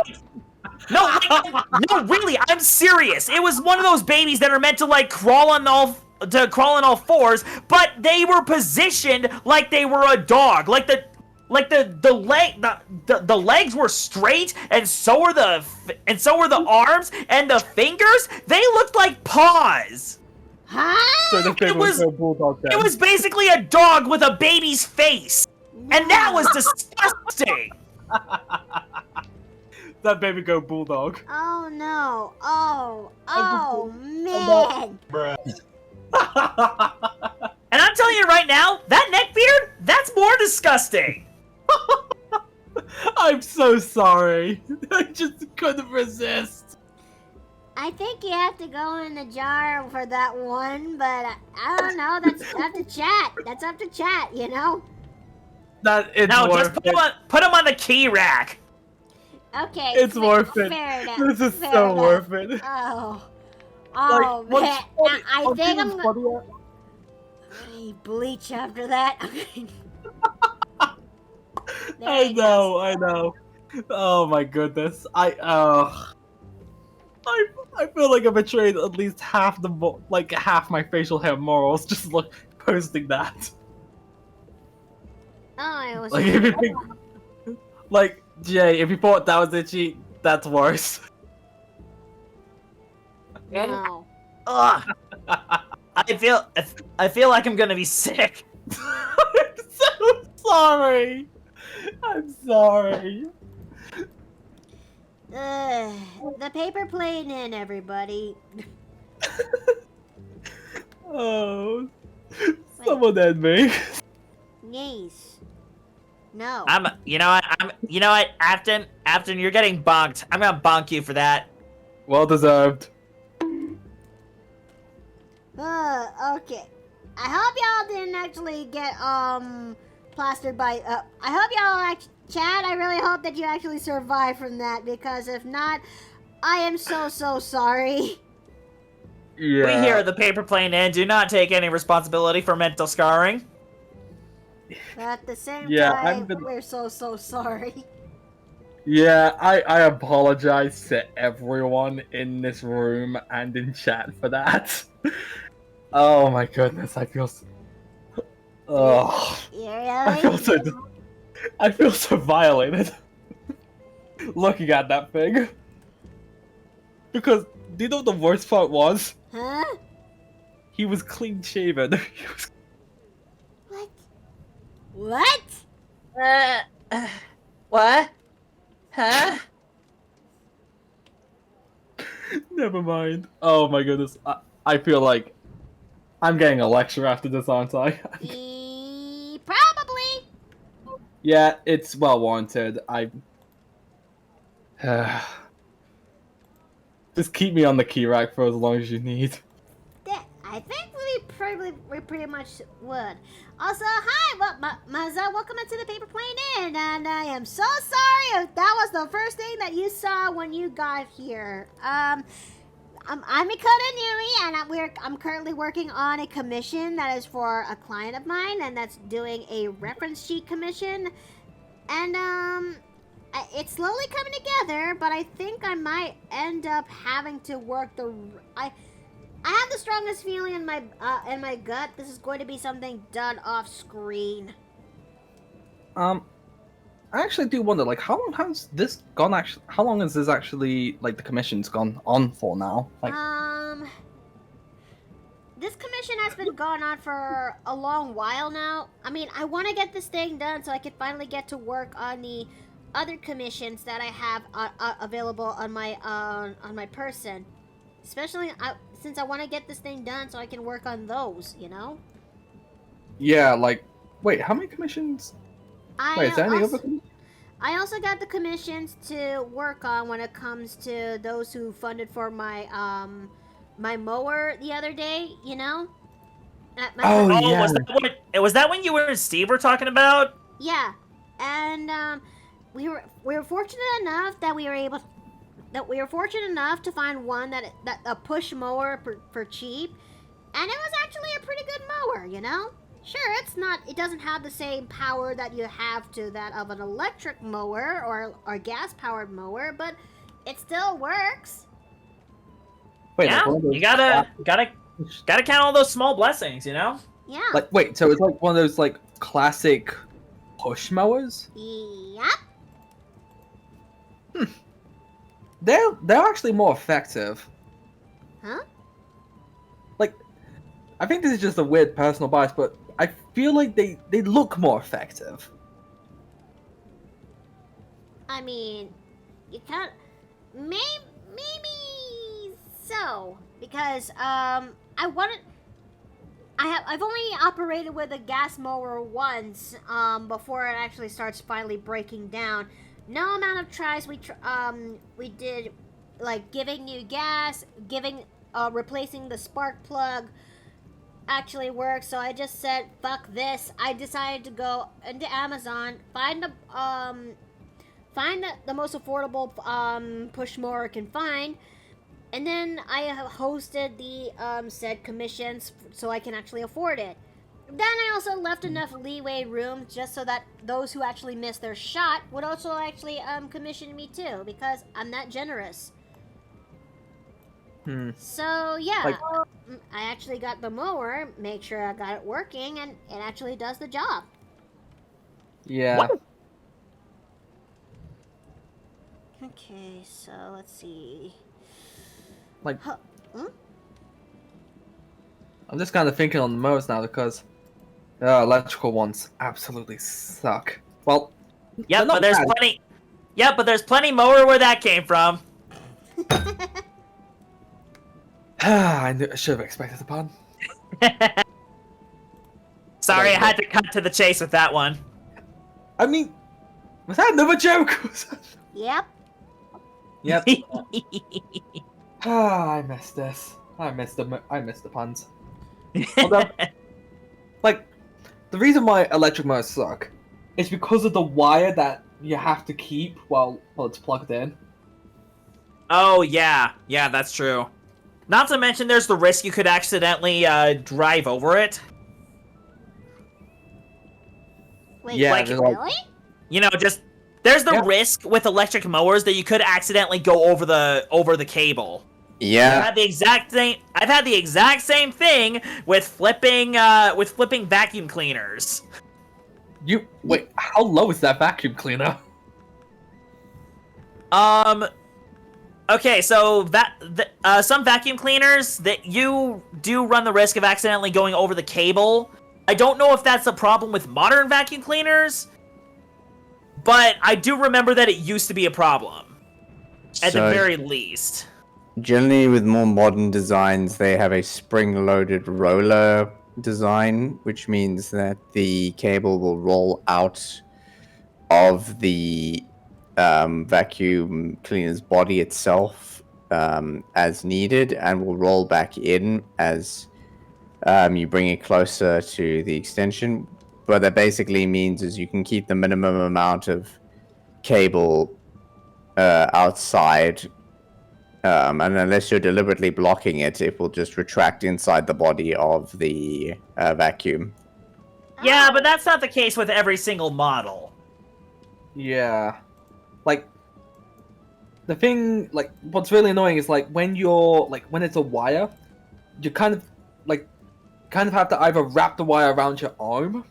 No, really, I'm serious. It was one of those babies that are meant to like crawl on all fours, but they were positioned like they were a dog. Like the legs were straight, and so were the arms and the fingers. They looked like paws. Huh? So the It was- bulldog then. It was basically a dog with a baby's face, and that was disgusting. That baby go bulldog. Oh no. Oh man. And I'm telling you right now, that neck beard, that's more disgusting. I'm so sorry. I just couldn't resist. I think you have to go in the jar for that one, but I don't know. That's up to chat. That's up to chat, you know? That it's No, worth just it. put him on the key rack. Okay. It's worth it. Fair enough. This is fair so enough. worth it. Oh. Like, Oh, what's man. funny- I I'll think give I'm you gonna funny- bleach after that. There I it goes. know. Oh my goodness. I feel like I betrayed at least half half my facial hair morals just posting that. Oh, it was. Like if you think, like Jay, if you thought that was itchy, that's worse. No. Ugh. I feel like I'm gonna be sick. I'm so sorry. I'm sorry. The paper plane in, everybody. Oh, someone end me. Yes. No. You know what, Afton, you're getting bonked. I'm gonna bonk you for that. Well deserved. Okay. I hope y'all didn't actually get plastered by. I hope y'all Chad. I really hope that you actually survived from that, because if not, I am so sorry. Yeah. We here at the paper plane inn do not take any responsibility for mental scarring. But at the same Yeah, time, I've been- we're so sorry. Yeah, I apologize to everyone in this room and in chat for that. Oh my goodness, I feel so... Oh, You I really? feel so violated looking at that thing. Because, do you know what the worst part was? Huh? He was clean shaven. What? What? Huh? Never mind. Oh my goodness, I feel like I'm getting a lecture after this, aren't I? Probably. Yeah, it's well warranted. Just keep me on the key rack for as long as you need. I think we pretty much would. Also, hi, Mazza, welcome into the paper plane inn, and I am so sorry if that was the first thing that you saw when you got here. I'm Mikota Nui, and I'm currently working on a commission that is for a client of mine, and that's doing a reference sheet commission, and it's slowly coming together, but I think I might end up having to work I have the strongest feeling in my gut. This is going to be something done off screen. I actually do wonder, like, how long has this gone? Actually, how long has this actually, the commission's gone on for now? This commission has has been going on for a long while now. I mean, I want to get this thing done so I can finally get to work on the other commissions that I have available on my person. Especially since I want to get this thing done so I can work on those, you know? Yeah, like, wait, how many commissions? Wait, is there any other? I also got the commissions to work on when it comes to those who funded for my my mower the other day, you know? Oh, yeah. Was that when you and Steve were talking about? Yeah. And we were fortunate enough that we were fortunate enough to find one that a push mower for cheap, and it was actually a pretty good mower, you know? Sure, it doesn't have the same power that you have to that of an electric mower or gas-powered mower, but it still works. Wait, Yeah, you gotta count all those small blessings, you know? Yeah. Like, wait, so it's like one of those like classic push mowers? Yep. They're actually more effective. Huh? Like, I think this is just a weird personal bias, but I feel like they look more effective. I mean, you can't. Maybe so, because I've only operated with a gas mower once before it actually starts finally breaking down. No amount of tries we did, like giving new gas, replacing the spark plug, actually worked. So I just said, "Fuck this!" I decided to go into Amazon, find the most affordable push mower I can find, and then I hosted the said commissions so I can actually afford it. Then I also left enough leeway room just so that those who actually missed their shot would also actually commission me too, because I'm that generous. So yeah, I actually got the mower, make sure I got it working, and it actually does the job. Yeah. What? Okay, so let's see. Like, Hmm? I'm just kind of thinking on the mowers now because electrical ones absolutely suck. Well, Yeah, they're not but there's bad. plenty. Yeah, but there's plenty mower where that came from. I should have expected the pun. Sorry, I had to cut to the chase with that one. I mean, was that another joke? Yep. Yep. I missed this. I missed the puns. Although, like, the reason why electric motors suck is because of the wire that you have to keep while it's plugged in. Oh, yeah. Yeah, that's true. Not to mention there's the risk you could accidentally drive over it. Wait, Yeah, like, there's like- really? You know, just there's the Yeah. risk with electric mowers that you could accidentally go over the cable. I've Yeah, had the exact same thing with flipping vacuum cleaners. Wait, how low is that vacuum cleaner? Okay, so some vacuum cleaners that you do run the risk of accidentally going over the cable. I don't know if that's a problem with modern vacuum cleaners, but I do remember that it used to be a problem. At the So- very least. generally with more modern designs, they have a spring-loaded roller design, which means that the cable will roll out of the vacuum cleaner's body itself as needed, and will roll back in as you bring it closer to the extension. What that basically means is you can keep the minimum amount of cable outside, and unless you're deliberately blocking it, it will just retract inside the body of the vacuum. Yeah, Oh. but that's not the case with every single model. Yeah. Like, the thing, like, what's really annoying is, like, when it's a wire, you kind of have to either wrap the wire around your arm,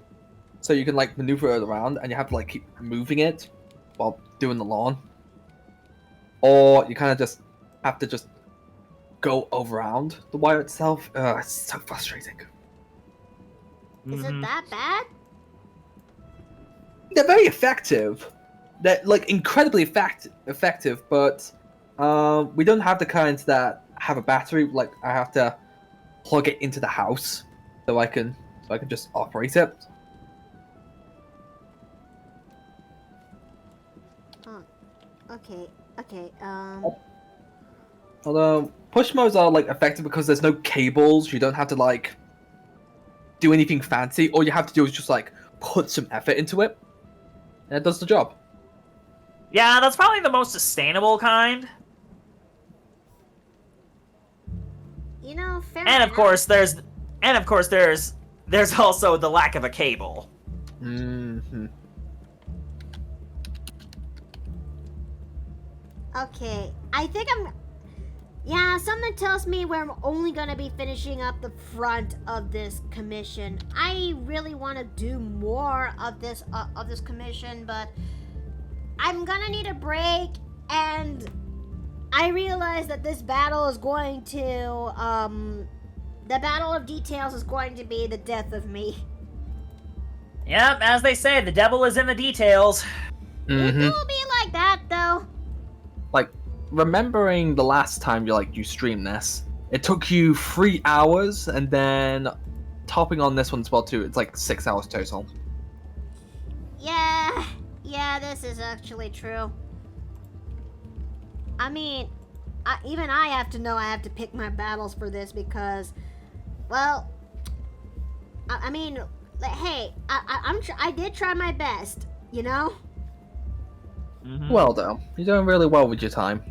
so you can, like, maneuver it around, and you have to, like, keep moving it while doing the lawn. Or you kind of just have to just go around the wire itself. It's so frustrating. Is it that bad? They're very effective. They're like incredibly effective, but we don't have the kinds that have a battery. Like I have to plug it into the house so I can just operate it. Oh, okay. Although push modes are like effective because there's no cables. You don't have to like do anything fancy. All you have to do is just like put some effort into it, and it does the job. Yeah, that's probably the most sustainable kind. You know, fair And of enough. course, there's also the lack of a cable. Mm-hmm. Okay, I think I'm... Yeah, something tells me we're only gonna be finishing up the front of this commission. I really want to do more of this commission, but I'm gonna need a break, and I realize that this battle is going to, the battle of details is going to be the death of me. Yep, as they say, the devil is in the details. It will be like that, though. Like remembering the last time you streamed this, it took you 3 hours, and then topping on this one as well too. It's like 6 hours total. Yeah, this is actually true. I mean, even I have to know I have to pick my battles for this because, well, I mean, hey, I did try my best, you know? Mm-hmm. Well, though, you're doing really well with your time.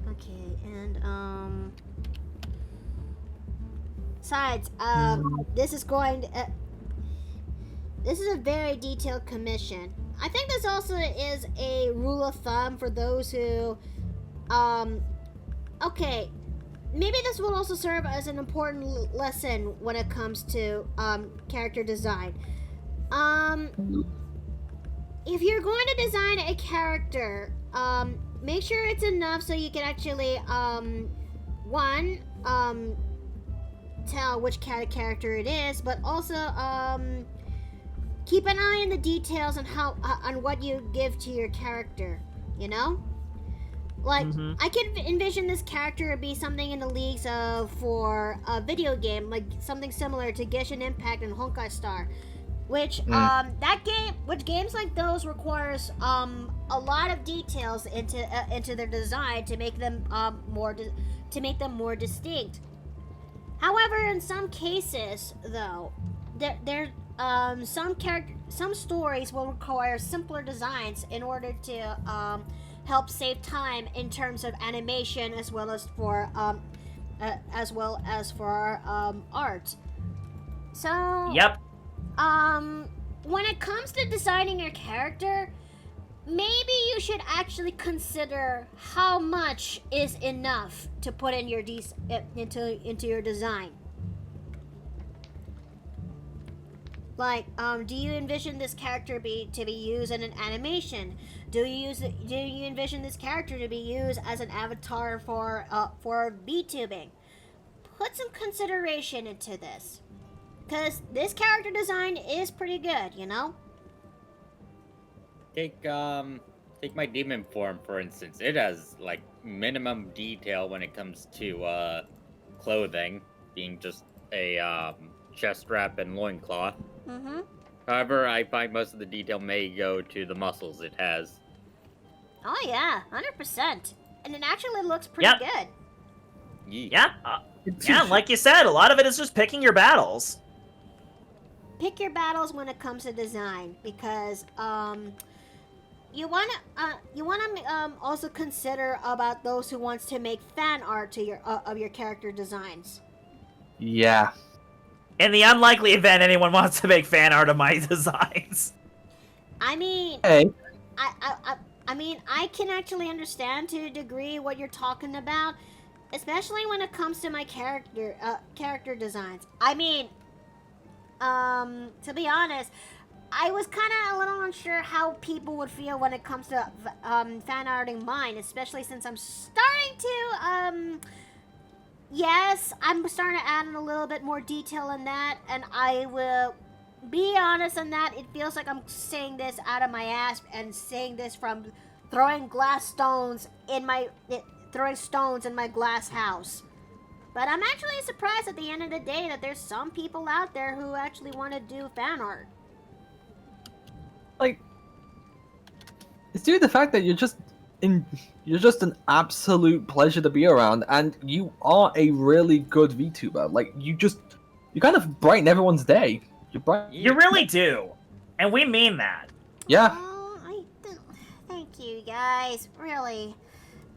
Okay, and, besides, this is going to, this is a very detailed commission. I think this also is a rule of thumb for those who, okay, maybe this will also serve as an important lesson when it comes to, character design. If you're going to design a character, make sure it's enough so you can actually, tell which kind of character it is, but also, keep an eye on the details on how, on what you give to your character, you know? Like, I could envision this character to be something in the leagues of, for a video game, like something similar to Genshin Impact and Honkai Star. Which, which games like those requires, a lot of details into their design to make them, more distinct. However, in some cases, though, some stories will require simpler designs in order to, help save time in terms of animation as well as for, art. So... Yep. When it comes to designing your character, maybe you should actually consider how much is enough to put in your into your design. Like, do you envision this character to be used in an animation? Do you envision this character to be used as an avatar for VTubing? Put some consideration into this. Because this character design is pretty good, you know? Take my demon form, for instance. It has, like, minimum detail when it comes to, clothing, being just a, chest strap and loincloth. However, I find most of the detail may go to the muscles it has. Oh yeah, 100%. And it actually looks pretty good. Yeah, like you said, a lot of it is just picking your battles. Pick your battles when it comes to design, because you wanna also consider about those who wants to make fan art to of your character designs. Yeah. In the unlikely event anyone wants to make fan art of my designs. I mean, Hey. I mean, I can actually understand to a degree what you're talking about, especially when it comes to my character designs. I mean, to be honest, I was kind of a little unsure how people would feel when it comes to fan arting mine, especially since I'm starting to yes, I'm starting to add in a little bit more detail in that, and I will be honest in that. It feels like I'm saying this out of my ass and saying this from throwing throwing stones in my glass house. But I'm actually surprised at the end of the day that there's some people out there who actually want to do fan art. Like, it's due to the fact that you're just an absolute pleasure to be around, and you are a really good VTuber. Like, you kind of brighten everyone's day. You really do, and we mean that. Yeah. Oh, thank you guys, really.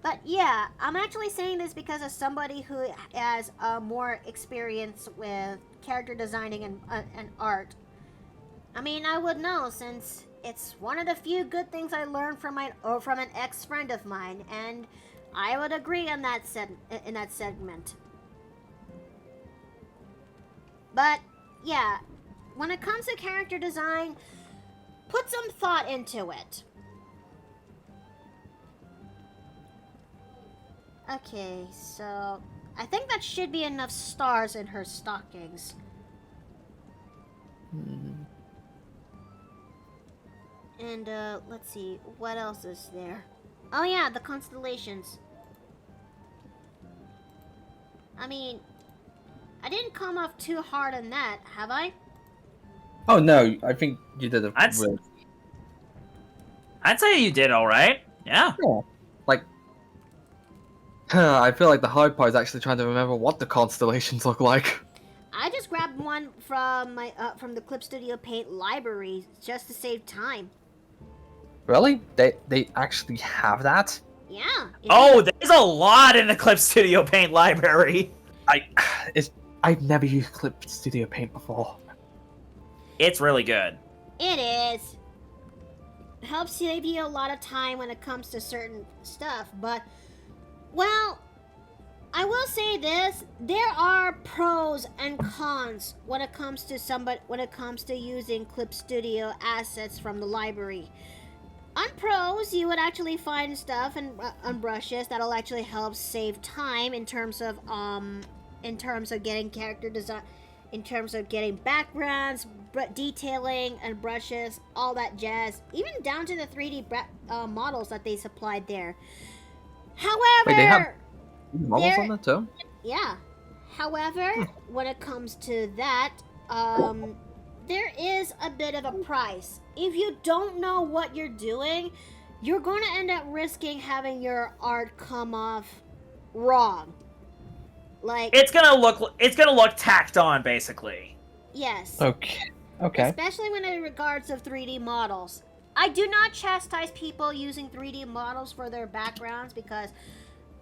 But yeah, I'm actually saying this because of somebody who has more experience with character designing and art. I mean, I would know since it's one of the few good things I learned from an ex-friend of mine, and I would agree on that in that segment. But yeah, when it comes to character design, put some thought into it. Okay, so I think that should be enough stars in her stockings. And let's see, what else is there? Oh yeah, the constellations. I mean, I didn't come off too hard on that, have I? Oh no, I think you did a really... I'd say you did all right. Yeah. Like, I feel like the hard part is actually trying to remember what the constellations look like. I just grabbed one from from the Clip Studio Paint library just to save time. Really? They actually have that? Yeah. Oh, there's a lot in the Clip Studio Paint library. I've never used Clip Studio Paint before. It's really good. It is. It helps save you a lot of time when it comes to certain stuff, but well, I will say this: there are pros and cons when it comes to using Clip Studio assets from the library. On pros, you would actually find stuff on brushes that'll actually help save time in terms of getting character design, in terms of getting backgrounds, detailing, and brushes, all that jazz, even down to the 3D models that they supplied there. However, wait, they have models on that too? Yeah. However, when it comes to that, there is a bit of a price. If you don't know what you're doing, you're going to end up risking having your art come off wrong. Like, it's gonna look tacked on, basically. Yes. Okay. Especially when it regards of 3D models. I do not chastise people using 3D models for their backgrounds because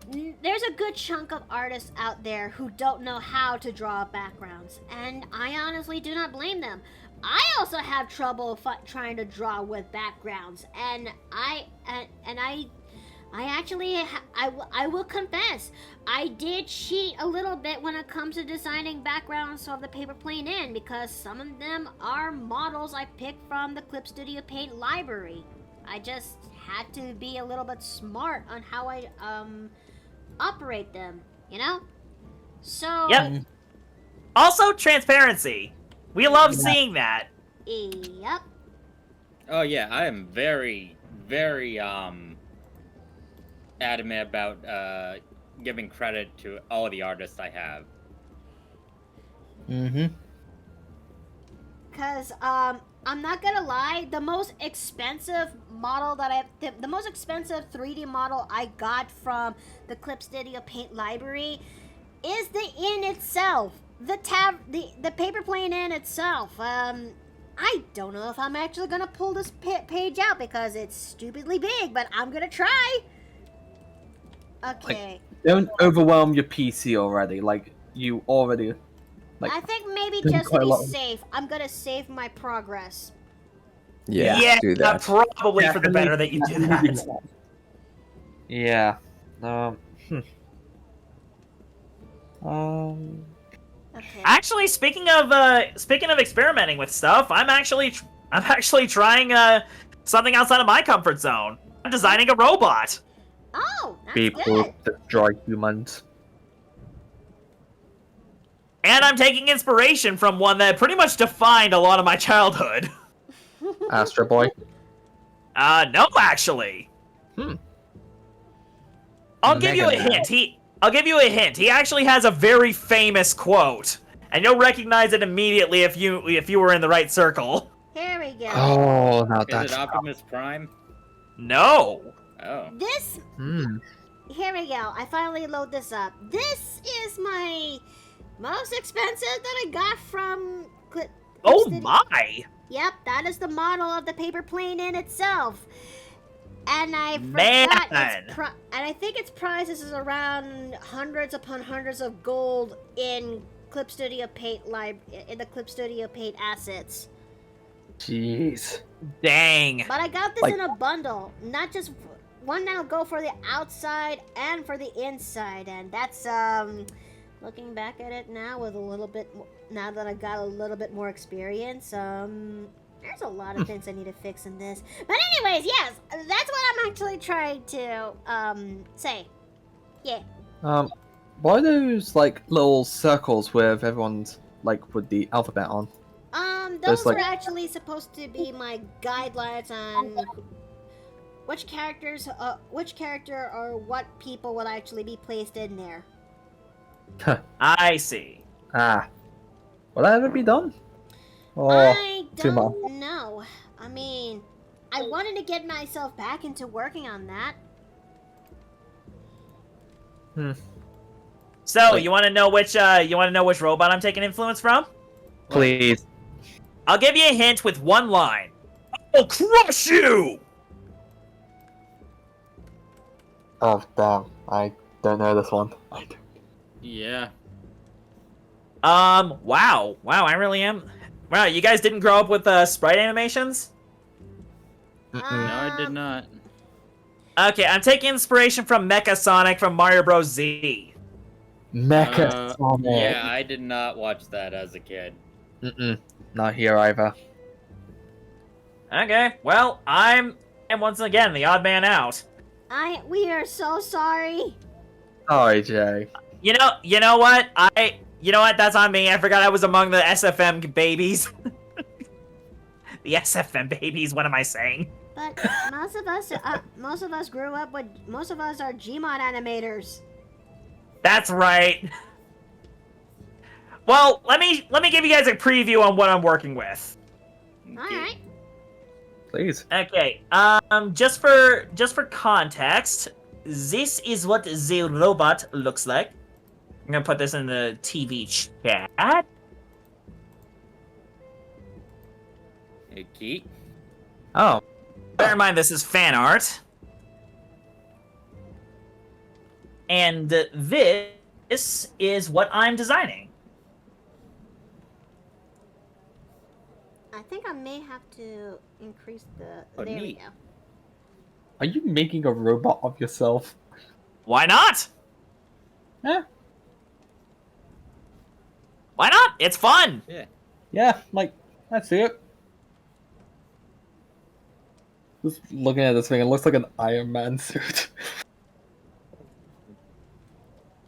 there's a good chunk of artists out there who don't know how to draw backgrounds, and I honestly do not blame them. I also have trouble trying to draw with backgrounds, and I will confess, I did cheat a little bit when it comes to designing backgrounds of the paper plane in, because some of them are models I picked from the Clip Studio Paint library. I just had to be a little bit smart on how I operate them, you know? So yep. Also, transparency. We love seeing that. Yep. Oh yeah, I am very, very adamant about giving credit to all the artists I have. Cause I'm not gonna lie, the most expensive model the most expensive 3D model I got from the Clip Studio Paint library is the inn itself. The paper plane inn itself. I don't know if I'm actually gonna pull this page out because it's stupidly big, but I'm gonna try. Okay. Like, don't overwhelm your PC already. Like, you already... Like, I think maybe just to be safe, I'm gonna save my progress. Yeah, do that. Probably for the better that you do that. Yeah. Okay. Actually, speaking of experimenting with stuff, I'm actually trying something outside of my comfort zone. I'm designing a robot. Oh, that's People good. destroy humans. And I'm taking inspiration from one that pretty much defined a lot of my childhood. Astro Boy. No, actually. I'll give you a hint. I'll give you a hint. He actually has a very famous quote, and you'll recognize it immediately if you were in the right circle. Here we go. Oh, now Is that's it Optimus Prime? No. Oh. This. Here we go. I finally load this up. This is my most expensive that I got from. Oh my! Yep, that is the model of the paper plane in itself. And I Man. forgot and I think its price is around hundreds upon hundreds of gold in Clip Studio Paint in the Clip Studio Paint assets. Jeez. Dang. But I got this in a bundle, not just one that'll go for the outside and for the inside, and that's looking back at it now with a little bit more, now that I got a little bit more experience, there's a lot of things I need to fix in this. But anyways, yes, that's what I'm actually trying to say. Yeah. Why are those like little circles with everyone's like with the alphabet on? Those like- were actually supposed to be my guidelines on which character or what people will actually be placed in there. I see. Will that ever be done? Or I too much? don't know. I mean, I wanted to get myself back into working on that. So, you want to know which robot I'm taking influence from? Please. I'll give you a hint with one line. I'll crush you! Oh damn! I don't know this one. Yeah. Wow, I really am. Wow, you guys didn't grow up with sprite animations? No, I did not. Okay, I'm taking inspiration from Mecha Sonic from Mario Bros. Z. Mecha Sonic. Yeah, I did not watch that as a kid. Not here either. Okay, well, and once again the odd man out. We are so sorry. Sorry, Jay. You know what? That's on me. I forgot I was among the SFM babies. The SFM babies. What am I saying? But most of us grew up with. Most of us are Gmod animators. That's right. Well, let me give you guys a preview on what I'm working with. All right. Please. Okay. Just for context, this is what the robot looks like. I'm gonna put this in the TV chat. Okay. Oh. Bear in mind this is fan art. And this is what I'm designing. I think I may have to increase the. Oh, there we neat. go. Are you making a robot of yourself? Why not? Yeah. Why not? It's fun. Yeah. Yeah, like, I see it. Just looking at this thing, it looks like an Iron Man suit.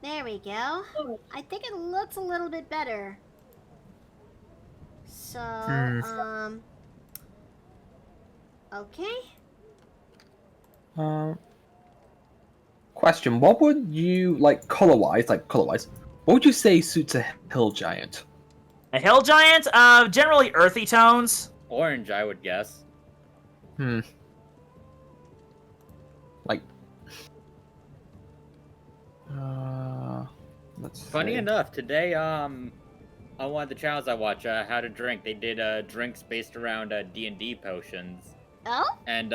There we go. I think it looks a little bit better. So, okay. Question, what would you, like, color-wise, what would you say suits a hill giant? A hill giant, generally earthy tones. Orange, I would guess. Like, let's Funny see. enough, today, on one of the channels I watch, How to Drink, they did drinks based around D&D potions. Oh? And,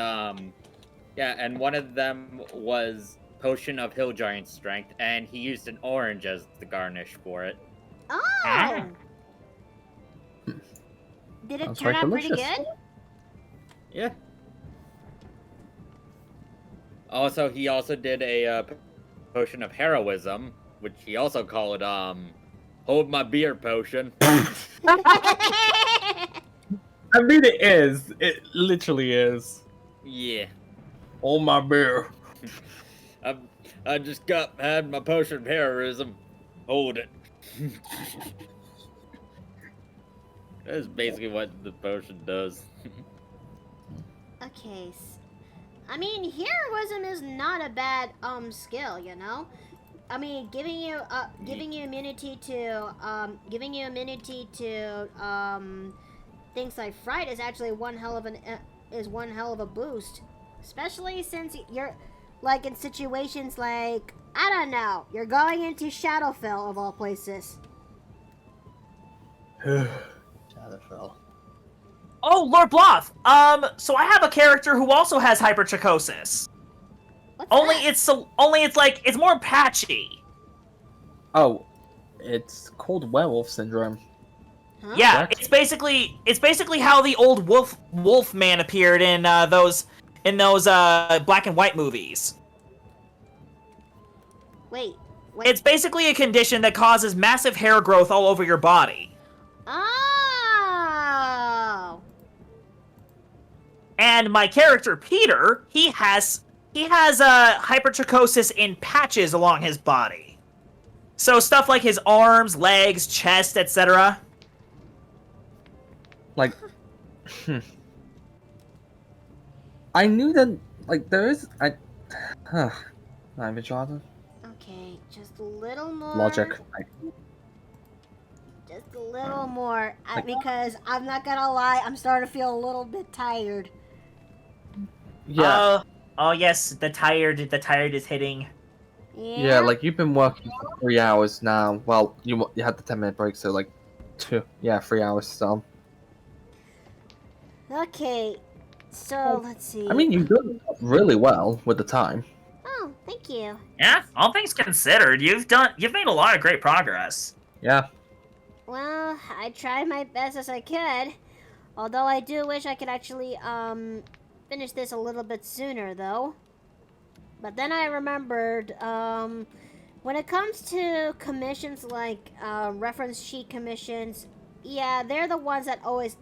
yeah, and one of them was Potion of Hill Giant Strength, and he used an orange as the garnish for it. Oh! Ah. Did it Sounds turn quite out pretty delicious. good? Yeah. Also, he also did a Potion of Heroism, which he also called, Hold My Beer Potion. I mean, it is. It literally is. Yeah. Oh, my beer. I just had my potion of heroism. Hold it. That's basically what the potion does. Okay. I mean, heroism is not a bad skill, you know. I mean, giving you immunity to things like fright is actually one hell of a boost, especially since you're like in situations like, I don't know, you're going into Shadowfell of all places. Shadowfell. Oh, Lord Bloth. So I have a character who also has hypertrichosis. What's Only that? it's more patchy. Oh, it's called werewolf syndrome. Huh? Yeah, Correct. it's basically how the old wolf man appeared in those black and white movies. Wait. It's basically a condition that causes massive hair growth all over your body. Oh. And my character Peter, he has hypertrichosis in patches along his body. So stuff like his arms, legs, chest, etc. Like, I knew that, like, there is, I'm in charge of Okay, just a little more. logic. Just a little more, because I'm not gonna lie, I'm starting to feel a little bit tired. Yeah, Oh yes, the tired is hitting. yeah, like, you've been working for 3 hours now. Well, you had the 10-minute break, so, like, 3 hours still. Okay, so let's see. I mean, you've done really well with the time. Oh, thank you. Yeah, all things considered, you've made a lot of great progress. Yeah. Well, I tried my best as I could. Although I do wish I could actually, finish this a little bit sooner, though. But then I remembered, when it comes to commissions like, reference sheet commissions, yeah, they're the ones that always,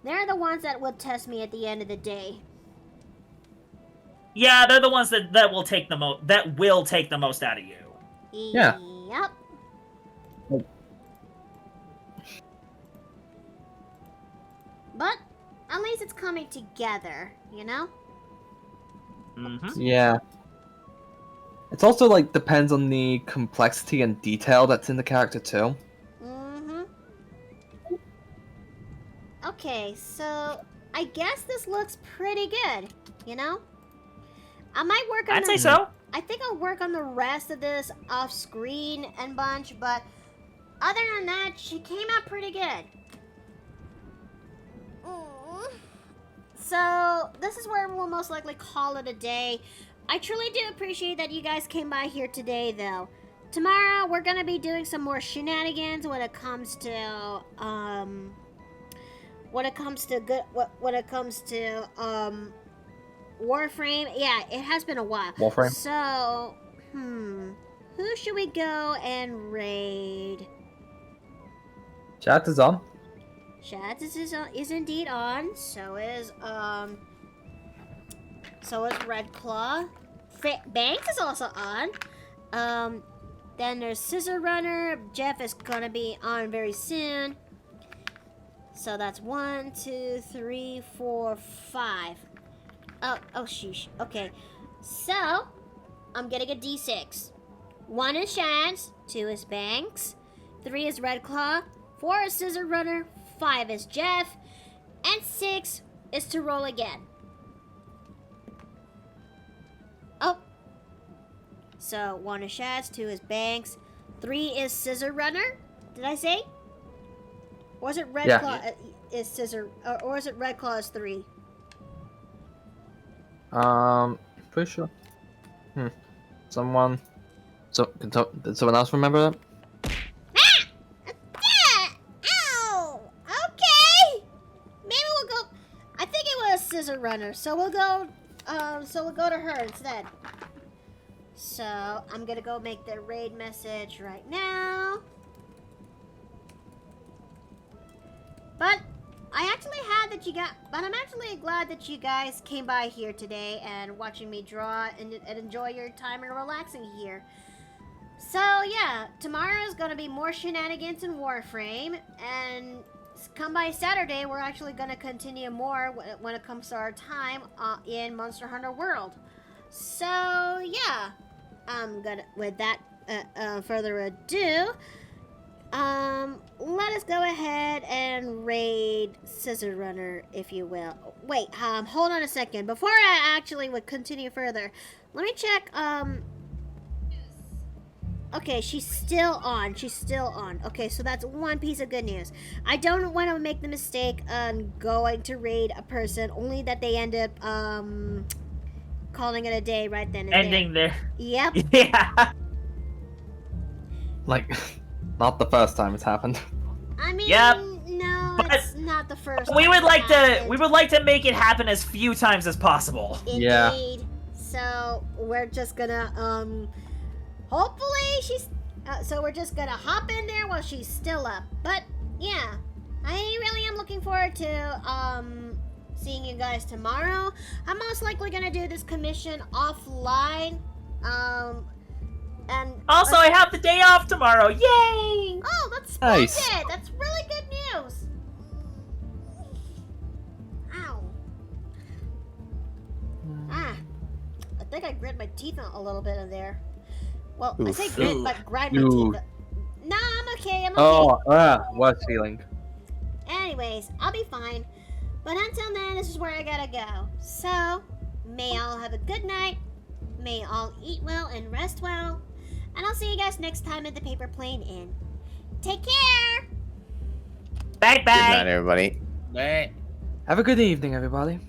they're the ones that will test me at the end of the day. Yeah, they're the ones that will take the most out of you. Yeah. Yep. But at least it's coming together, you know? Mm-hmm. Yeah. It's also, like, depends on the complexity and detail that's in the character, too. Mm-hmm. Okay, so I guess this looks pretty good, you know? I might work on I'd say so. I think I'll work on the rest of this off screen and bunch, but other than that, she came out pretty good. So, this is where we'll most likely call it a day. I truly do appreciate that you guys came by here today, though. Tomorrow, we're gonna be doing some more shenanigans when it comes to, Warframe. Yeah, it has been a while. Warframe? So, who should we go and raid? Chat is on. Chat is indeed on. So is Red Claw. Banks is also on. Then there's Scissor Runner. Jeff is gonna be on very soon. So that's 1, 2, 3, 4, 5. Oh sheesh. Okay. So I'm getting a D6. 1 is Shads, 2 is Banks, 3 is Red Claw, 4 is Scissor Runner, 5 is Jeff, and 6 is to roll again. Oh. So 1 is Shads, 2 is Banks, 3 is Scissor Runner. Did I say? Or is it Red Claw is Scissor, or is it Red Claw is 3? Pretty sure. Someone. Did someone else remember that? Ow! Okay. Maybe we'll go. I think it was Scissor Runner, so we'll go. So we'll go to her instead. So I'm gonna go make the raid message right now. But I'm actually glad that you guys came by here today and watching me draw and enjoy your time and relaxing here. So yeah, tomorrow's gonna be more shenanigans in Warframe, and come by Saturday, we're actually gonna continue more when it comes to our time in Monster Hunter World. So yeah, I'm gonna with that further ado, let us go ahead and raid Scissor Runner, if you will. Wait, hold on a second. Before I actually would continue further, let me check, okay, she's still on. She's still on. Okay, so that's one piece of good news. I don't want to make the mistake of going to raid a person, only that they end up, calling it a day right then and Ending there. Yep. Yeah. Like, not the first time it's happened. I mean, Yep. no, But it's not the first. We time would it like to happened. make it happen as few times as possible. Indeed. Yeah. So we're just gonna hopefully she's so we're just gonna hop in there while she's still up. But yeah, I really am looking forward to seeing you guys tomorrow. I'm most likely gonna do this commission offline. And Also, I have the day off tomorrow. Yay! oh, that's splendid. Nice. That's really good news. Ow. Ah, I think I grit my teeth a little bit in there. Well, I say grit, but grind my Ooh. teeth. Nah, I'm okay. I'm okay. Oh, worst feeling. Anyways, I'll be fine. But until then, this is where I gotta go. So, may all have a good night. May all eat well and rest well. And I'll see you guys next time at the Paper Plane Inn. Take care! Bye Good bye. night, everybody. But Have a good evening, everybody.